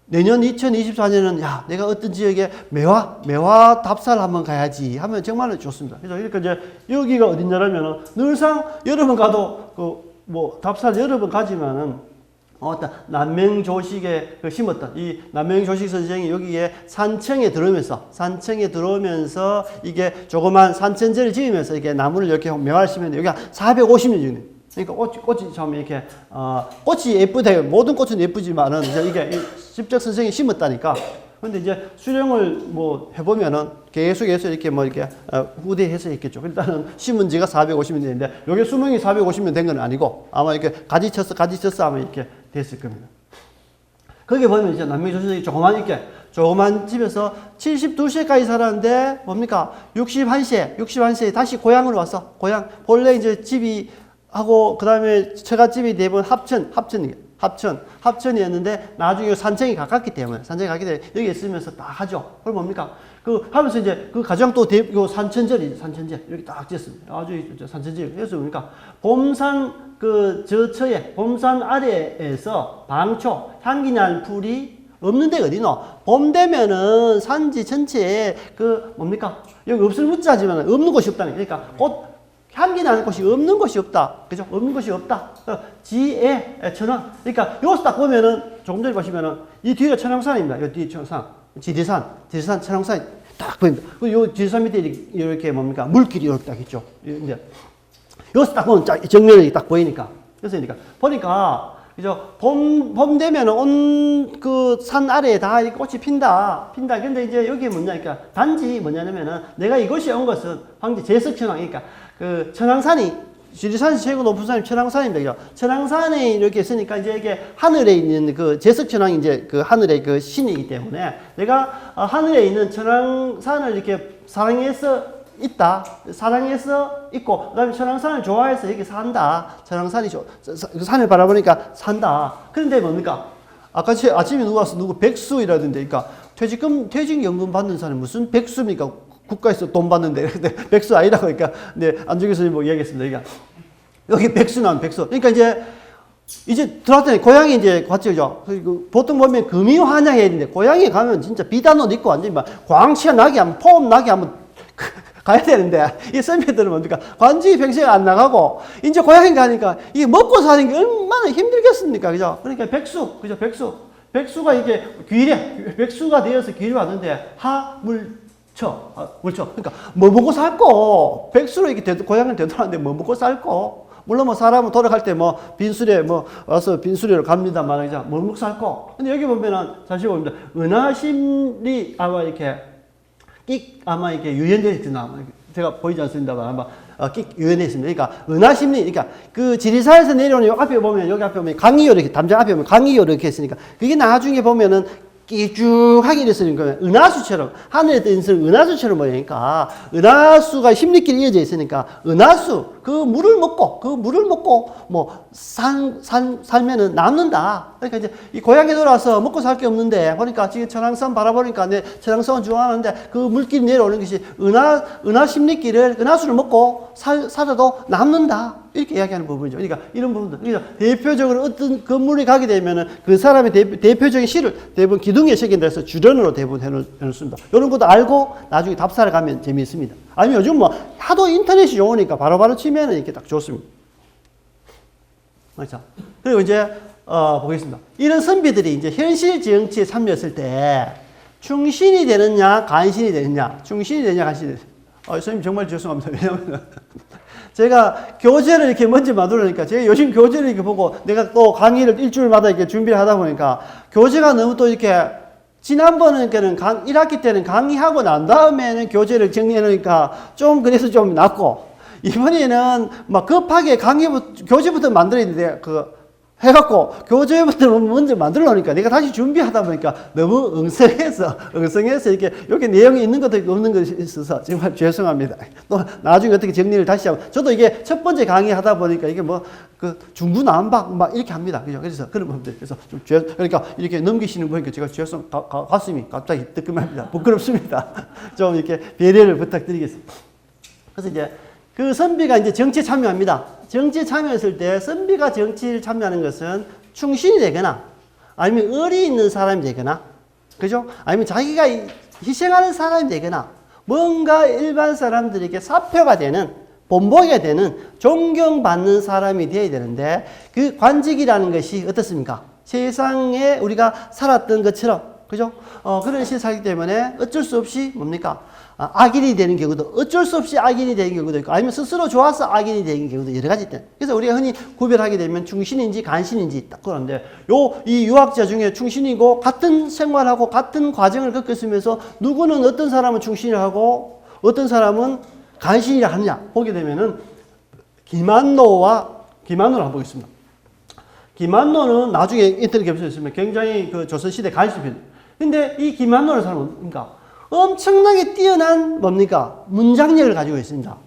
Speaker 1: 내년 2024년은 야 내가 어떤 지역에 매화 답사를 한번 가야지 하면 정말로 좋습니다. 그래서 이렇게 이제 여기가 어딘냐라면은 늘상 여러 번 가도 답사를 여러 번 가지만은 남명조식에 심었던 이 남명조식 선생이 여기에 산청에 들어오면서 이게 조그만 산천제를 지으면서 이게 나무를 이렇게 매화를 심었는데 여기가 450년 전에 그러니까 꽃이 참 이렇게 꽃이 예쁘다 모든 꽃은 예쁘지만은 이게 십적 선생이 심었다니까. 근데 이제 수령을 해보면은 계속 이렇게 이렇게 후대해서 있겠죠. 일단은 심은 지가 450년 됐는데 여기 수명이 450년 된 건 아니고 아마 이렇게 가지쳤어 아마 이렇게 됐을 겁니다. 거기 보면 이제 남명조식이 조그만 집에서 72세까지 살았는데 뭡니까? 61세에 다시 고향으로 왔어. 본래 이제 집이 하고 그다음에 처갓집이 대부분 합천이었는데 나중에 산청이 가깝기 때문에 여기 있으면서 딱 하죠. 그럼 뭡니까? 하면서 이제 그 가정 또 산천제 이렇게 딱 지었습니다. 아주 산천제. 그래서 뭡니까? 봄산 저처에 봄산 아래에서 방초 향기난 풀이 없는 데가 어디노? 봄 되면은 산지 전체에 뭡니까? 여기 없을 묻자지만 없는 곳이 없다는 그러니까 향기 나는 곳이 없는 곳이 없다. 그죠? 없는 곳이 없다. 지혜, 천왕. 그러니까 여기서 딱 보면은 조금 전에 보시면은 이 뒤가 천왕산입니다. 이 뒤에 천왕산. 지리산, 천왕산이 딱 보입니다. 요 지리산 밑에 이렇게 뭡니까? 물길이 이렇게 딱 있죠. 이제 여기서 딱 보면 정면이 딱 보이니까. 그래서 보니까 그죠? 봄 되면은 산 아래에 다 이 꽃이 핀다. 근데 이제 여기 뭐냐니까 단지 뭐냐면은 내가 이곳에 온 것은 황제 제석천왕이니까 천왕산이 지리산에서 최고 높은 산이 천왕산입니다. 천왕산에 이렇게 있으니까 이제 이게 하늘에 있는 그 제석천왕이 이제 그 하늘의 그 신이기 때문에 내가 하늘에 있는 천왕산을 이렇게 사랑해서 있다. 사랑해서 있고, 그 다음에 천왕산을 좋아해서 여기 산다. 천왕산이 산을 바라보니까 산다. 그런데 뭡니까? 아까 아침에 누가 와서 누구 백수이라던데, 그러니까 퇴직연금 받는 사람이 무슨 백수입니까? 국가에서 돈 받는데. 근데 백수 아니라고 하니까, 네, 안중근 선생님 뭐 이야기했습니다. 그러니까 여기 백수 나온 백수. 그러니까 이제 들어왔더니 고향이 이제 갔죠. 보통 보면 금이 환영해야 되는데, 고향에 가면 진짜 비단 옷 입고 완전히 막 광채 나게 하면, 폼 나게 하면 가야 되는데, 이 선배들은 뭡니까? 관직이 평생 안 나가고, 이제 고향에 가니까 이게 먹고 사는 게 얼마나 힘들겠습니까? 그죠? 그러니까 백수, 그죠? 백수가 이게 백수가 되어서 길이 왔는데, 물처. 그러니까 뭐 먹고 살고, 백수로 이렇게 고향을 되돌았는데 뭐 먹고 살고, 물론 뭐 사람은 돌아갈 때 뭐 빈수레 뭐 와서 빈수레로 갑니다만, 그죠? 뭐 먹고 살고. 근데 여기 보면은, 사실 봅니다. 은하심리 아마 이렇게 아마 이렇게 유연되어 있나 제가 보이지 않습니다만 아마 유연되어 있습니다. 그러니까 은하심리, 그러니까 그 지리산에서 내려오는 여기 앞에 보면 강이요 이렇게 담장 앞에 보면 강이요 이렇게 했으니까 그게 나중에 보면은 끼쭉하게 이랬으니 거예요. 은하수처럼 하늘에 떠 있는 은하수처럼 보이니까 은하수가 힘리끼리 이어져 있으니까 은하수 그 물을 먹고 뭐 살면은 남는다. 그러니까 이제 이 고향에 돌아와서 먹고 살 게 없는데 보니까 지금 천왕산 바라보니까 내 천왕산은 좋아하는데 그 물길이 내려오는 것이 은하 심리끼를 은하수를 먹고 살아도 남는다. 이렇게 이야기하는 부분이죠. 그러니까 이런 부분들. 그러니까 대표적으로 어떤 건물이 가게 되면은 그 사람의 대표적인 시를 대부분 기둥에 새긴다 해서 주련으로 대부분 해놓습니다. 이런 것도 알고 나중에 답사를 가면 재미있습니다. 아니면 요즘 뭐 하도 인터넷이 좋으니까 바로바로 치면은 이렇게 딱 좋습니다. 그렇죠. 그리고 이제, 보겠습니다. 이런 선비들이 이제 현실 정치에 참여했을 때 충신이 되느냐, 간신이 되느냐, 선생님 정말 죄송합니다. 왜냐면 제가 교재를 이렇게 먼저 만들어놓으니까 제가 요즘 교재를 이렇게 보고 내가 또 강의를 일주일마다 이렇게 준비를 하다 보니까 교재가 너무 또 이렇게 지난번에는 1학기 때는 강의하고 난 다음에는 교재를 정리해 놓으니까 좀 그래서 좀 낫고 이번에는 막 급하게 교재부터 만들어야 되는데 해갖고 교재부터 먼저 만들어 놓으니까 내가 다시 준비하다 보니까 너무 엉성해서 이렇게 여기 내용이 있는 것도 없는 것이 있어서 정말 죄송합니다. 또 나중에 어떻게 정리를 다시 하고 저도 이게 첫 번째 강의 하다 보니까 이게 뭐 중구난방 막 이렇게 합니다. 그죠? 그래서 그런 부분들 그래서 좀 그러니까 이렇게 넘기시는 거 보니까 제가 가슴이 갑자기 뜨끔합니다. 부끄럽습니다. 좀 이렇게 배려를 부탁드리겠습니다. 그래서 이제 그 선비가 이제 정치에 참여합니다. 정치에 참여했을 때 선비가 정치를 참여하는 것은 충신이 되거나 아니면 의리 있는 사람이 되거나 그죠? 아니면 자기가 희생하는 사람이 되거나 뭔가 일반 사람들에게 사표가 되는 본보기가 되는 존경받는 사람이 되어야 되는데 그 관직이라는 것이 어떻습니까? 세상에 우리가 살았던 것처럼 그죠? 그런 시에 살기 때문에 어쩔 수 없이 뭡니까? 악인이 되는 경우도 어쩔 수 없이 악인이 되는 경우도 있고 아니면 스스로 좋아서 악인이 되는 경우도 여러 가지 있다. 그래서 우리가 흔히 구별하게 되면 충신인지 간신인지 딱 그러는데 이 유학자 중에 충신이고 같은 생활하고 같은 과정을 겪었으면서 누구는 어떤 사람은 충신을 하고 어떤 사람은 간신이라 하느냐 보게 되면은 김한노를 한번 보겠습니다. 김한노는 나중에 인터넷 검색에 있으면 굉장히 그 조선시대 간신입니다. 근데 이 김한노라는 사람은 뭡니까? 엄청나게 뛰어난 뭡니까? 문장력을 가지고 있습니다.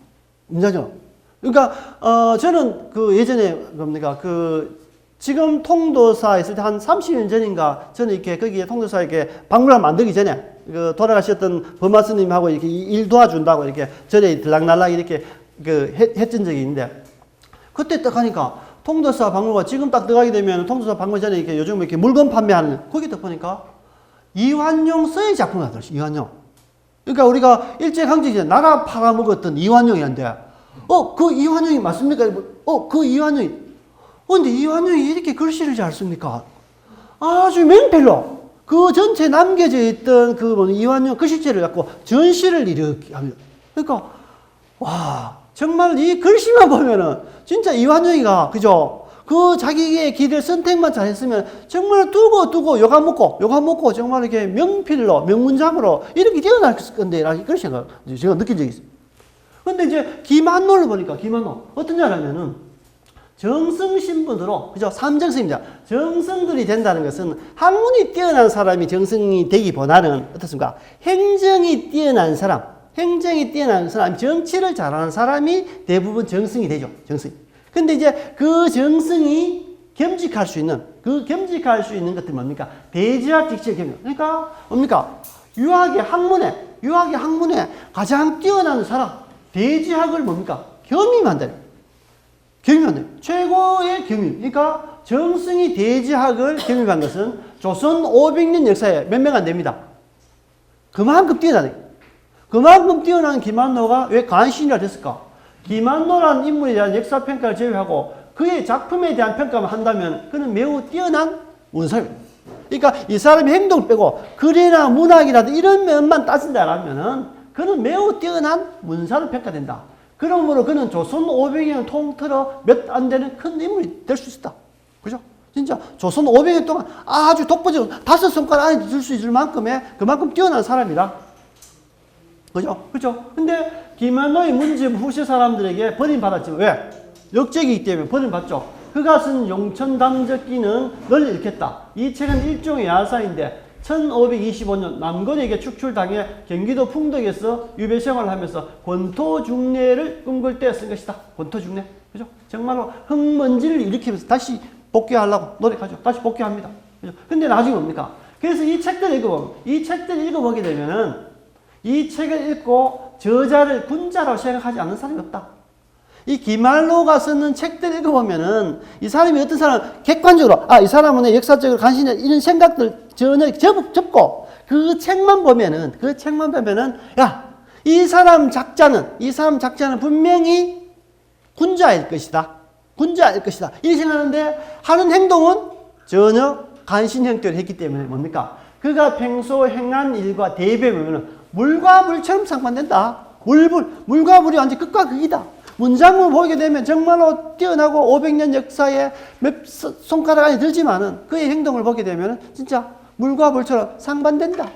Speaker 1: 문장력. 그러니까 저는 예전에 뭡니까? 지금 통도사 있을 때 한 30년 전인가 저는 이렇게 거기에 통도사 이렇게 박물관 만들기 전에 돌아가셨던 범마스님하고 이렇게 일 도와준다고 이렇게 절에 들락날락 이렇게 했던 적이 있는데 그때 딱 하니까 통도사 박물관 지금 딱 들어가게 되면 통도사 박물관 전에 이렇게 요즘 이렇게 물건 판매하는 거기 딱 보니까 이완용 서의 작품이 들었어요. 이완용. 그러니까 우리가 일제강점기 전에 나라 팔아먹었던 이완용이었는데, 그 이완용이 맞습니까? 그 이완용이. 근데 이완용이 이렇게 글씨를 잘 씁니까? 아주 명필로 그 전체 남겨져 있던 이완용 글씨체를 갖고 전시를 이렇게 합니다. 그러니까, 와, 정말 이 글씨만 보면은 진짜 이완용이가, 그죠? 자기의 길을 선택만 잘했으면 정말 두고 요가 먹고 정말 이렇게 명필로 명문장으로 이렇게 뛰어날 건데 그런 생각 제가 느낀 적이 있어요. 근데 이제 김한노를 보니까, 김한노. 어떤 자라면은, 정승 신분으로, 그죠? 삼정승입니다. 정승들이 된다는 것은 학문이 뛰어난 사람이 정승이 되기보다는, 어떻습니까? 행정이 뛰어난 사람, 정치를 잘하는 사람이 대부분 정승이 되죠. 정승. 근데 이제 그 정승이 겸직할 수 있는 것들이 뭡니까? 대지학 직책 겸직. 그러니까 뭡니까? 유학의 학문에 가장 뛰어난 사람, 대지학을 뭡니까? 겸임한다. 최고의 겸임. 그러니까 정승이 대지학을 겸임한 것은 조선 500년 역사에 몇 명 안 됩니다. 그만큼 뛰어난 김한노가 왜 간신이라 됐을까? 김한노라는 인물에 대한 역사 평가를 제외하고 그의 작품에 대한 평가만 한다면 그는 매우 뛰어난 문사입니다. 그러니까 이 사람의 행동을 빼고 글이나 문학이라도 이런 면만 따진다라면은 그는 매우 뛰어난 문사로 평가된다. 그러므로 그는 조선 500년 통틀어 몇 안 되는 큰 인물이 될 수 있다. 그죠? 진짜 조선 500년 동안 아주 독보적으로 5손가락 안에 들 수 있을 만큼의 그만큼 뛰어난 사람이다. 그죠? 그죠? 근데 김한노의 문집 후세 사람들에게 버림받았지만 왜? 역적이기 때문에 버림받죠. 그가 쓴 용천당적기는 널 잃겠다. 이 책은 일종의 야사인데 1525년 남건에게 축출당해 경기도 풍덕에서 유배 생활을 하면서 권토중례를 꿈꿀 때 쓴 것이다. 권토중례. 그죠? 정말로 흙먼지를 일으키면서 다시 복귀하려고 노력하죠. 다시 복귀합니다. 그죠? 근데 나중에 뭡니까? 그래서 이 책들을 읽어보게 되면은 이 책을 읽고 저자를 군자라고 생각하지 않는 사람이 없다. 이 김한로가 쓰는 책들 읽어보면은 이 사람이 어떤 사람 객관적으로 이 사람은 역사적으로 관심이 이런 생각들 전혀 접고 그 책만 보면은 이 사람 작자는 분명히 군자일 것이다. 이렇게 생각하는데 하는 행동은 전혀 간신 형태를 했기 때문에 뭡니까? 그가 평소 행한 일과 대비하면 물과 물처럼 상반된다. 물과 물이 완전 극과 극이다. 문장을 보게 되면 정말로 뛰어나고 500년 역사에 몇 손가락 안에 들지만은 그의 행동을 보게 되면 진짜 물과 물처럼 상반된다.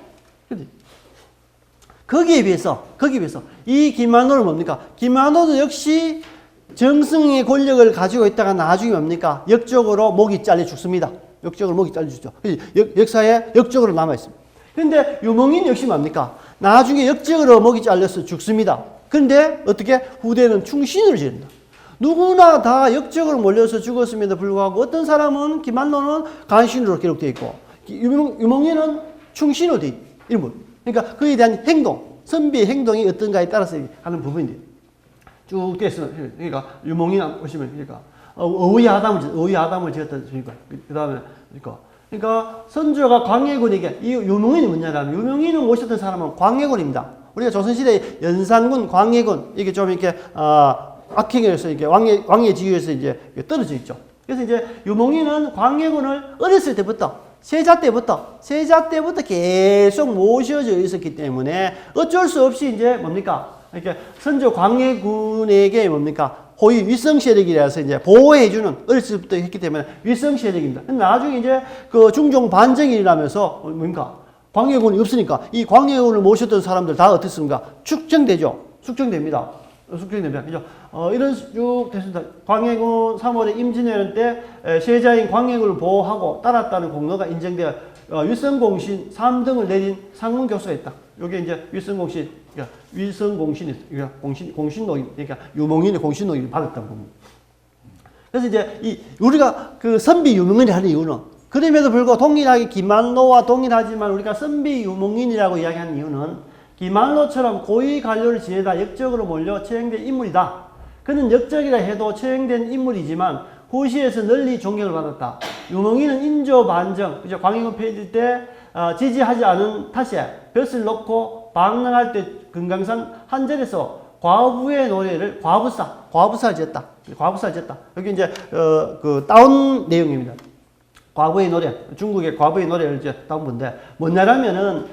Speaker 1: 거기에 비해서 이 김한노는 뭡니까? 김한노도 역시 정승의 권력을 가지고 있다가 나중에 뭡니까? 역적으로 목이 잘려 죽습니다. 역사에 역적으로 남아있습니다. 근데 유몽인 역시 뭡니까? 나중에 역적으로 목이 잘려서 죽습니다. 그런데 어떻게? 후대는 충신을 지른다. 누구나 다 역적으로 몰려서 죽었음에도 불구하고 어떤 사람은 김한노는 간신으로 기록되어 있고 유몽인은 충신으로 되어 있고 그러니까 그에 대한 행동, 선비의 행동이 어떤가에 따라서 하는 부분인데 쭉 되어 있어요. 그러니까 유몽인 보시면 그러니까 어의 아담을 지었다. 그 다음에 그러니까 선조가 광해군에게 이 유몽인이 뭐냐면 유몽인을 모셨던 사람은 광해군입니다. 우리가 조선시대 연산군, 광해군, 이게 좀 이렇게, 악행에서 이렇게 왕의 지위에서 이제 떨어져 있죠. 그래서 이제 유몽인은 광해군을 어렸을 때부터, 세자 때부터 계속 모셔져 있었기 때문에 어쩔 수 없이 이제 뭡니까? 이렇게 선조 광해군에게 뭡니까? 호위 위성세력이라서 이제 보호해주는 어렸을 때부터 했기 때문에 위성세력입니다. 근데 나중에 이제 그 중종 반정이 일어나면서 뭡니까? 광해군이 없으니까 이 광해군을 모셨던 사람들 다 어떻습니까? 숙청됩니다. 그죠? 이런 쭉 됐습니다. 광해군 3월에 임진왜란 때 세자인 광해군을 보호하고 따랐다는 공로가 인정되어 위성공신 3등을 내린 상문교수가 있다. 이게 이제 위성공신이 공신노임, 그러니까 유몽인의 공신노임을 받았다는 겁니다. 그래서 이제 우리가 그 선비 유몽인을 하는 이유는 그럼에도 불구하고 동일하게 김한노와 동일하지만 우리가 선비 유몽인이라고 이야기하는 이유는 김한노처럼 고위 관료를 지내다 역적으로 몰려 처형된 인물이다. 그는 역적이라 해도 처형된 인물이지만 후시에서 널리 존경을 받았다. 유몽인은 인조 반정, 그죠? 광해군 폐질 때 지지하지 않은 탓에 벼슬 놓고 방랑할 때 금강산 한절에서 과부의 노래를 과부사를 지었다. 여기 이제 그 다운 내용입니다. 과부의 노래, 중국의 과부의 노래를 이제 따온 건데, 뭐냐면은,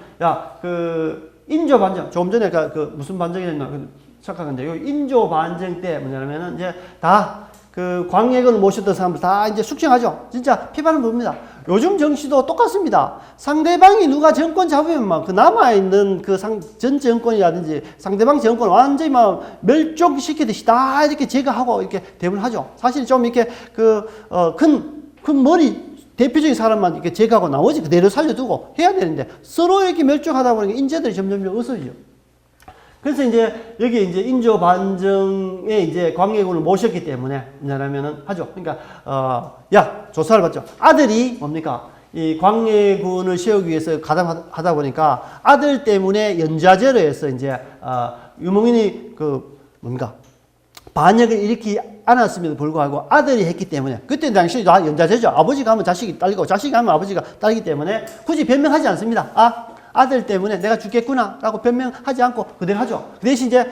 Speaker 1: 인조 반정, 조금 전에 무슨 반정이었나 착각한데, 요 인조 반정 때 뭐냐면은, 이제 다, 광해군을 모셨던 사람들 다 이제 숙청하죠. 진짜 피반을 봅니다. 요즘 정치도 똑같습니다. 상대방이 누가 정권 잡으면 막 그 남아있는 그 전 정권이라든지 상대방 정권 완전히 막 멸종시키듯이 다 이렇게 제거하고 이렇게 대부분 하죠. 사실 좀 이렇게 큰 머리 대표적인 사람만 이렇게 제거하고 나머지 그대로 살려두고 해야 되는데 서로 이렇게 멸종하다 보니까 인재들이 점점 없어지죠. 그래서 이제 여기 이제 인조 반정에 이제 광해군을 모셨기 때문에 뭐냐면은 하죠. 그러니까 조사를 받죠. 아들이 뭡니까? 이 광해군을 세우기 위해서 가담하다 보니까 아들 때문에 연좌제로 해서 이제 유목민이 반역을 일으키지 않았음에도 불구하고 아들이 했기 때문에 그때 당시 다 연좌제죠. 아버지가 하면 자식이 딸리고 자식이 하면 아버지가 딸리기 때문에 굳이 변명하지 않습니다. 아들 때문에 내가 죽겠구나 라고 변명하지 않고 그대로 하죠. 그 대신 이제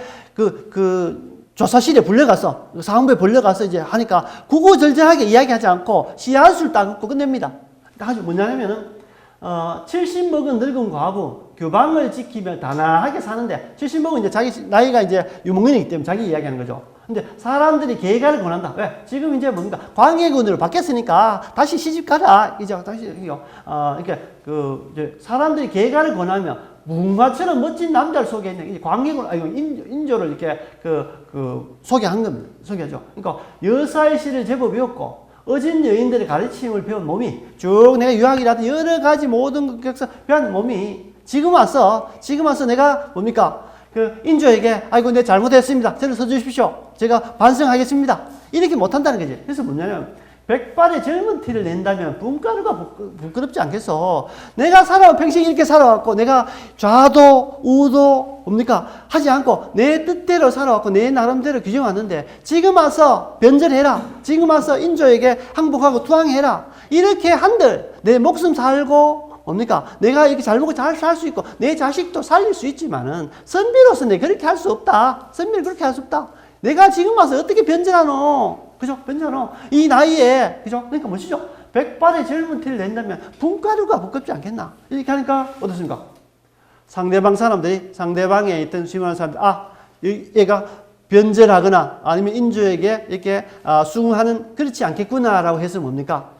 Speaker 1: 조사실에 불려가서 사헌부에 불려가서 이제 하니까 구구절절하게 이야기하지 않고 씨앗을 따갖고 끝냅니다. 아주 뭐냐면은 70 먹은 늙은 과부 규방을 지키며 단아하게 사는데 70 먹은 이제 자기 나이가 이제 유목민이기 때문에 자기 이야기하는 거죠. 근데 사람들이 계가를 권한다. 왜? 지금 이제 뭔가 광해군으로 바뀌었으니까 다시 시집 가라. 이제 다시 이렇게 이제 사람들이 계가를 권하면 무궁화처럼 멋진 남자를 소개했네. 이제 광해군 인조를 이렇게 소개한 겁니다. 소개하죠. 그러니까 여사의 시를 제법 배웠고 어진 여인들의 가르침을 배운 몸이 쭉 내가 유학이라든 여러 가지 모든 것에서 배운 몸이 지금 와서 내가 뭡니까? 인조에게 아이고 내 잘못했습니다. 저를 써주십시오. 제가 반성하겠습니다. 이렇게 못한다는 거지. 그래서 뭐냐면 백발의 젊은 티를 낸다면 분가루가 부끄럽지 않겠어. 내가 평생 이렇게 살아왔고 내가 좌도 우도 뭡니까 하지 않고 내 뜻대로 살아왔고 내 나름대로 규정왔는데 지금 와서 변절해라. 지금 와서 인조에게 항복하고 투항해라. 이렇게 한들 내 목숨 살고 뭡니까? 내가 이렇게 잘 먹고 잘 살 수 있고, 내 자식도 살릴 수 있지만은, 선비로서 내가 그렇게 할 수 없다. 선비를 그렇게 할 수 없다. 내가 지금 와서 어떻게 변절하노? 그죠? 변절하노? 이 나이에, 그죠? 그러니까 뭐시죠? 백발의 젊은 티를 낸다면, 분가루가 부끄럽지 않겠나? 이렇게 하니까, 어떻습니까? 상대방에 있던 수용하는 사람들, 얘가 변절하거나, 아니면 인조에게 이렇게, 수긍하는, 그렇지 않겠구나라고 해서 뭡니까?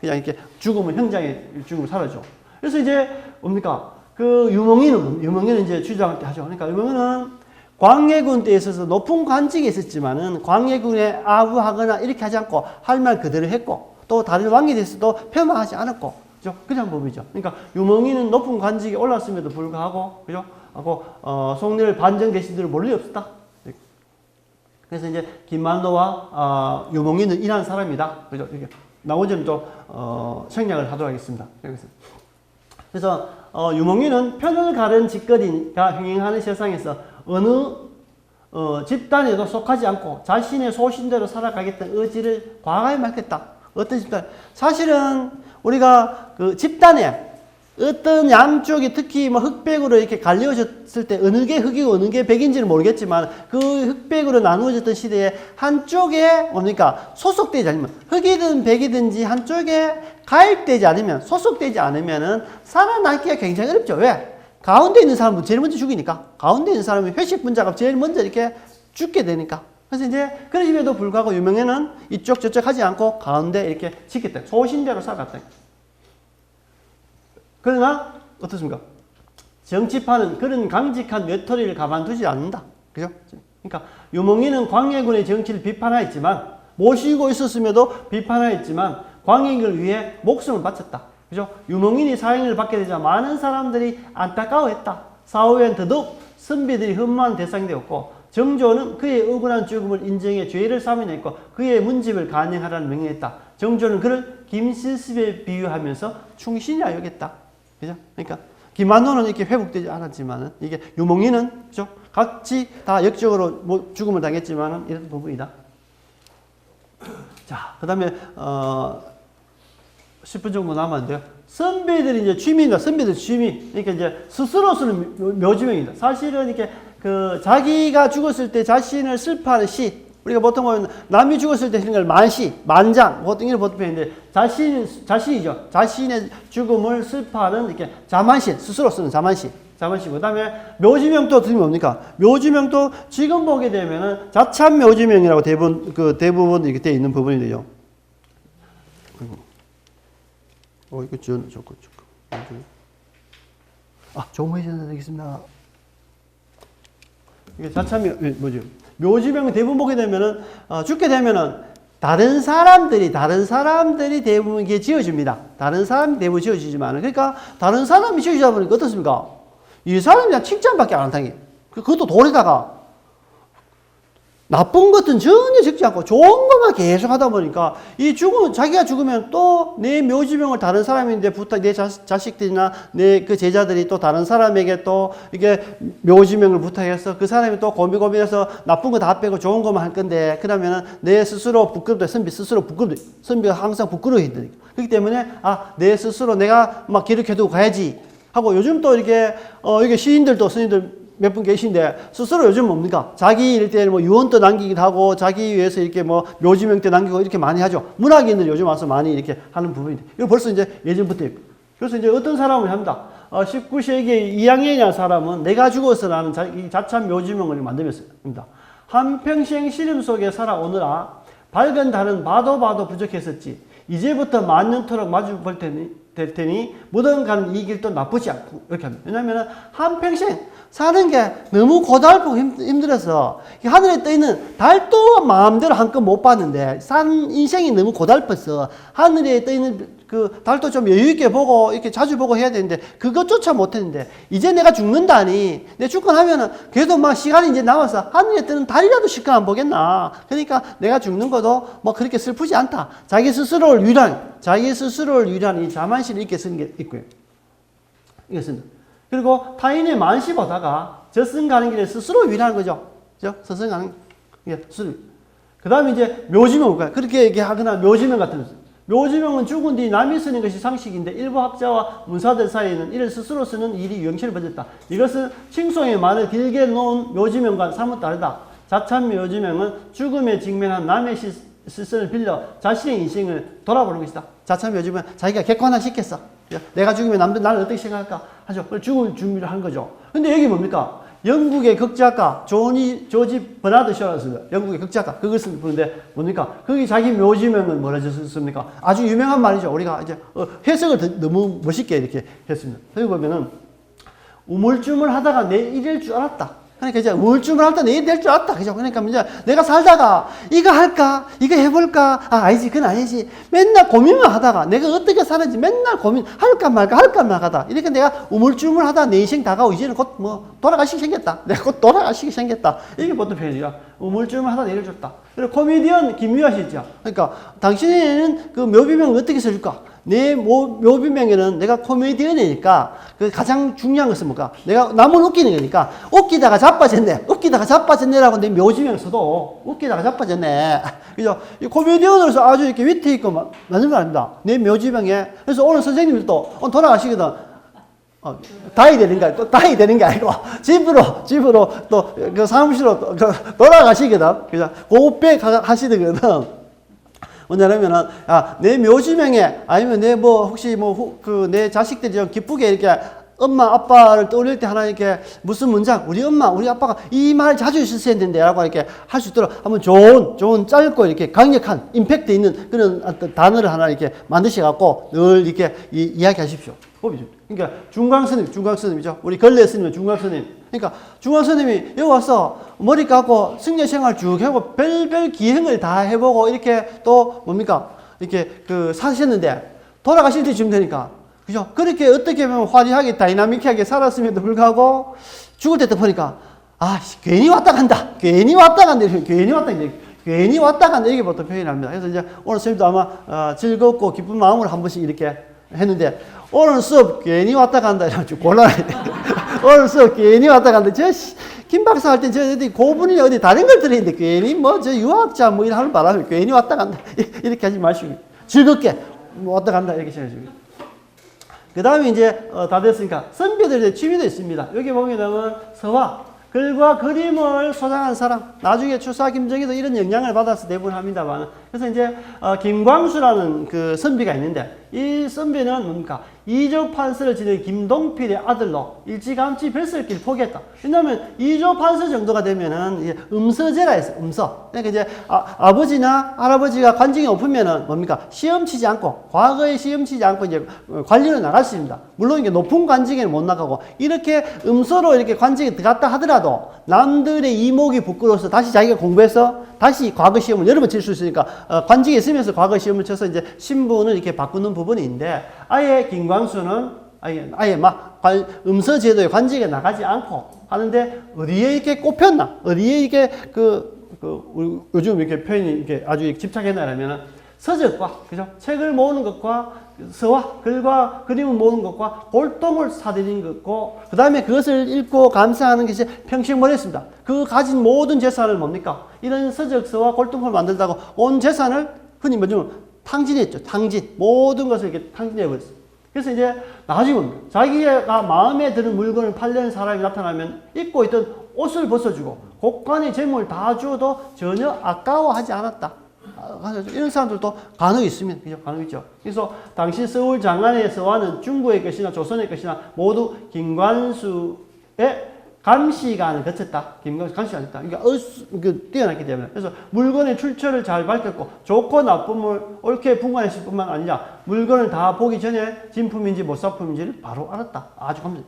Speaker 1: 그냥 이렇게 죽으면 형장의 죽음을 사라져. 그래서 이제 뭡니까? 유멍이는 이제 주장할 때 하죠. 그러니까 유멍이는 광해군 때 있어서 높은 관직에 있었지만은 광해군에 아부하거나 이렇게 하지 않고 할 말 그대로 했고 또 다른 왕에 대해서도 폄하하지 않았고, 그죠? 그런 법이죠. 그러니까 유멍이는 높은 관직에 올랐음에도 불구하고, 그죠? 하고 송내를 반정 대신들을 모를 리 없었다. 그래서 이제 김만도와 유멍이는 이런 사람이다. 그죠? 이렇게 나머지는 또 생략을 하도록 하겠습니다. 그래서 유목민은 편을 가른 직거리가 행행하는 세상에서 어느 집단에도 속하지 않고 자신의 소신대로 살아가겠다는 의지를 과감히 밝혔다. 어떤 집단? 사실은 우리가 집단에 어떤 양쪽이 특히 흑백으로 이렇게 갈려졌을 때 어느 게 흑이고 어느 게 백인지는 모르겠지만 그 흑백으로 나누어졌던 시대에 한쪽에 뭡니까? 소속되지 않으면 흑이든 백이든지 한쪽에 가입되지 않으면 소속되지 않으면은 살아남기가 굉장히 어렵죠. 왜? 가운데 있는 사람은 제일 먼저 죽이니까. 가운데 있는 사람은 회식 분자가 제일 먼저 이렇게 죽게 되니까. 그래서 이제 그러심에도 불구하고 유명해는 이쪽 저쪽 하지 않고 가운데 이렇게 지켰다. 소신대로 살아갔다. 그러나 어떻습니까? 정치파는 그런 강직한 외톨이를 가만두지 않는다. 그죠? 그러니까 유목민은 광해군의 정치를 비판하였지만 모시고 있었음에도 비판하였지만 광해군을 위해 목숨을 바쳤다. 그죠? 유목민이 사형을 받게 되자 많은 사람들이 안타까워했다. 사후엔 더더욱 선비들이 흠모한 대상이 되었고 정조는 그의 억울한 죽음을 인정해 죄를 사면했고 그의 문집을 간행하라는 명령했다. 정조는 그를 김실습에 비유하면서 충신이라 여겼다. 그죠? 그러니까 김만호는 이렇게 회복되지 않았지만은 이게 유목민은 그죠? 같이 다 역적으로 죽음을 당했지만은 이런 부분이다. 자, 그다음에 10분 정도 남았는데요. 선비들이 이제 취미입니다. 선비들 취미. 그러니까 이제 스스로 쓰는 묘지명입니다. 사실은 이렇게 자기가 죽었을 때 자신을 슬퍼하는 시. 우리가 보통 보면 남이 죽었을 때 하는 걸 만시, 만장, 보통 이런 보통 표현인데 자신이죠. 자신의 죽음을 슬퍼하는 이렇게 자만시, 스스로 쓰는 자만시. 자만시고, 그 다음에 묘지명도 들으면 뭡니까? 묘지명도 지금 보게 되면은 자참 묘지명이라고 대부분 이렇게 되어 있는 부분이 돼요. 이거 지원 좋고. 조무해주셔서 되겠습니다. 이게 자참이 뭐죠? 묘지명 대부분 보게 되면은, 죽게 되면은, 다른 사람들이 대부분 이게 지어줍니다. 다른 사람이 대부분 지어주지만, 그러니까, 다른 사람이 지어주다 보니까 어떻습니까? 이 사람이 그냥 칭찬밖에 안 한다니. 그것도 돌에다가, 나쁜 것은 전혀 적지 않고 좋은 것만 계속 하다 보니까 자기가 죽으면 또 내 묘지명을 다른 사람인데 내 자식들이나 내 그 제자들이 또 다른 사람에게 또 이게 묘지명을 부탁해서 그 사람이 또 고민해서 나쁜 거 다 빼고 좋은 것만 할 건데 그러면은 내 스스로 부끄럽다. 선비 스스로 부끄럽다. 선비가 항상 부끄러워했다니까. 그렇기 때문에 내 스스로 내가 막 기록해두고 가야지 하고 요즘 또 이게 시인들도 스님들 몇 분 계신데 스스로 요즘 뭡니까? 자기 일 때 뭐 유언도 남기기도 하고 자기 위해서 이렇게 뭐 묘지명 때 남기고 이렇게 많이 하죠. 문학인들이 요즘 와서 많이 이렇게 하는 부분인데 이거 벌써 이제 예전부터 있고. 그래서 이제 어떤 사람을 합니다. 19세기 이항현이라는 사람은 내가 죽어서라는 자참 묘지명을 만들었습니다. 한평생 시름 속에 살아오느라 밝은 달은 봐도 부족했었지. 이제부터 만년토록 마주 볼 테니 무던가는 이 길도 나쁘지 않고 이렇게 합니다. 왜냐하면 한평생 사는 게 너무 고달프고 힘들어서 하늘에 떠있는 달도 마음대로 한껏 못 봤는데 산 인생이 너무 고달퍼서 하늘에 떠있는 그 달도 좀 여유있게 보고 이렇게 자주 보고 해야 되는데 그것조차 못했는데 이제 내가 죽는다니 내 죽고 나면은 그래도 막 시간이 이제 남아서 하늘에 뜨는 달이라도 실컷 안 보겠나. 그러니까 내가 죽는 것도 뭐 그렇게 슬프지 않다. 자기 스스로를 위한 이 자만실을 이렇게 쓰는 게 있고요. 이것은 그리고 타인의 만시 보다가 저승 가는 길에 스스로 위로하는 거죠. 그죠? 저승 가는 게 스스로. 그 다음에 이제 묘지명, 그렇게 얘기하거나 묘지명 같은 거. 묘지명은 죽은 뒤 남이 쓰는 것이 상식인데 일부 학자와 문사들 사이에는 이를 스스로 쓰는 일이 유행체를 벌였다. 이것은 칭송의 말을 길게 놓은 묘지명과는 사뭇 다르다. 자참 묘지명은 죽음에 직면한 남의 시선을 빌려 자신의 인생을 돌아보는 것이다. 자참 묘지명은 자기가 객관화시켰어. 내가 죽으면 남들 나를 어떻게 생각할까 하죠. 죽을 준비를 한 거죠. 근데 여기 뭡니까? 영국의 극작가 조지 버나드 셔였습니다. 영국의 극작가 그걸 쓰는데 뭡니까? 거기 자기 묘지명을 뭐라 썼습니까? 아주 유명한 말이죠. 우리가 이제 해석을 너무 멋있게 이렇게 했습니다. 여기 보면은 우물쭈물하다가 내 일일 줄 알았다. 그러니까 이제 우물쭈물하다 내 일 될 줄 알았다. 그죠? 그러니까 이제 내가 살다가 이거 할까? 이거 해볼까? 아니지. 그건 아니지. 맨날 고민만 하다가 내가 어떻게 사는지 맨날 고민 할까 말까 이렇게 내가 우물쭈물하다 내 인생 다가오고 이제는 곧 뭐 돌아가시게 생겼다. 내가 곧 돌아가시게 생겼다. 이게 보통 표현이야. 우물쭈물하다 내 일을 줬다. 그리고 코미디언 김유아 씨 있죠. 그러니까 당신에는 그 묘비명을 어떻게 써줄까? 내 묘비명에는 내가 코미디언이니까 그 가장 중요한 것은 뭘까? 내가 남을 웃기는 거니까 웃기다가 자빠졌네라고 내 묘지명 써도 웃기다가 자빠졌네. 그죠? 이 코미디언으로서 아주 이렇게 위트 있고 맞는 거 아닙니다. 내 묘지명에. 그래서 오늘 선생님도 오늘 돌아가시거든. 다이 되는 게 아니고 집으로 또 그 사무실로 또 돌아가시거든. 그죠? 고백 하시거든. 뭐냐면은, 내 묘지명에, 아니면 혹시 내 자식들이 좀 기쁘게 이렇게 엄마, 아빠를 떠올릴 때 하나 이렇게 무슨 문장, 우리 엄마, 우리 아빠가 이 말 자주 썼어야 되는데, 라고 이렇게 할 수 있도록 한번 좋은 짧고 이렇게 강력한 임팩트 있는 그런 어떤 단어를 하나 이렇게 만드셔갖고 늘 이렇게 이야기 하십시오. 그러니까 중광스님이죠. 우리 걸레 스님은 중광스님. 그러니까 중광스님이 여기 와서 머리 감고 승려 생활 쭉 하고 별별 기행을 다 해보고 이렇게 또 뭡니까? 이렇게 사셨는데 돌아가실 때쯤 되니까. 그죠? 그렇게 어떻게 보면 화려하게 다이나믹하게 살았음에도 불구하고 죽을 때 또 보니까 괜히 왔다 간다. 괜히 왔다 간다. 이렇게 보통 표현을 합니다. 그래서 이제 오늘 선생님도 아마 즐겁고 기쁜 마음으로 한 번씩 이렇게 했는데 오늘 수업 괜히 왔다 간다 이래가지고 곤란해. 오늘 수업 괜히 왔다 간다. 김 박사 할 때 어디 고분이 어디 다른 걸 들었는데 괜히 유학자 이런 하는 바람에 괜히 왔다 간다. 이렇게 하지 마시고 즐겁게 왔다 간다 이렇게 생각하시고. 그 다음에 이제 다 됐으니까 선비들의 취미도 있습니다. 여기 보면은 서화, 글과 그림을 소장한 사람. 나중에 추사 김정희도 이런 영향을 받아서 대부분 합니다만. 그래서 이제 김광수라는 그 선비가 있는데 이 선비는 뭡니까? 이조 판서를 지낸 김동필의 아들로 일찌감치 뱃설길 포기했다. 왜냐하면 이조 판서 정도가 되면은 이제 음서제라 했어. 음서. 그러니까 이제 아버지나 할아버지가 관직이 높으면은 뭡니까? 시험 치지 않고 과거에 시험 치지 않고 이제 관리로 나갈 수 있습니다. 물론 이게 높은 관직에는 못 나가고 이렇게 음서로 이렇게 관직에 들어갔다 하더라도 남들의 이목이 부끄러워서 다시 자기가 공부해서 다시 과거 시험을 여러 번 칠 수 있으니까 관직에 있으면서 과거 시험을 쳐서 이제 신분을 이렇게 바꾸는 부분이 있는데 아예 김광수는 아예 막 음서 제도의 관직에 나가지 않고 하는데 어디에 이렇게 꼽혔나? 어디에 이게 요즘 이렇게 표현이 이렇게 아주 집착했나라면은 서적과 그죠? 책을 모으는 것과 서와 글과 그림을 모으는 것과 골동을 사들이는 것고 그 다음에 그것을 읽고 감상하는 것이 평생머리였습니다. 그 가진 모든 재산을 뭡니까? 이런 서적서와 골동을 만들다가 온 재산을 흔히 뭐냐면 탕진했죠. 탕진. 모든 것을 이렇게 탕진해버렸어요. 그래서 이제 나중에 자기가 마음에 드는 물건을 팔려는 사람이 나타나면 입고 있던 옷을 벗어주고 곡간의 재물을 다 주어도 전혀 아까워하지 않았다. 이런 사람들도 간혹 있습니다. 그죠? 간혹 있죠. 그래서 당시 서울 장안의 서화는 중국의 것이나 조선의 것이나 모두 김관수의 감시관을 거쳤다. 김관수 감시관을 거쳤다. 그러니까 뛰어났기 때문에. 그래서 물건의 출처를 잘 밝혔고 좋고 나쁨을 옳게 분간했을 뿐만 아니라 물건을 다 보기 전에 진품인지 못사품인지를 바로 알았다. 아주 감사.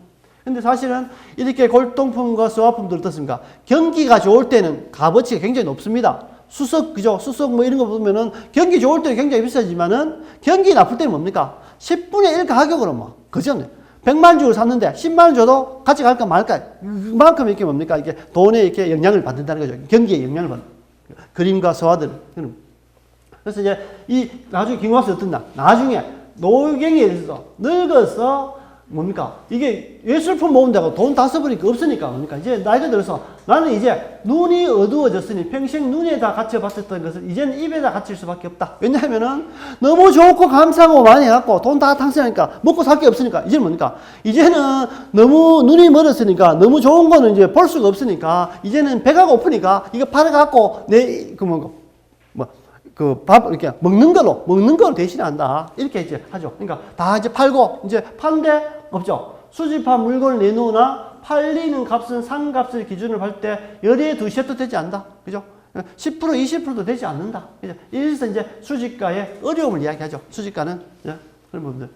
Speaker 1: 근데 사실은 이렇게 골동품과 서화품들 어떻습니까? 경기가 좋을 때는 값어치가 굉장히 높습니다. 수석, 그죠? 수석 뭐 이런 거 보면은 경기 좋을 때는 굉장히 비싸지만은 경기 나쁠 때는 뭡니까? 10분의 1 가격으로 뭐, 그죠? 100만 주고 샀는데 10만 원 줘도 같이 갈까 말까? 그만큼 이렇게 뭡니까? 이게 돈에 이렇게 영향을 받는다는 거죠. 경기에 영향을 받는. 그림과 서화들. 그래서 이제 나중에 김광수 어떻나? 나중에 노경에 있어서 늙어서 뭡니까? 이게 예술품 모은다고 돈 다 써버리니까 없으니까 뭡니까? 이제 나이가 들어서 나는 이제 눈이 어두워졌으니 평생 눈에 다 갇혀봤었던 것을 이제는 입에 다 갇힐 수밖에 없다. 왜냐하면은 너무 좋고 감사하고 많이 해갖고 돈 다 탕수하니까 먹고 살 게 없으니까 이제는 뭡니까? 이제는 너무 눈이 멀었으니까 너무 좋은 거는 이제 볼 수가 없으니까 이제는 배가 고프니까 이거 팔아갖고 밥, 이렇게 먹는 걸로 대신한다. 이렇게 이제 하죠. 그러니까 다 이제 팔고, 이제 파는데 없죠. 수집한 물건을 내놓으나 팔리는 값은 상값을 기준으로 할 때 열의 두시도 되지 않는다. 그죠? 10%, 20%도 되지 않는다. 그죠? 이래서 이제 수집가의 어려움을 이야기하죠. 수집가는. 그런 부분들.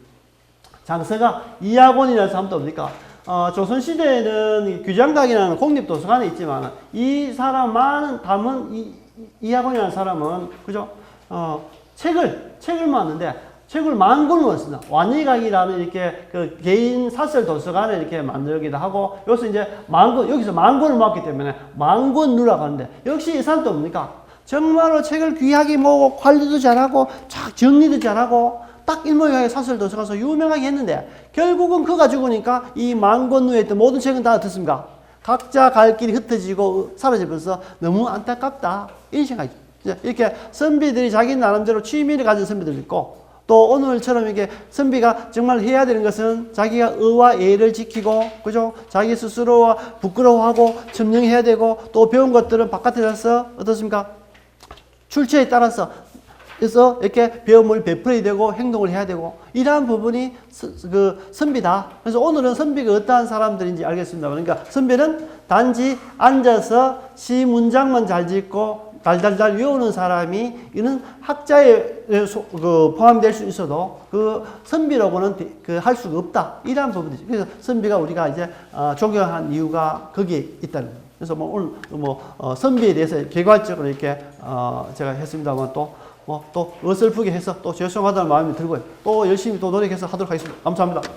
Speaker 1: 장서가 이학원이라는 사람도 뭡니까? 조선시대에는 규장각이라는 공립도서관에 있지만 이 사람 많은 담은 이학원이라는 사람은 그죠? 책을 모았는데 책을 10,000권을 썼습니다. 완의각이라는 이렇게 그 개인 사설 도서관을 이렇게 만들기도 하고 여기서 이제 10,000권 여기서 10,000권을 모았기 때문에 10,000권 누라고 하는데 역시 이 사람도 뭡니까? 정말로 책을 귀하게 모으고 관리도 잘하고 쫙 정리도 잘하고 딱 일모양의 사설 도서관에서 유명하게 했는데 결국은 그가 죽으니까 이 10,000권 누에 있던 모든 책은 다 어떻습니까? 각자 갈 길이 흩어지고 사라지면서 너무 안타깝다. 이런 생각이 이렇게 선비들이 자기 나름대로 취미를 가진 선비들도 있고 또 오늘처럼 이렇게 선비가 정말 해야 되는 것은 자기가 의와 예를 지키고 그죠? 자기 스스로와 부끄러워하고 점령해야 되고 또 배운 것들은 바깥에 나서 어떻습니까? 출처에 따라서 그래서 이렇게 배움을 베풀어야 되고 행동을 해야 되고 이러한 부분이 선비다. 그래서 오늘은 선비가 어떠한 사람들인지 알겠습니다. 그러니까 선비는 단지 앉아서 시 문장만 잘 짓고 달달달 외우는 사람이 이런 학자에 포함될 수 있어도 그 선비라고는 할 수가 없다. 이러한 부분이죠. 그래서 선비가 우리가 이제 존경한 이유가 거기에 있다는 거예요. 그래서 오늘 선비에 대해서 개괄적으로 이렇게 제가 했습니다만 또 어설프게 해서 또 죄송하다는 마음이 들고요. 또 열심히 또 노력해서 하도록 하겠습니다. 감사합니다.